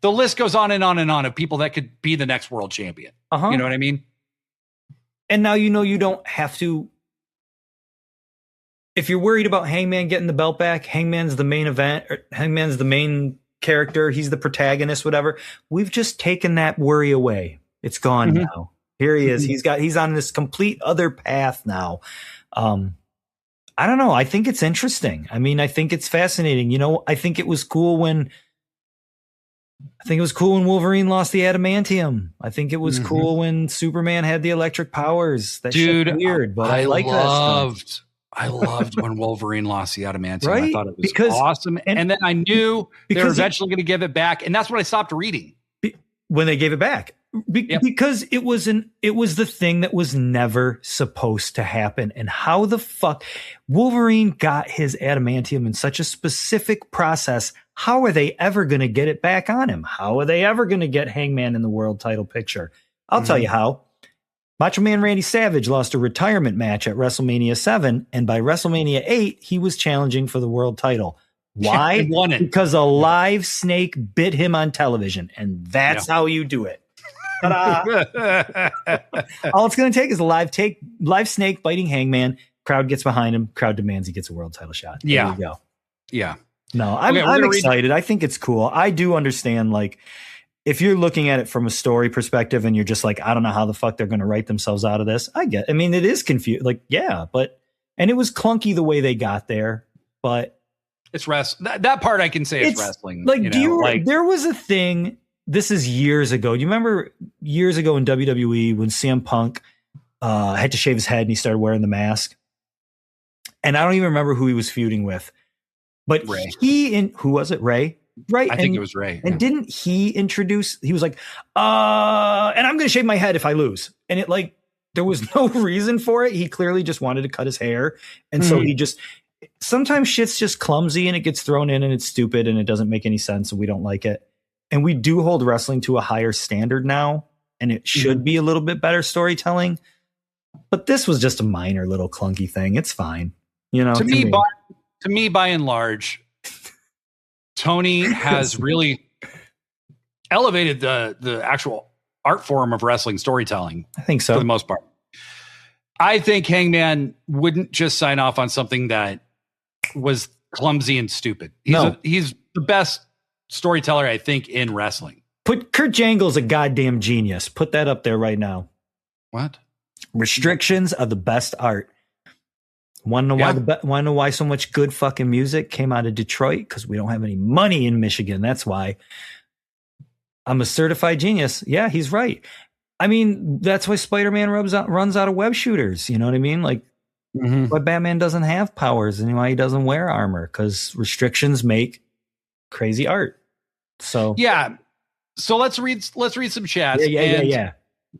the list goes on and on and on of people that could be the next world champion. You know what I mean? And now you don't have to. If you're worried about Hangman getting the belt back, Hangman's the main event, or Hangman's the main character, he's the protagonist, whatever. We've just taken that worry away. It's gone now. Here he is. He's on this complete other path now. I don't know. I think it's interesting. I mean, I think it's fascinating. You know, I think it was cool when Wolverine lost the adamantium. I think it was cool when Superman had the electric powers. That shit's weird, but I like that stuff. I loved when Wolverine lost the adamantium. Right? I thought it was awesome. And then I knew they were eventually going to give it back. And that's when I stopped reading. When they gave it back. Because it was the thing that was never supposed to happen. And how the fuck Wolverine got his adamantium in such a specific process. How are they ever going to get it back on him? How are they ever going to get Hangman in the world title picture? I'll tell you how. Macho Man Randy Savage lost a retirement match at WrestleMania 7, and by WrestleMania 8, he was challenging for the world title. Why? He won it. Because a live snake bit him on television, and that's how you do it. All it's going to take is a live snake biting Hangman. Crowd gets behind him. Crowd demands he gets a world title shot. There you go. Yeah. No, I'm excited. I think it's cool. I do understand, like, if you're looking at it from a story perspective and you're just like, I don't know how the fuck they're going to write themselves out of this. I mean, it is confused. Like, and it was clunky the way they got there, but it's wrestling. That part I can say it's wrestling. Like, there was a thing this is years ago. Do you remember years ago in WWE when CM Punk had to shave his head and he started wearing the mask? And I don't even remember who he was feuding with, but Ray. who was it? Ray? Right. I think it was Ray. And didn't he introduce, he was like, and I'm going to shave my head if I lose. And it like, there was no reason for it. He clearly just wanted to cut his hair. And so he just, sometimes shit's just clumsy and it gets thrown in and it's stupid and it doesn't make any sense and we don't like it. And we do hold wrestling to a higher standard now, and it should be a little bit better storytelling. But this was just a minor little clunky thing. It's fine. You know, to me, by and large, Tony has really elevated the actual art form of wrestling storytelling. I think so. For the most part. I think Hangman wouldn't just sign off on something that was clumsy and stupid. He's the best storyteller, I think, in wrestling. Put Kurt Jangle's a goddamn genius. Put that up there right now. What? Restrictions are the best art. Want to know why so much good fucking music came out of Detroit? Because we don't have any money in Michigan. That's why. I'm a certified genius. Yeah, he's right. I mean, that's why Spider-Man runs out of web shooters. You know what I mean? Like, why Batman doesn't have powers and why he doesn't wear armor, because restrictions make crazy art. So yeah. So let's read some chats. Yeah.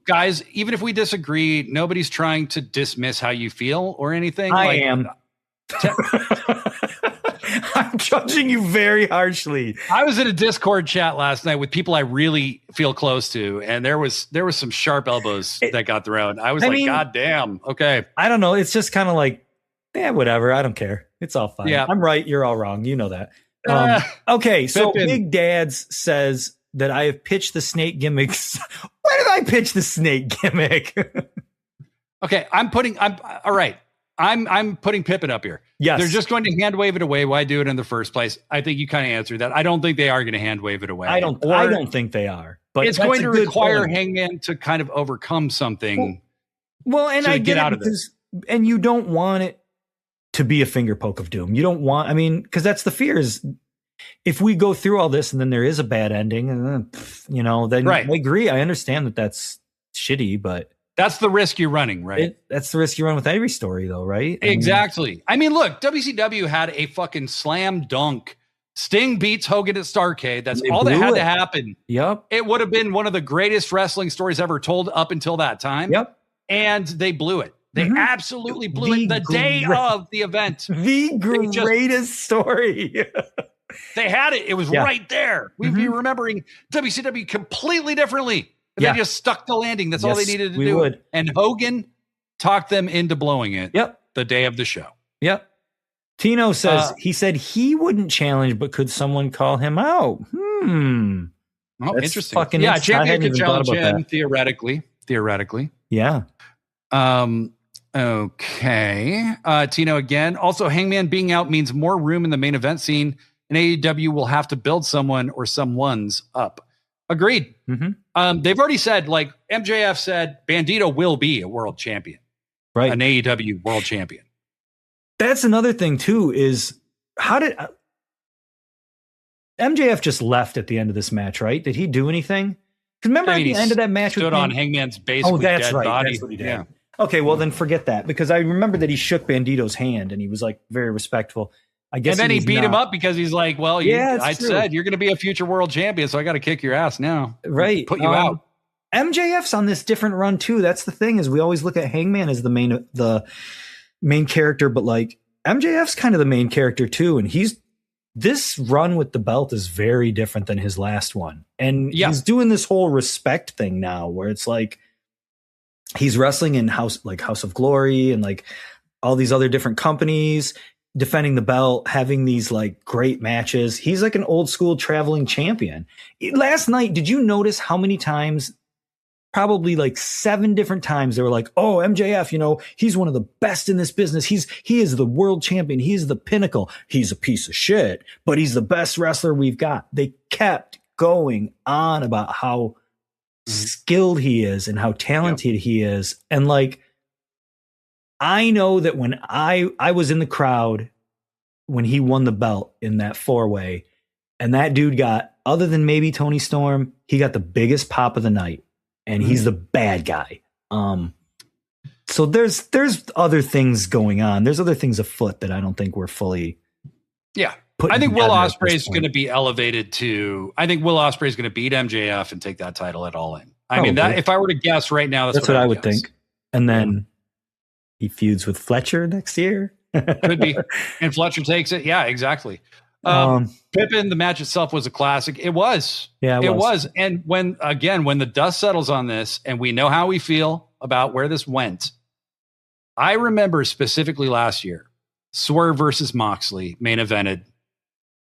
Guys, even if we disagree, nobody's trying to dismiss how you feel or anything. I am. I'm judging you very harshly. I was in a Discord chat last night with people I really feel close to, and there was some sharp elbows that got thrown. I mean, God damn. Okay. I don't know. It's just kind of like, whatever. I don't care. It's all fine. Yeah. I'm right. You're all wrong. You know that. Okay. So Big Dads says that I have pitched the snake gimmicks. Where did I pitch the snake gimmick? Okay. I'm putting Pippin up here. Yes. They're just going to hand wave it away. Why do it in the first place? I think you kind of answered that. I don't think they are going to hand wave it away. I don't think they are. But it's going to require Hangman to kind of overcome something. Well, and I get out of this. And you don't want it to be a finger poke of doom. You don't want, because that's the fear is if we go through all this and then there is a bad ending, and then right. I agree. I understand that that's shitty, but that's the risk you're running, right? That's the risk you run with every story, though, right? Exactly. Look, WCW had a fucking slam dunk. Sting beats Hogan at Starrcade. That's all that had to happen. Yep. It would have been one of the greatest wrestling stories ever told up until that time. Yep. And they blew it. They absolutely blew it the day of the event. The greatest story. They had it. It was right there. We'd be remembering WCW completely differently. They just stuck the landing. That's all they needed to do. Would. And Hogan talked them into blowing it. Yep. The day of the show. Yep. Tino says he said he wouldn't challenge, but could someone call him out? Oh, that's interesting. Champion could challenge him theoretically. Yeah. Okay. Tino again. Also, Hangman being out means more room in the main event scene, and AEW will have to build someone or someone's up. Agreed. They've already said, like MJF said, Bandito will be a world champion, right? An AEW world champion. That's another thing too. Is how did MJF just left at the end of this match? Right? Did he do anything? Because remember at the end of that match, stood on Hangman's basically dead body. That's what he did. Yeah. Okay, well then forget that, because I remember that he shook Bandito's hand and he was like very respectful. I guess, and then he beat him up because he's like, "Well, I true. said you're going to be a future world champion, so I got to kick your ass now, right? Put you out." MJF's on this different run too. That's the thing, is we always look at Hangman as the main character, but like MJF's kind of the main character too, and this run with the belt is very different than his last one, and he's doing this whole respect thing now, where it's like he's wrestling in House of Glory and like all these other different companies, defending the belt, having these like great matches. He's like an old school traveling champion. Last night, did you notice how many times, probably like 7 different times, they were like, "Oh, MJF, he's one of the best in this business. He is the world champion. He's the pinnacle. He's a piece of shit, but he's the best wrestler we've got." They kept going on about how skilled he is and how talented he is. And like, I know that when I was in the crowd when he won the belt in that 4-way, And that dude got, other than maybe Tony Storm, he got the biggest pop of the night, and he's the bad guy. So there's other things going on. There's other things afoot that I don't think we're fully. Yeah. I think Will Ospreay is going to be elevated to. I think Will Ospreay is going to beat MJF and take that title at All In. I mean, that if I were to guess right now, that's what I would think. And then he feuds with Fletcher next year. Could be. And Fletcher takes it. Yeah, exactly. Pippin, the match itself was a classic. It was. Yeah, it was. And when the dust settles on this and we know how we feel about where this went, I remember specifically last year, Swerve versus Moxley main evented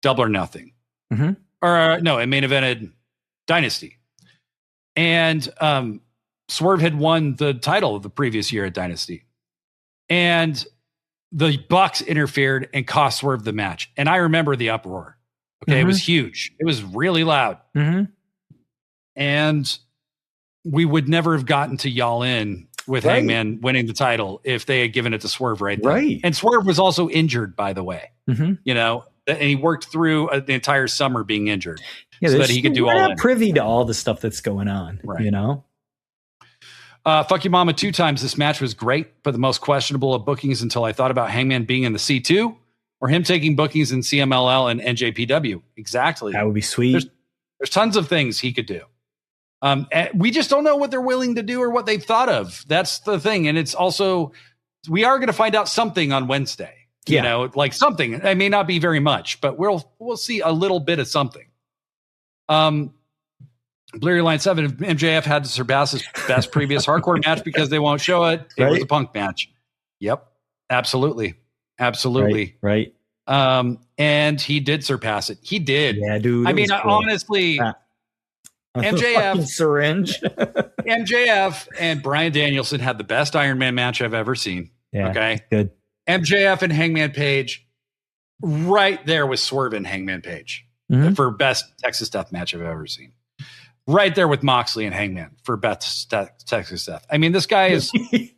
Double or Nothing. It main evented Dynasty. And Swerve had won the title of the previous year at Dynasty. And the Bucks interfered and cost Swerve the match. And I remember the uproar. Okay, it was huge. It was really loud. And we would never have gotten to Y'all In with Hangman winning the title if they had given it to Swerve right then. And Swerve was also injured, by the way. You know, and he worked through the entire summer being injured so that he could do All In. We're not privy to all the stuff that's going on, you know? Fuck you, mama, 2 times. This match was great, but the most questionable of bookings until I thought about Hangman being in the C2 or him taking bookings in CMLL and NJPW. Exactly. That would be sweet. There's tons of things he could do. And we just don't know what they're willing to do or what they've thought of. That's the thing. And it's also, we are going to find out something on Wednesday. You know, like something. It may not be very much, but we'll see a little bit of something. Blurry Line 7, if MJF had to surpass his best previous hardcore match because they won't show it, it was a Punk match. Yep. Absolutely. Right. And he did surpass it. He did. Yeah, dude. I mean, honestly, MJF syringe. MJF and Bryan Danielson had the best Iron Man match I've ever seen. Yeah, okay. Good. MJF and Hangman Page right there with Swerve and Hangman Page for best Texas Death match I've ever seen. Right there with Moxley and Hangman for best Texas Death. I mean, this guy is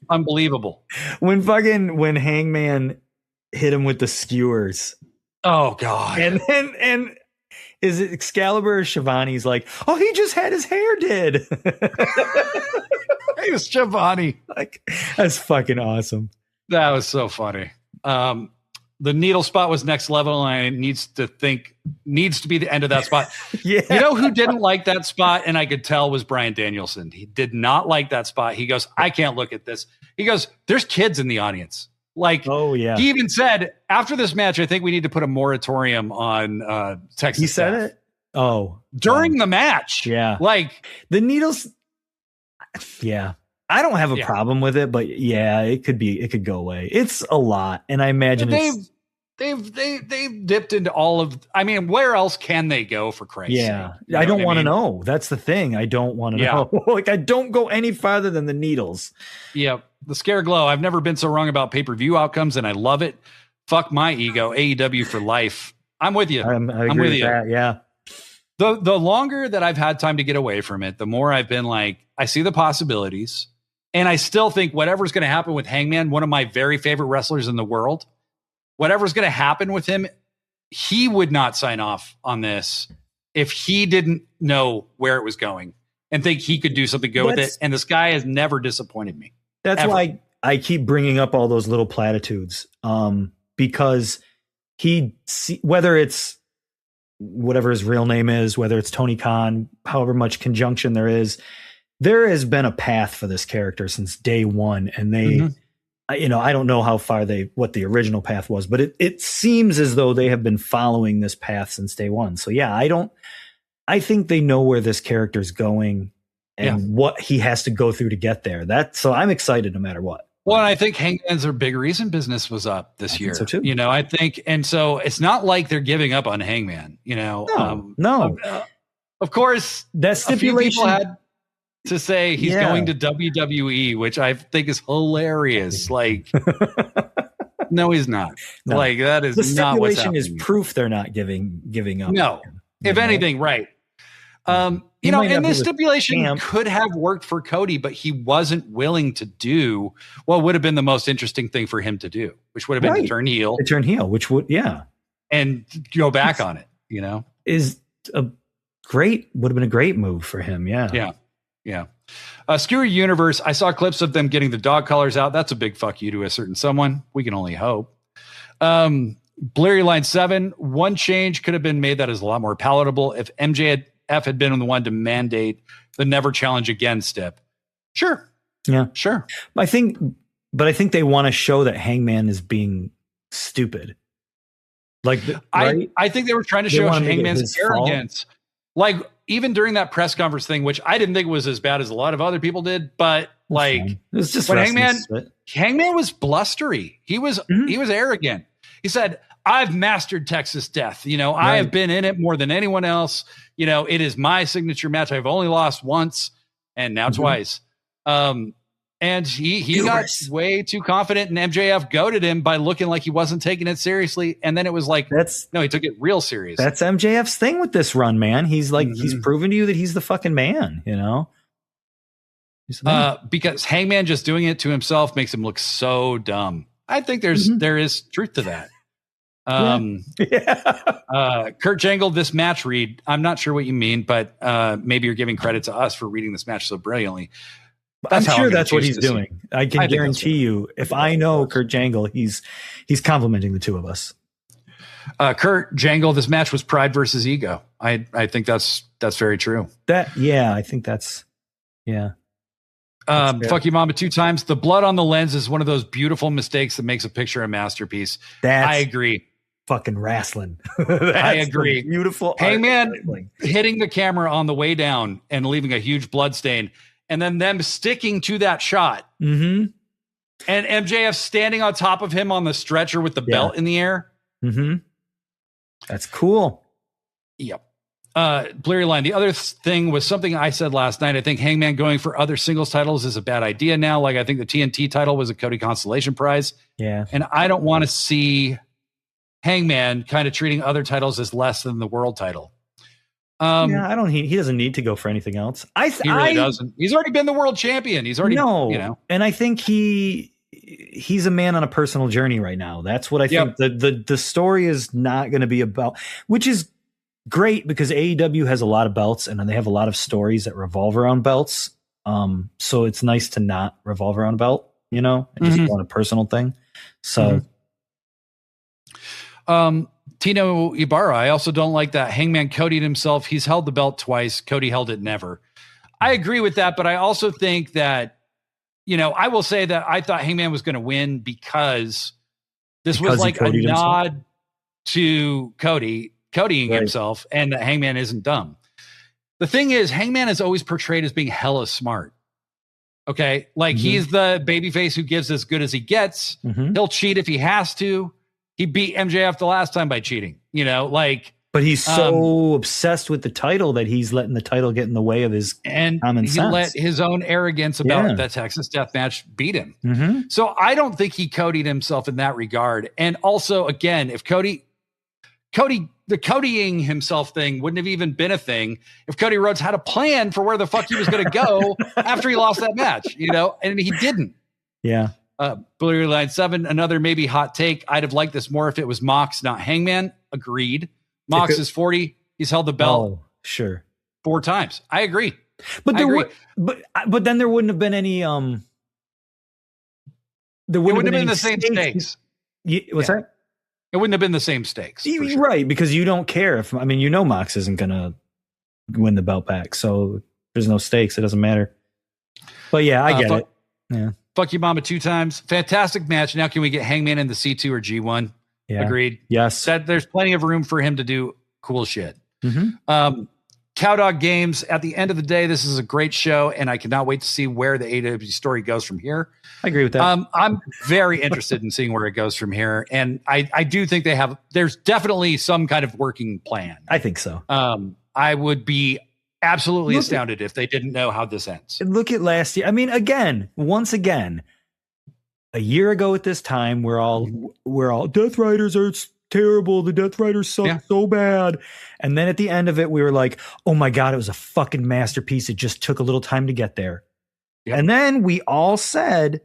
unbelievable. When Hangman hit him with the skewers. Oh God. And is it Excalibur or Shivani's like, oh, he just had his hair did. It was Shivani. Like, that's fucking awesome. That was so funny. The needle spot was next level, and it needs to be the end of that spot. Yeah. You know who didn't like that spot, and I could tell, was Bryan Danielson. He did not like that spot. He goes, I can't look at this. He goes, there's kids in the audience. Like, oh yeah. He even said, after this match, I think we need to put a moratorium on Texas. He said Death. it? Oh. During the match. Yeah. Like, the needles. Yeah. I don't have a problem with it, but yeah, it could go away. It's a lot. And I imagine they've dipped into all of, I mean, where else can they go, for Christ's sake? Yeah. I don't want to know. That's the thing. I don't want to know. Like, I don't go any farther than the needles. Yeah. The Scare Glow. I've never been so wrong about pay-per-view outcomes, and I love it. Fuck my ego. AEW for life. I'm with you. I'm with you. That, yeah. The longer that I've had time to get away from it, the more I've been like, I see the possibilities. And I still think whatever's going to happen with Hangman, one of my very favorite wrestlers in the world, whatever's going to happen with him, he would not sign off on this if he didn't know where it was going and think he could do something good with it. And this guy has never disappointed me. That's why I keep bringing up all those little platitudes, because whether it's whatever his real name is, whether it's Tony Khan, however much conjunction there has been a path for this character since day one. And they, I don't know how far what the original path was, but it seems as though they have been following this path since day one. So yeah, I think they know where this character's going and what he has to go through to get there. So I'm excited no matter what. Well, and I think Hangman's their big reason business was up this year. So too. I think, and so it's not like they're giving up on Hangman, No. Of course, that stipulation had to say he's going to WWE, which I think is hilarious. Like, no, he's not. No. Like, that is the not what's happening. The stipulation is proof they're not giving up. No, if anything, right. And this stipulation could have worked for Cody, but he wasn't willing to do what would have been the most interesting thing for him to do, which would have been to turn heel. To turn heel, which would, and go back on it, would have been a great move for him. Yeah. Skewer Universe. I saw clips of them getting the dog collars out. That's a big fuck you to a certain someone. We can only hope. Blurry Line 7. One change could have been made that is a lot more palatable if MJF had been the one to mandate the never challenge again step. Sure. Yeah. Sure. I think they want to show that Hangman is being stupid. Like, right? I think they were trying to show Hangman's arrogance. Like, even during that press conference thing, which I didn't think was as bad as a lot of other people did, but like, it was just when Hangman was blustery. He was arrogant. He said, "I've mastered Texas Death. You know, I have been in it more than anyone else. You know, it is my signature match. I've only lost once and now twice." And he got way too confident, and MJF goaded him by looking like he wasn't taking it seriously. And then it was like, he took it real serious. That's MJF's thing with this run, man. He's like, he's proven to you that he's the fucking man, you know? Because Hangman just doing it to himself makes him look so dumb. I think there is truth to that. Kurt Jangle, this match read, I'm not sure what you mean, but maybe you're giving credit to us for reading this match so brilliantly. I'm sure that's what he's doing. I can guarantee you, if I know Kurt Jangle, he's complimenting the two of us. Kurt Jangle, this match was pride versus ego. I think that's very true. I think that's fuck you mama 2 times. The blood on the lens is one of those beautiful mistakes that makes a picture a masterpiece. I agree. Fucking wrestling. I agree. Beautiful. Hangman hitting the camera on the way down and leaving a huge blood stain. And then them sticking to that shot. Mm-hmm. And MJF standing on top of him on the stretcher with the belt in the air. Mm-hmm. That's cool. Yep. Blurry Line. The other thing was something I said last night. I think Hangman going for other singles titles is a bad idea now. Like, I think the TNT title was a Cody Consolation Prize. Yeah. And I don't want to see Hangman kind of treating other titles as less than the world title. He doesn't need to go for anything else. He really doesn't. He's already been the world champion. He's already, and I think he's a man on a personal journey right now. That's what I think the story is not going to be about, which is great because AEW has a lot of belts and they have a lot of stories that revolve around belts. So it's nice to not revolve around a belt, and just want a personal thing. So, Tino Ibarra, I also don't like that Hangman Cody'd himself. He's held the belt twice. Cody held it never. I agree with that, but I also think that, I will say that I thought Hangman was going to win because this was like a nod to Codying himself, and that Hangman isn't dumb. The thing is, Hangman is always portrayed as being hella smart. Okay? Like, he's the babyface who gives as good as he gets. He'll cheat if he has to. He beat MJF the last time by cheating, but he's so obsessed with the title that he's letting the title get in the way of his common sense. He let his own arrogance about the Texas Death Match beat him. So I don't think he Cody'd himself in that regard. And also, again, if the Codying himself thing wouldn't have even been a thing if Cody Rhodes had a plan for where the fuck he was going to go after he lost that match, and he didn't. Yeah. Blue Line 7, another maybe hot take. I'd have liked this more if it was Mox, not Hangman. Agreed. Mox is 40. He's held the belt. Oh, sure. 4 times. I agree. But but then there wouldn't have been any there wouldn't have been the same stakes. What's that? It wouldn't have been the same stakes. Sure. Right, because you don't care Mox isn't gonna win the belt back. So there's no stakes. It doesn't matter. But yeah, I get it. Yeah. Fuck you, Mama 2 times. Fantastic match. Now can we get Hangman in the C2 or G1? Yeah. Agreed. Yes. There's plenty of room for him to do cool shit. Cowdog Games. At the end of the day, this is a great show, and I cannot wait to see where the AEW story goes from here. I agree with that. I'm very interested in seeing where it goes from here, and I do think there's definitely some kind of working plan. I think so. I would be absolutely astounded if they didn't know how this ends. Look at last year. Once again, a year ago at this time, we're all Death Riders are terrible. The Death Riders suck so bad. And then at the end of it, we were like, oh my God, it was a fucking masterpiece. It just took a little time to get there. Yep. And then we all said,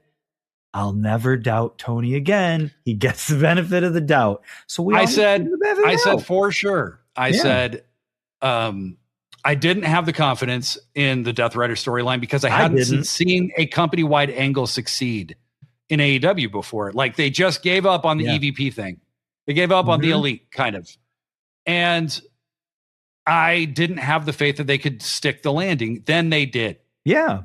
I'll never doubt Tony again. He gets the benefit of the doubt. So I said for sure. I said, I didn't have the confidence in the Death Rider storyline because I hadn't seen a company-wide angle succeed in AEW before. Like, they just gave up on the EVP thing. They gave up on the Elite, kind of. And I didn't have the faith that they could stick the landing. Then they did. Yeah.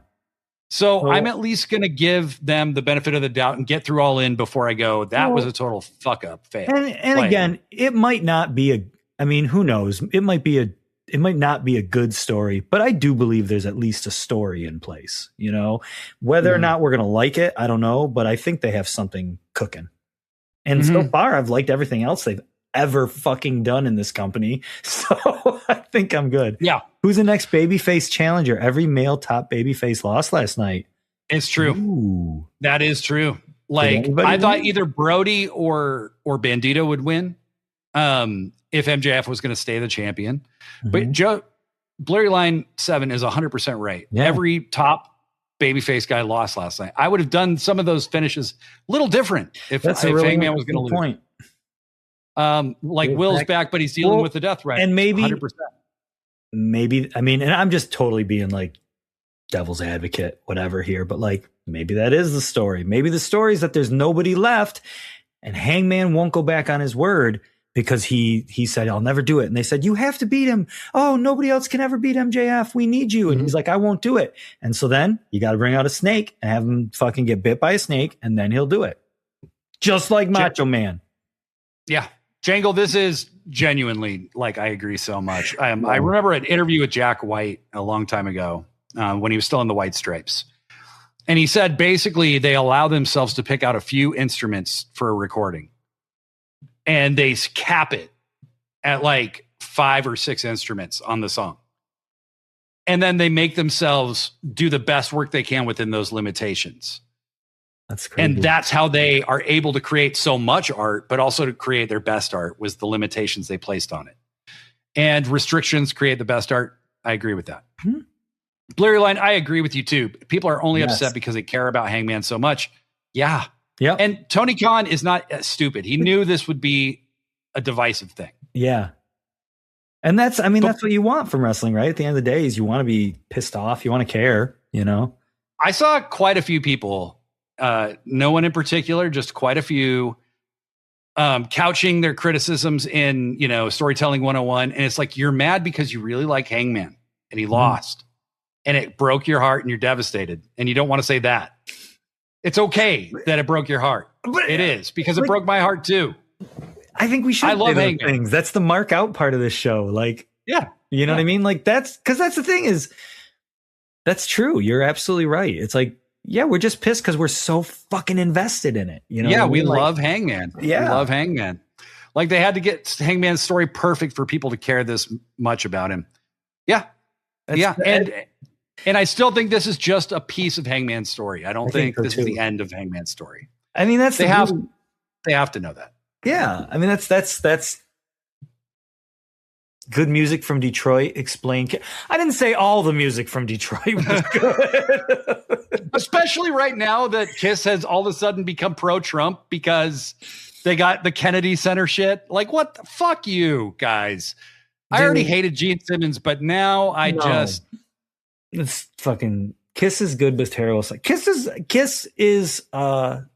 So I'm at least going to give them the benefit of the doubt and get through All In before I go, that was a total fuck up fail. And again, it might not be who knows? It might not be a good story, but I do believe there's at least a story in place, you know, whether or not we're going to like it. I don't know, but I think they have something cooking. And so far I've liked everything else they've ever fucking done in this company. So I think I'm good. Yeah. Who's the next babyface challenger? Every male top babyface lost last night. It's true. Ooh. That is true. Like, I thought either Brody or Bandito would win. If MJF was going to stay the champion. But Blurry Line 7 is 100% right. Yeah. Every top babyface guy lost last night. I would have done some of those finishes a little different if Hangman was going to lose. Point. Will's back, but he's dealing with the Death Rider. And maybe, and I'm just totally being like devil's advocate, whatever here, but like, maybe that is the story. Maybe the story is that there's nobody left and Hangman won't go back on his word because he said, I'll never do it. And they said, you have to beat him. Oh, nobody else can ever beat MJF. We need you. And he's like, I won't do it. And so then you got to bring out a snake and have him fucking get bit by a snake. And then he'll do it. Just like Macho Man. Yeah. Jangle, this is genuinely, like, I agree so much. I remember an interview with Jack White a long time ago when he was still in the White Stripes. And he said, basically, they allow themselves to pick out a few instruments for a recording. And they cap it at like 5 or 6 instruments on the song. And then they make themselves do the best work they can within those limitations. That's crazy. And that's how they are able to create so much art, but also to create their best art was the limitations they placed on it. And restrictions create the best art. I agree with that. Blurry Line, I agree with you too. People are only upset because they care about Hangman so much. Yeah. Yeah. And Tony Khan is not stupid. He knew this would be a divisive thing. Yeah. And that's what you want from wrestling, right? At the end of the day is you want to be pissed off. You want to care, you know? I saw quite a few people, no one in particular, just quite a few, couching their criticisms in, storytelling 101. And it's like, you're mad because you really like Hangman and he lost and it broke your heart and you're devastated. And you don't want to say that. It's okay that it broke your heart. But it is because it broke my heart too. I think we should. I love Hangman. Things. That's the mark out part of this show. Like, yeah, you know what I mean? Like that's the thing is that's true. You're absolutely right. It's like, yeah, we're just pissed because we're so fucking invested in it. You know? Yeah, we love Hangman. Yeah, we love Hangman. Like they had to get Hangman's story perfect for people to care this much about him. Yeah, And I still think this is just a piece of Hangman's story. I don't think this is the end of Hangman's story. I mean, they have to know that. Yeah, I mean that's good music from Detroit. Explain. I didn't say all the music from Detroit was good, especially right now that Kiss has all of a sudden become pro-Trump because they got the Kennedy Center shit. Like, what? Fuck you guys. I already hated Gene Simmons, but now it's fucking Kiss is good, but terrible. Kiss is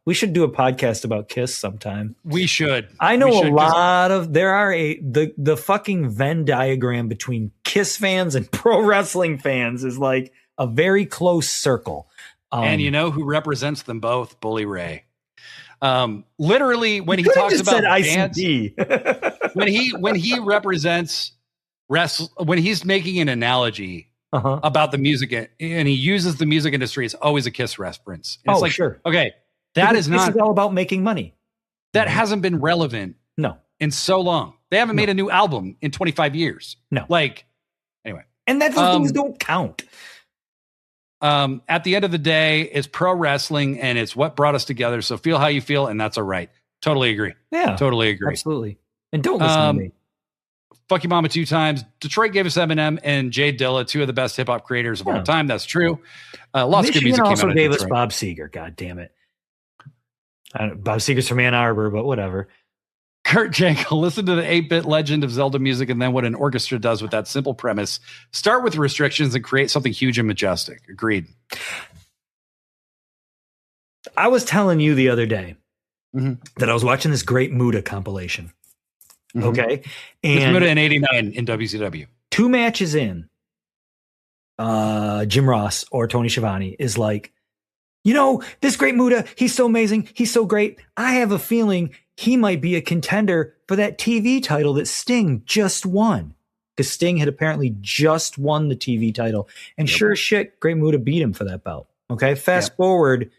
we should do a podcast about Kiss sometime. We should. I know the fucking Venn diagram between Kiss fans and pro wrestling fans is like a very close circle. And you know who represents them both? Bully Ray. Literally when he talks about bands, when he represents when he's making an analogy about the music, and he uses the music industry, it's always a Kiss reference. And it's like, sure. Okay, this is all about making money. That hasn't been relevant in so long. They haven't made a new album in 25 years. No. Like, anyway. And those things don't count. At the end of the day, it's pro wrestling and it's what brought us together. So feel how you feel, and that's all right. Totally agree. Yeah. Totally agree. Absolutely. And don't listen to me. Fuck You Mama 2 times. Detroit gave us Eminem and Jay Dilla, 2 of the best hip hop creators of all time. That's true. Lots of good music came out of Detroit. Also gave us Bob Seger. God damn it. Bob Seger's from Ann Arbor, but whatever. Kurt Jankel, listen to the 8-bit legend of Zelda music and then what an orchestra does with that simple premise. Start with restrictions and create something huge and majestic. Agreed. I was telling you the other day that I was watching this Great Muta compilation. Okay. And Muta in 89 in WCW. 2 matches in, Jim Ross or Tony Schiavone is like, this Great Muta, he's so amazing. He's so great. I have a feeling he might be a contender for that TV title that Sting just won. Because Sting had apparently just won the TV title. And sure as shit, Great Muta beat him for that belt. Okay. Fast forward.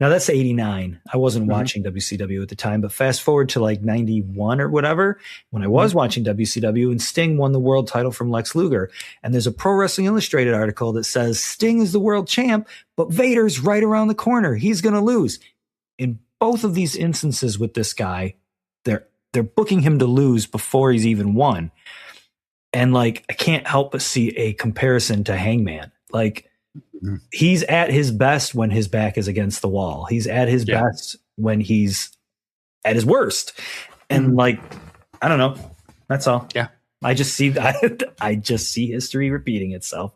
Now that's 89. I wasn't watching WCW at the time, but fast forward to like 91 or whatever, when I was watching WCW and Sting won the world title from Lex Luger. And there's a Pro Wrestling Illustrated article that says Sting is the world champ, but Vader's right around the corner. He's going to lose. In both of these instances with this guy, they're booking him to lose before he's even won. And like, I can't help but see a comparison to Hangman. Like, he's at his best when his back is against the wall. He's at his best when he's at his worst. And like, I don't know. That's all. Yeah. I just see history repeating itself.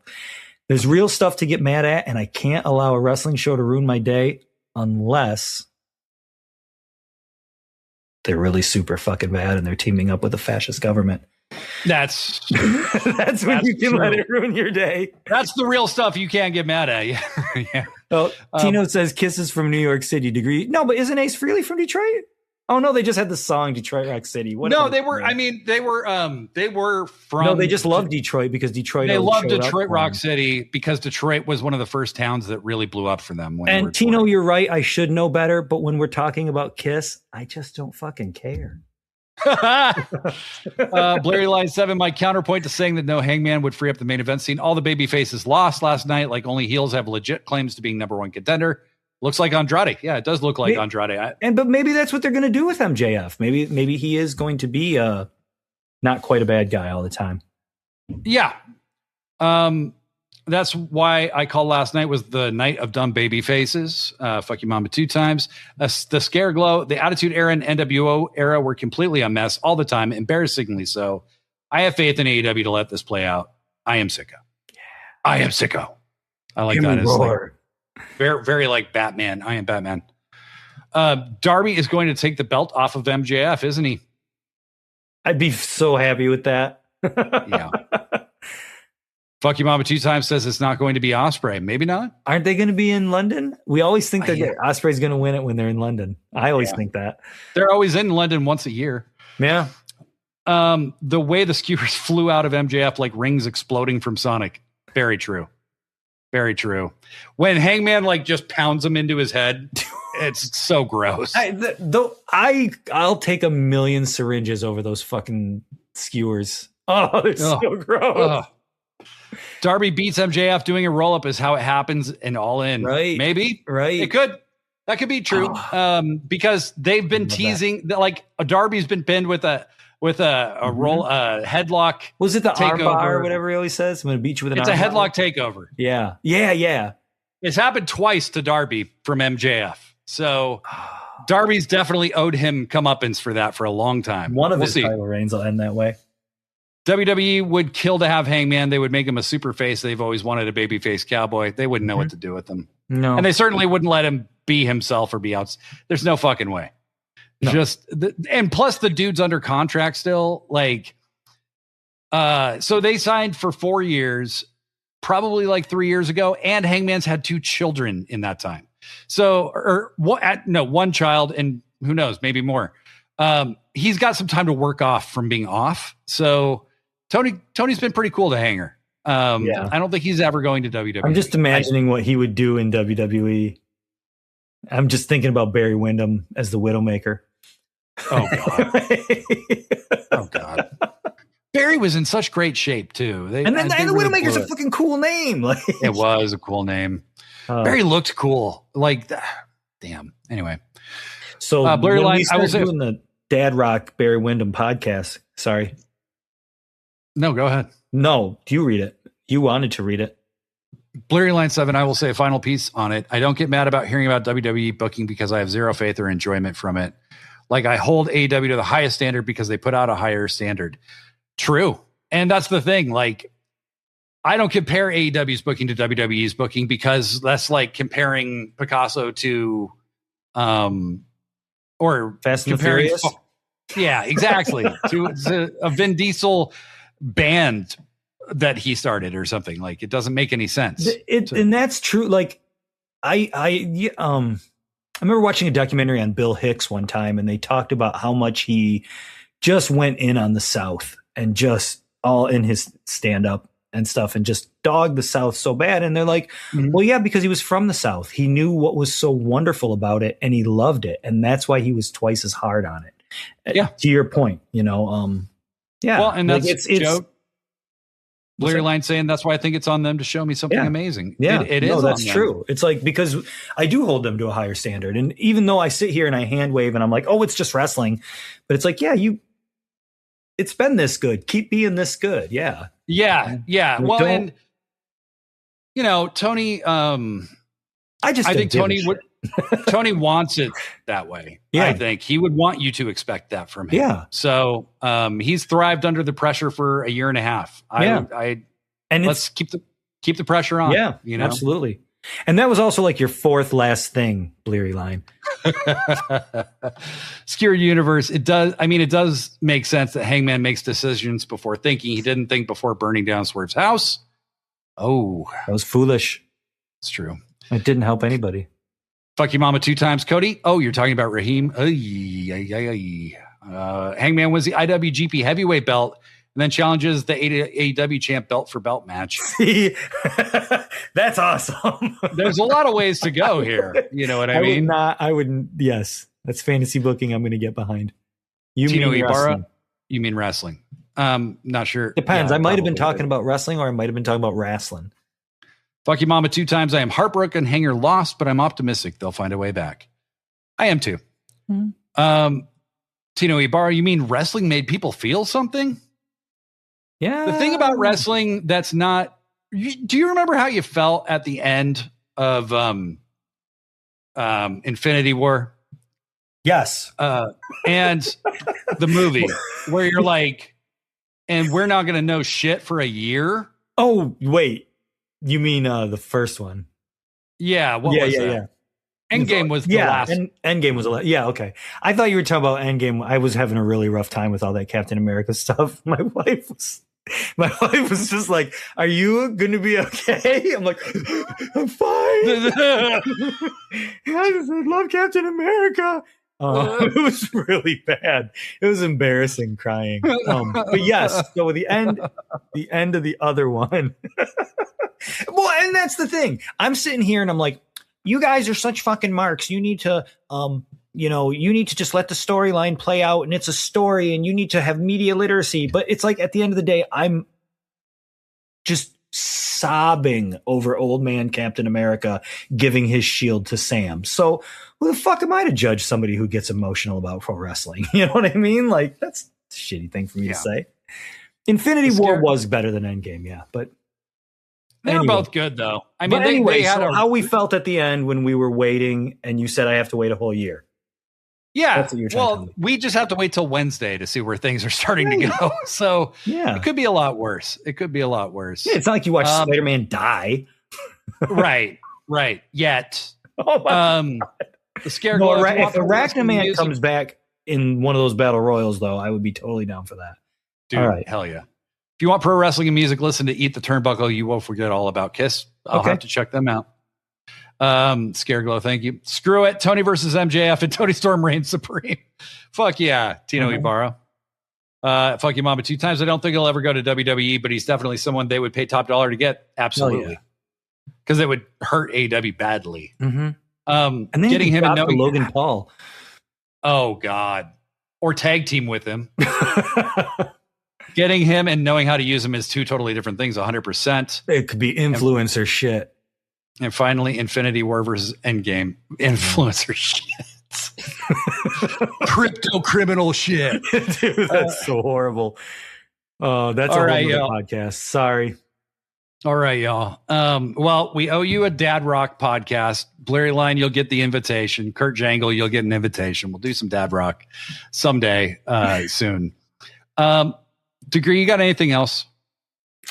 There's real stuff to get mad at, and I can't allow a wrestling show to ruin my day unless they're really super fucking bad and they're teaming up with a fascist government. That's when you can let it ruin your day. That's the real stuff you can't get mad at. Yeah. Oh, Tino says Kisses from New York City. Degree. No, but isn't Ace Frehley from Detroit? Oh no, they just had the song Detroit Rock City. No, they were. I mean, they were from. No, they just loved Detroit because Detroit. They loved Detroit Rock City because Detroit was one of the first towns that really blew up for them. And Tino, you're right. I should know better, but when we're talking about Kiss, I just don't fucking care. Blurry Line 7, my counterpoint to saying that no Hangman would free up the main event scene. All the baby faces lost last night, like only heels have legit claims to being number one contender. Looks like Andrade. Yeah, it does look like Andrade. But maybe that's what they're going to do with MJF. Maybe he is going to be not quite a bad guy all the time. Yeah. That's why I called last night was the night of dumb baby faces. Fuck you mama 2 times. The Scare Glow, the Attitude Era and NWO era were completely a mess all the time, embarrassingly so. I have faith in AEW to let this play out. I am sicko. Yeah. I am sicko. I like that. It's like, very, very like Batman. I am Batman. Darby is going to take the belt off of MJF, isn't he? I'd be so happy with that. Yeah. Fuck you mama 2 times says it's not going to be Ospreay. Maybe not. Aren't they going to be in London? We always think that Ospreay's going to win it when they're in London. I always think that. They're always in London once a year. Yeah. The way the skewers flew out of MJF like rings exploding from Sonic. Very true. Very true. When Hangman like just pounds him into his head, it's so gross. I'll take a million syringes over those fucking skewers. Oh, they're so gross. Darby beats MJF doing a roll up is how it happens and all in. Right. Maybe. Right. That could be true. Because they've been teasing that like Darby's been pinned with a roll headlock. Was it the armbar or whatever he always says? I'm going to beat you with an armbar. It's a headlock takeover. Yeah. It's happened twice to Darby from MJF. So Darby's definitely owed him comeuppance for that for a long time. One of his title reigns will end that way. WWE would kill to have Hangman. They would make him a super face. They've always wanted a babyface cowboy. They wouldn't know what to do with him. No. And they certainly wouldn't let him be himself or be out. There's no fucking way. No. And plus the dude's under contract still. So they signed for 4 years, probably like 3 years ago. And Hangman's had 2 children in that time. So, one child and who knows, maybe more. He's got some time to work off from being off. So Tony's been pretty cool to Hanger. I don't think he's ever going to WWE. I'm just imagining what he would do in WWE. I'm just thinking about Barry Windham as the Widowmaker. Oh God. Barry was in such great shape too. The Widowmaker's a fucking cool name. It was a cool name. Barry looked cool. Damn. Anyway. So Blurry Line, I was doing the Dad Rock Barry Windham podcast. Sorry. No, go ahead. No, do you read it? You wanted to read it. Blurry Line 7, I will say a final piece on it. I don't get mad about hearing about WWE booking because I have zero faith or enjoyment from it. Like, I hold AEW to the highest standard because they put out a higher standard. True. And that's the thing. Like, I don't compare AEW's booking to WWE's booking because that's like comparing Picasso to, or Fast and comparing, Furious. yeah, exactly, to a Vin Diesel band that he started or something. Like, it doesn't make any sense. And that's true. Like, I remember watching a documentary on Bill Hicks one time, and they talked about how much he just went in on the South and just all in his stand up and stuff and just dogged the South so bad. And they're like, well, yeah, because he was from the South. He knew what was so wonderful about it and he loved it. And that's why he was twice as hard on it. Yeah. To your point, you know, yeah. Well, and that's like Joe Bleary Line saying that's why I think it's on them to show me something amazing. Yeah, it is. That's true. It's like, because I do hold them to a higher standard. And even though I sit here and I hand wave and I'm like, oh, it's just wrestling, but it's like, yeah, it's been this good. Keep being this good. Yeah. Yeah. Yeah. Well, and you know, Tony, I think Tony Tony wants it that way. Yeah. I think he would want you to expect that from him. Yeah. So he's thrived under the pressure for a year and a half. And let's keep the pressure on. Yeah, you know, absolutely. And that was also like your fourth last thing, Bleary Line. Skewer Universe. It does make sense that Hangman makes decisions before thinking. He didn't think before burning down Swerve's house. Oh, that was foolish. It's true. It didn't help anybody. Fuck you, mama, 2 times, Cody. Oh, you're talking about Raheem. Hangman wins the IWGP heavyweight belt and then challenges the AEW champ belt for belt match. See, that's awesome. There's a lot of ways to go here. You know what I mean? I wouldn't. Yes, that's fantasy booking. I'm going to get behind. You Tino mean Ibarra? wrestling. You mean wrestling? Not sure. Depends. I might have been talking about wrestling, or I might have been talking about wrestling. Fuck you, mama, 2 times. I am heartbroken. Hanger lost, but I'm optimistic they'll find a way back. I am too. Tino Ibarra, you mean wrestling made people feel something? Yeah. The thing about wrestling that's not. Do you remember how you felt at the end of Infinity War? Yes. And the movie where you're like, and we're not going to know shit for a year. Oh, wait. You mean the first one? Yeah. What was that? Yeah. Endgame was the last. Endgame was the last. Yeah. Okay. I thought you were talking about Endgame. I was having a really rough time with all that Captain America stuff. My wife was just like, "Are you going to be okay?" I'm like, "I'm fine." I just love Captain America. It was really bad. It was embarrassing crying. But yes, so the end of the other one. Well, and that's the thing. I'm sitting here and I'm like, you guys are such fucking marks. You need to, you need to just let the storyline play out, and it's a story, and you need to have media literacy. But it's like, at the end of the day, I'm just sobbing over old man Captain America giving his shield to Sam. So who the fuck am I to judge somebody who gets emotional about pro wrestling? You know what I mean? Like, that's a shitty thing for me to say. Infinity War was better than Endgame, yeah, but they were both good, though. I mean, they had how we felt at the end when we were waiting, and you said I have to wait a whole year. Yeah. That's what you're trying to tell me. We just have to wait till Wednesday to see where things are starting to go. So it could be a lot worse. Yeah, it's not like you watch Spider-Man die. Right. Yet. Oh my God. The Scarecrow. If Arachnaman comes back in one of those battle royals, though, I would be totally down for that. Dude, all right. Hell yeah. If you want pro wrestling and music, listen to Eat the Turnbuckle. You won't forget all about Kiss. I'll have to check them out. Scareglow, thank you. Screw it. Tony versus MJF and Tony Storm reigns supreme. Fuck yeah. Tino Ibarra. Fuck you, mama, 2 times. I don't think he'll ever go to WWE, but he's definitely someone they would pay top dollar to get. Absolutely. Because it would hurt AEW badly. Mm-hmm. And then getting him and knowing Logan Paul. Oh God. Or tag team with him. Getting him and knowing how to use him is 2 totally different things. 100%. It could be influencer shit. And finally, Infinity War versus Endgame. Influencer shit. Crypto criminal shit. Dude, that's so horrible. That's all right, podcast. Sorry. All right, y'all. Well, we owe you a Dad Rock podcast. Blurry Line, you'll get the invitation. Kurt Jangle, you'll get an invitation. We'll do some Dad Rock someday soon. Degree, you got anything else?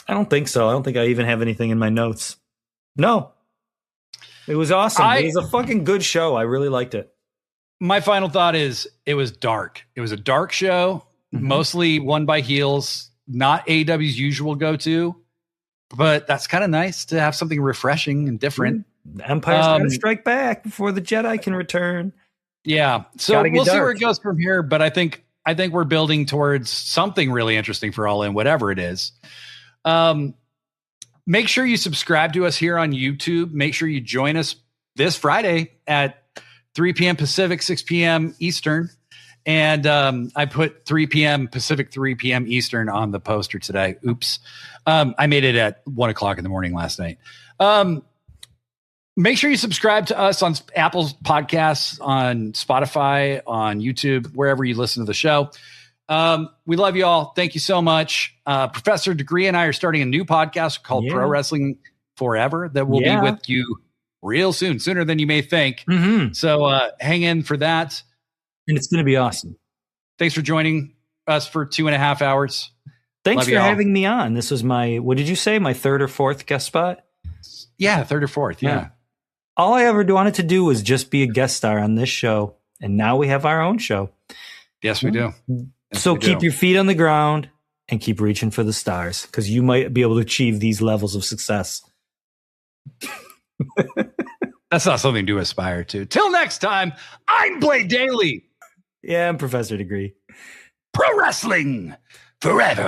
I don't think so. I don't think I even have anything in my notes. No. It was awesome. It was a fucking good show. I really liked it. My final thought is it was dark. It was a dark show, mostly won by heels, not AEW's usual go-to. But that's kind of nice to have something refreshing and different. Empire's got to strike back before the Jedi can return. Yeah. So we'll see where it goes from here. But I think we're building towards something really interesting for All In, whatever it is. Make sure you subscribe to us here on YouTube. Make sure you join us this Friday at 3 p.m. Pacific, 6 p.m. Eastern. And I put 3 p.m. Pacific, 3 p.m. Eastern on the poster today. Oops. I made it at 1 o'clock in the morning last night. Make sure you subscribe to us on Apple's podcasts, on Spotify, on YouTube, wherever you listen to the show. We love you all. Thank you so much. Professor Degree and I are starting a new podcast called Pro Wrestling Forever that will be with you real soon, sooner than you may think. So hang in for that. And it's going to be awesome. Thanks for joining us for 2.5 hours. Thanks for having me on. This was what did you say? My third or fourth guest spot? Yeah, third or fourth. Yeah. All I ever wanted to do was just be a guest star on this show. And now we have our own show. Yes, we do. So keep your feet on the ground and keep reaching for the stars, because you might be able to achieve these levels of success. That's not something to aspire to. Till next time, I'm Blade Daly. Yeah, I'm Professor Degree. Pro Wrestling Forever.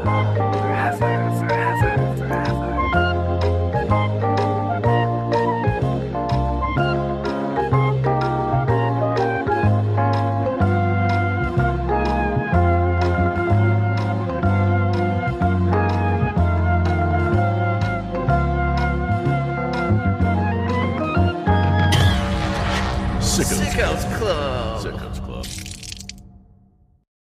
Forever, forever, forever. Sickos Club.